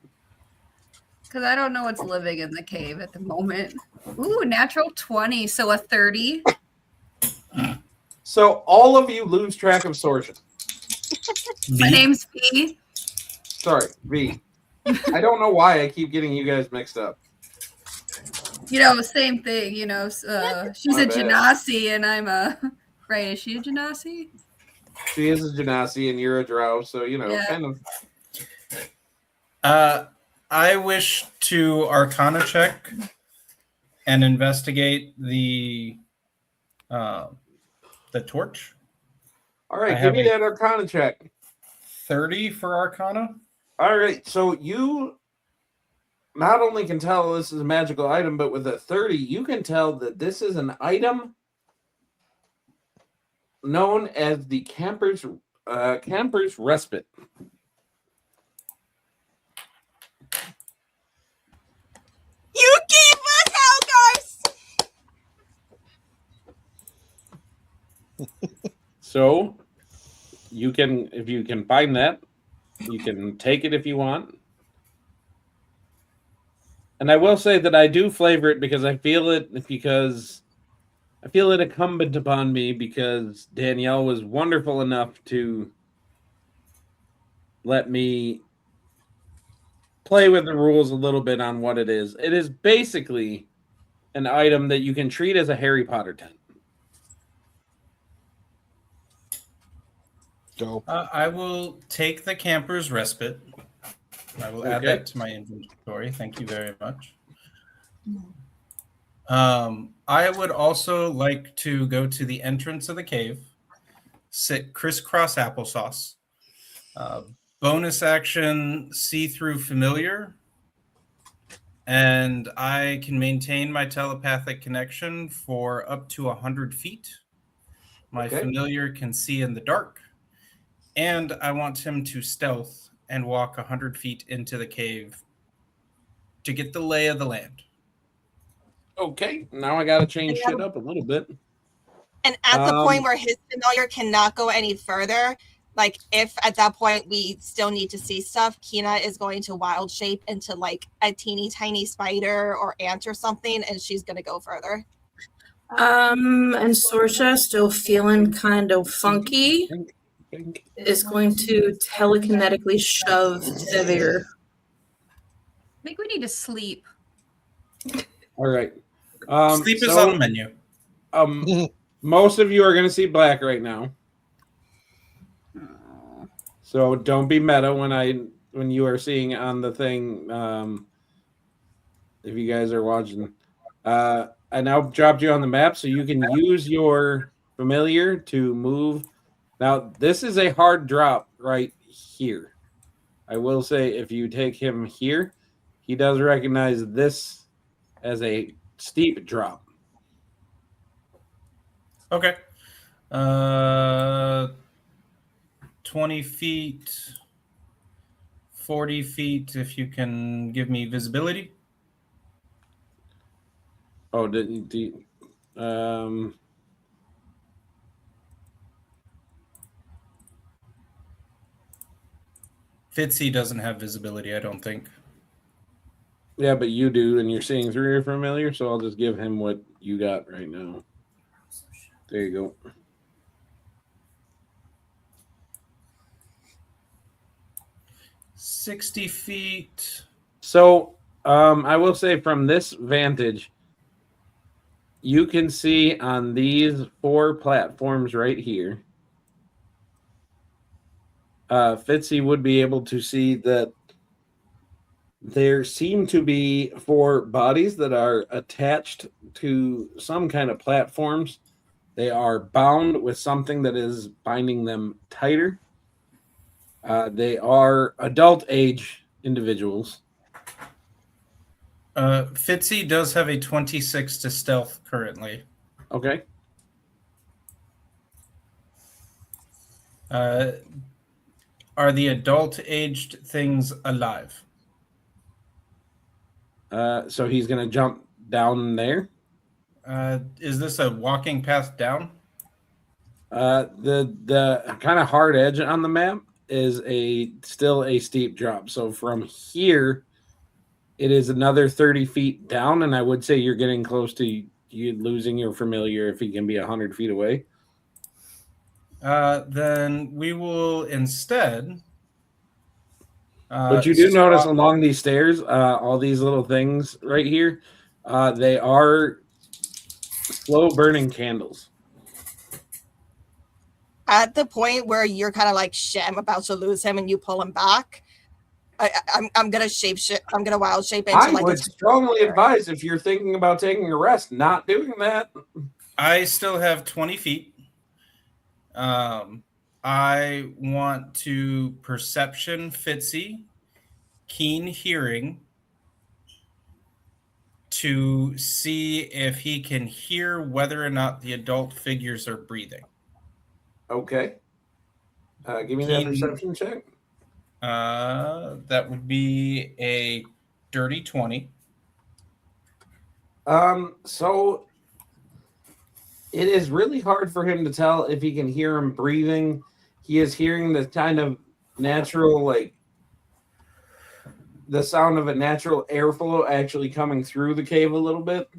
Because I don't know what's living in the cave at the moment. Ooh, natural 20, so a 30. So all of you lose track of Sorsha. My name's V. Sorry, V. I don't know why I keep getting you guys mixed up. You know, same thing. You know, she's My a bad. Genasi and I'm a. Right? Is she a Genasi? She is a Genasi and you're a drow, so you know, Yeah. kind of. I wish to Arcana check and investigate the torch. All right, I give have me a- that Arcana check. 30 for Arcana. All right, so you not only can tell this is a magical item, but with a 30, you can tell that this is an item known as the Camper's Respite. You keep us out, guys! So you can, if you can find that, you can take it if you want. And I will say that I do flavor it because I feel it incumbent upon me because Danielle was wonderful enough to let me play with the rules a little bit on what it is. It is basically an item that you can treat as a Harry Potter tent. Dope. I will take the Camper's Respite. I will add Okay. that to my inventory. Thank you very much. I would also like to go to the entrance of the cave, sit crisscross applesauce, bonus action see-through familiar, and I can maintain my telepathic connection for up to 100 feet. My familiar can see in the dark, and I want him to stealth and walk 100 feet into the cave to get the lay of the land. Okay, now I gotta change shit up a little bit. And at the point where his familiar cannot go any further, like if at that point we still need to see stuff, Kina is going to wild shape into like a teeny tiny spider or ant or something, and she's gonna go further. And Sorsha, still feeling kind of funky, is going to telekinetically shove Devere. I think we need to sleep. All right. Sleep is on the menu. Most of you are going to see black right now, so don't be meta when you are seeing on the thing. If you guys are watching, I now dropped you on the map, so you can use your familiar to move. Now, this is a hard drop right here. I will say, if you take him here, he does recognize this as a steep drop. Okay. 20 feet, 40 feet, if you can give me visibility. Oh, Fitzy doesn't have visibility, I don't think. Yeah, but you do, and you're seeing through your familiar, so I'll just give him what you got right now. There you go. $60 feet. So, I will say from this vantage, you can see on these 4 platforms right here, Fitzy would be able to see that there seem to be 4 bodies that are attached to some kind of platforms. They are bound with something that is binding them tighter. They are adult age individuals. Fitzy does have a 26 to stealth currently. Okay. Are the adult-aged things alive? So he's going to jump down there. Is this a walking path down? The kind of hard edge on the map is still a steep drop. So from here, it is another 30 feet down, and I would say you're getting close to you losing your familiar if he can be 100 feet away. Then we will instead. But you do notice along these stairs, all these little things right here, they are slow burning candles. At the point where you're kind of like, shit, I'm about to lose him, and you pull him back, I'm gonna I'm gonna wild shape into I would strongly advise, if you're thinking about taking a rest, not doing that. I still have 20 feet. I want to perception Fitzy, keen hearing, to see if he can hear whether or not the adult figures are breathing. Okay. Give me that perception check. That would be a dirty 20. So it is really hard for him to tell if he can hear him breathing. He is hearing the kind of natural, like the sound of a natural airflow actually coming through the cave a little bit.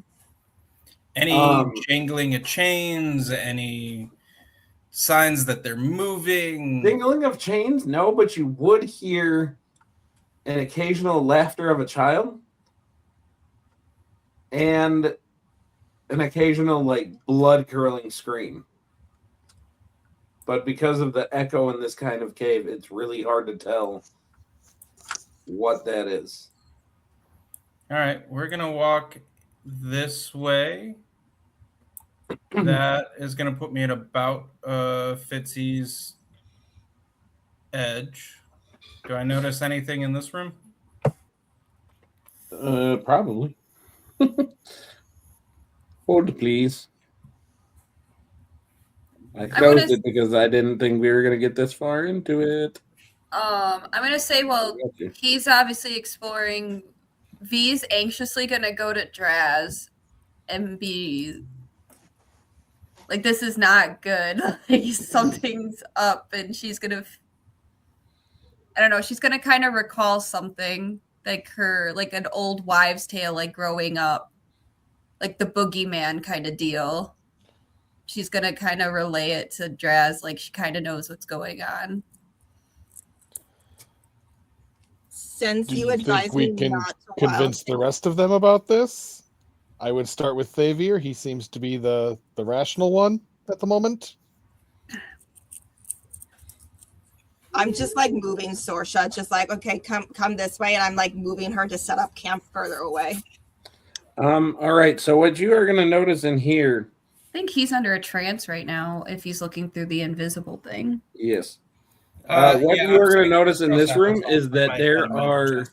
Any jangling of chains, any signs that they're moving? Jingling of chains, no, but you would hear an occasional laughter of a child and an occasional like blood curdling scream. But because of the echo in this kind of cave, it's really hard to tell what that is. All right, we're gonna walk this way. That is gonna put me at about Fitzy's edge. Do I notice anything in this room? Probably. Hold, please. I closed it because I didn't think we were going to get this far into it. I'm gonna say, well, he's obviously exploring. V's anxiously gonna go to Draz and be like, "This is not good. Like, something's up," and she's gonna. I don't know. She's gonna kind of recall something like an old wives' tale, like growing up, like the boogeyman kind of deal. She's gonna kind of relay it to Draz, like she kind of knows what's going on. Since Do you you advise think we me can not to convince the rest of them about this? I would start with Thavier. He seems to be the rational one at the moment. I'm just like moving Sorsha, just like, okay, come this way, and I'm like moving her to set up camp further away. All right. So what you are going to notice in here? I think he's under a trance right now. If he's looking through the invisible thing. Yes. What you are going to notice in this room is that there are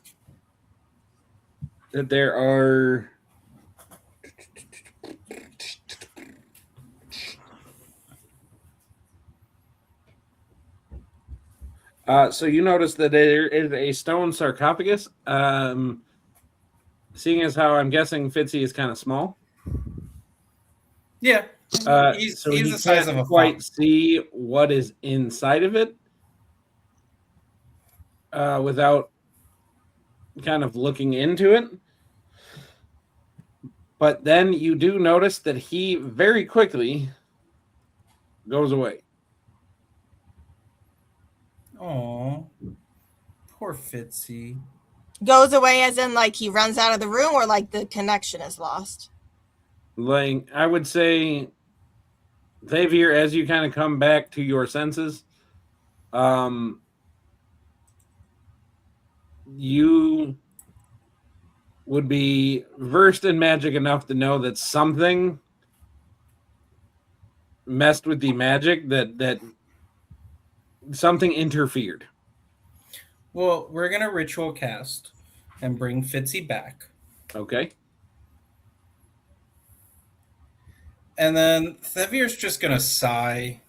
so you notice that there is a stone sarcophagus. Seeing as how I'm guessing Fitzy is kind of small. Yeah. He's the size of a quite see what is inside of it without kind of looking into it. But then you do notice that he very quickly goes away. Oh, poor Fitzy. Goes away as in like he runs out of the room, or like the connection is lost? Like, I would say, Xavier, as you kind of come back to your senses, you would be versed in magic enough to know that something messed with the magic, that something interfered. Well, we're going to ritual cast and bring Fitzy back. Okay. And then Thevier's just going to sigh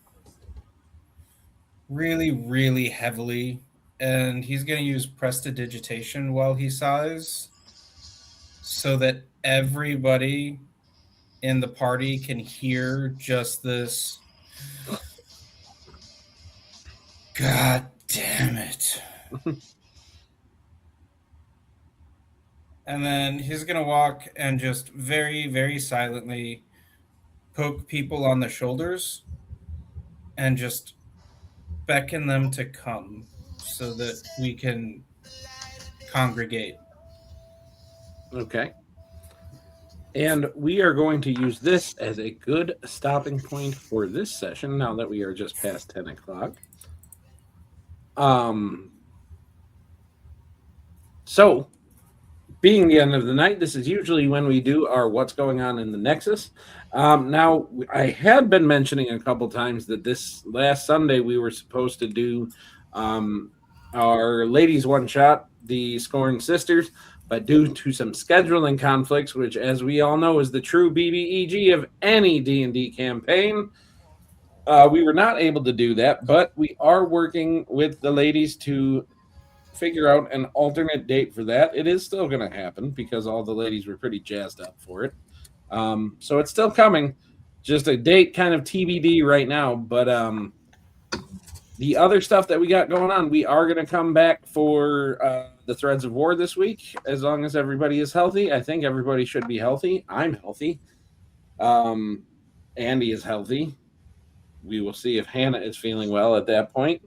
really, really heavily. And he's going to use prestidigitation while he sighs so that everybody in the party can hear just this. God damn it. And then he's going to walk and just very, very silently poke people on the shoulders and just beckon them to come so that we can congregate. Okay. And we are going to use this as a good stopping point for this session now that we are just past 10 o'clock. So, being the end of the night, this is usually when we do our what's going on in the Nexus. Now, I had been mentioning a couple times that this last Sunday we were supposed to do our ladies one-shot, the Scorn Sisters, but due to some scheduling conflicts, which, as we all know, is the true BBEG of any D&D campaign, we were not able to do that, but we are working with the ladies to figure out an alternate date for that. It is still going to happen because all the ladies were pretty jazzed up for it. So it's still coming. Just a date kind of TBD right now. But the other stuff that we got going on, we are going to come back for the Threads of War this week, as long as everybody is healthy. I think everybody should be healthy. I'm healthy. Andy is healthy. We will see if Hannah is feeling well at that point.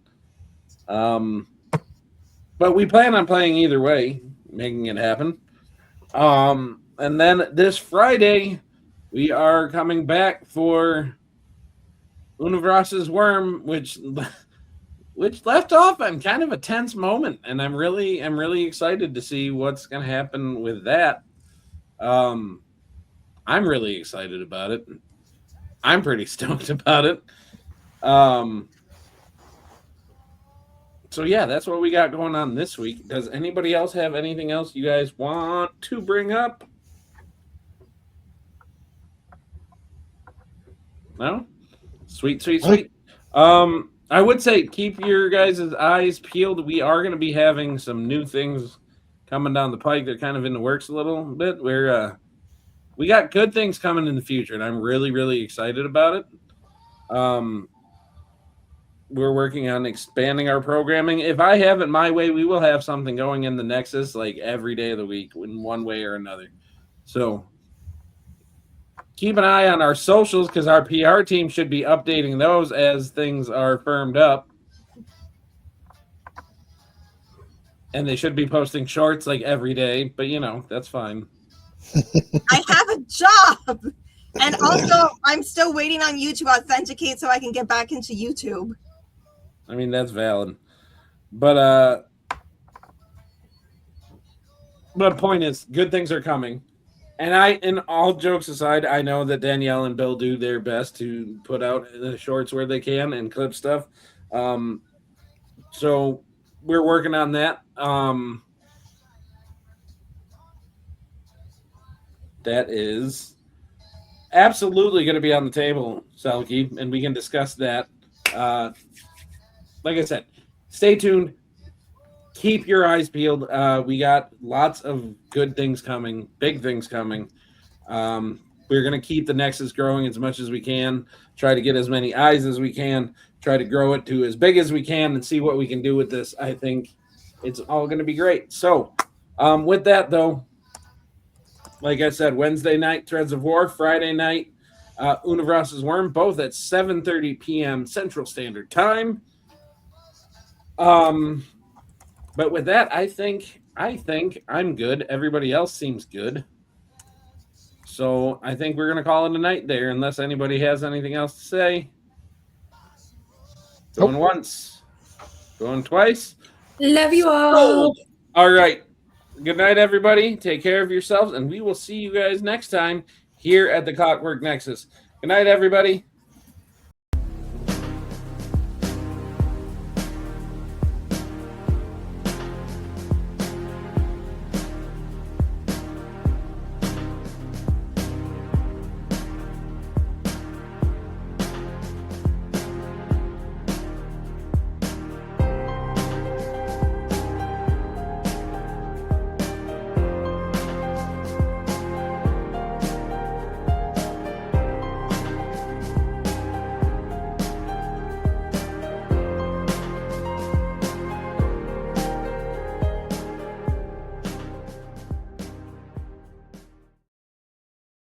But we plan on playing either way, making it happen. And then this Friday, we are coming back for Universe's Worm, which left off on kind of a tense moment, and I'm really excited to see what's going to happen with that. I'm really excited about it. I'm pretty stoked about it. So yeah, that's what we got going on this week. Does anybody else have anything else you guys want to bring up? No? Sweet. I would say keep your guys' eyes peeled. We are going to be having some new things coming down the pike. They're kind of in the works a little bit. We got good things coming in the future, and I'm really, really excited about it. We're working on expanding our programming. If I have it my way, we will have something going in the Nexus like every day of the week in one way or another. So keep an eye on our socials because our PR team should be updating those as things are firmed up. And they should be posting shorts like every day, but that's fine. I have a job. And also, I'm still waiting on you to authenticate so I can get back into YouTube. I mean, that's valid. But point is, good things are coming. And in all jokes aside, I know that Danielle and Bill do their best to put out the shorts where they can and clip stuff. So we're working on that. That is absolutely going to be on the table, Selkie, and we can discuss that. Like I said, stay tuned. Keep your eyes peeled. We got lots of good things coming, big things coming. We're going to keep the Nexus growing as much as we can, try to get as many eyes as we can, try to grow it to as big as we can and see what we can do with this. I think it's all going to be great. So with that, though, like I said, Wednesday night, Threads of War, Friday night, Univross's Worm, both at 7:30 p.m. Central Standard Time. But with that, I think I'm good. Everybody else seems good. So I think we're going to call it a night there unless anybody has anything else to say. Going once. Going twice. Love you all. Sold. All right. Good night, everybody. Take care of yourselves, and we will see you guys next time here at the Clockwork Nexus. Good night, everybody.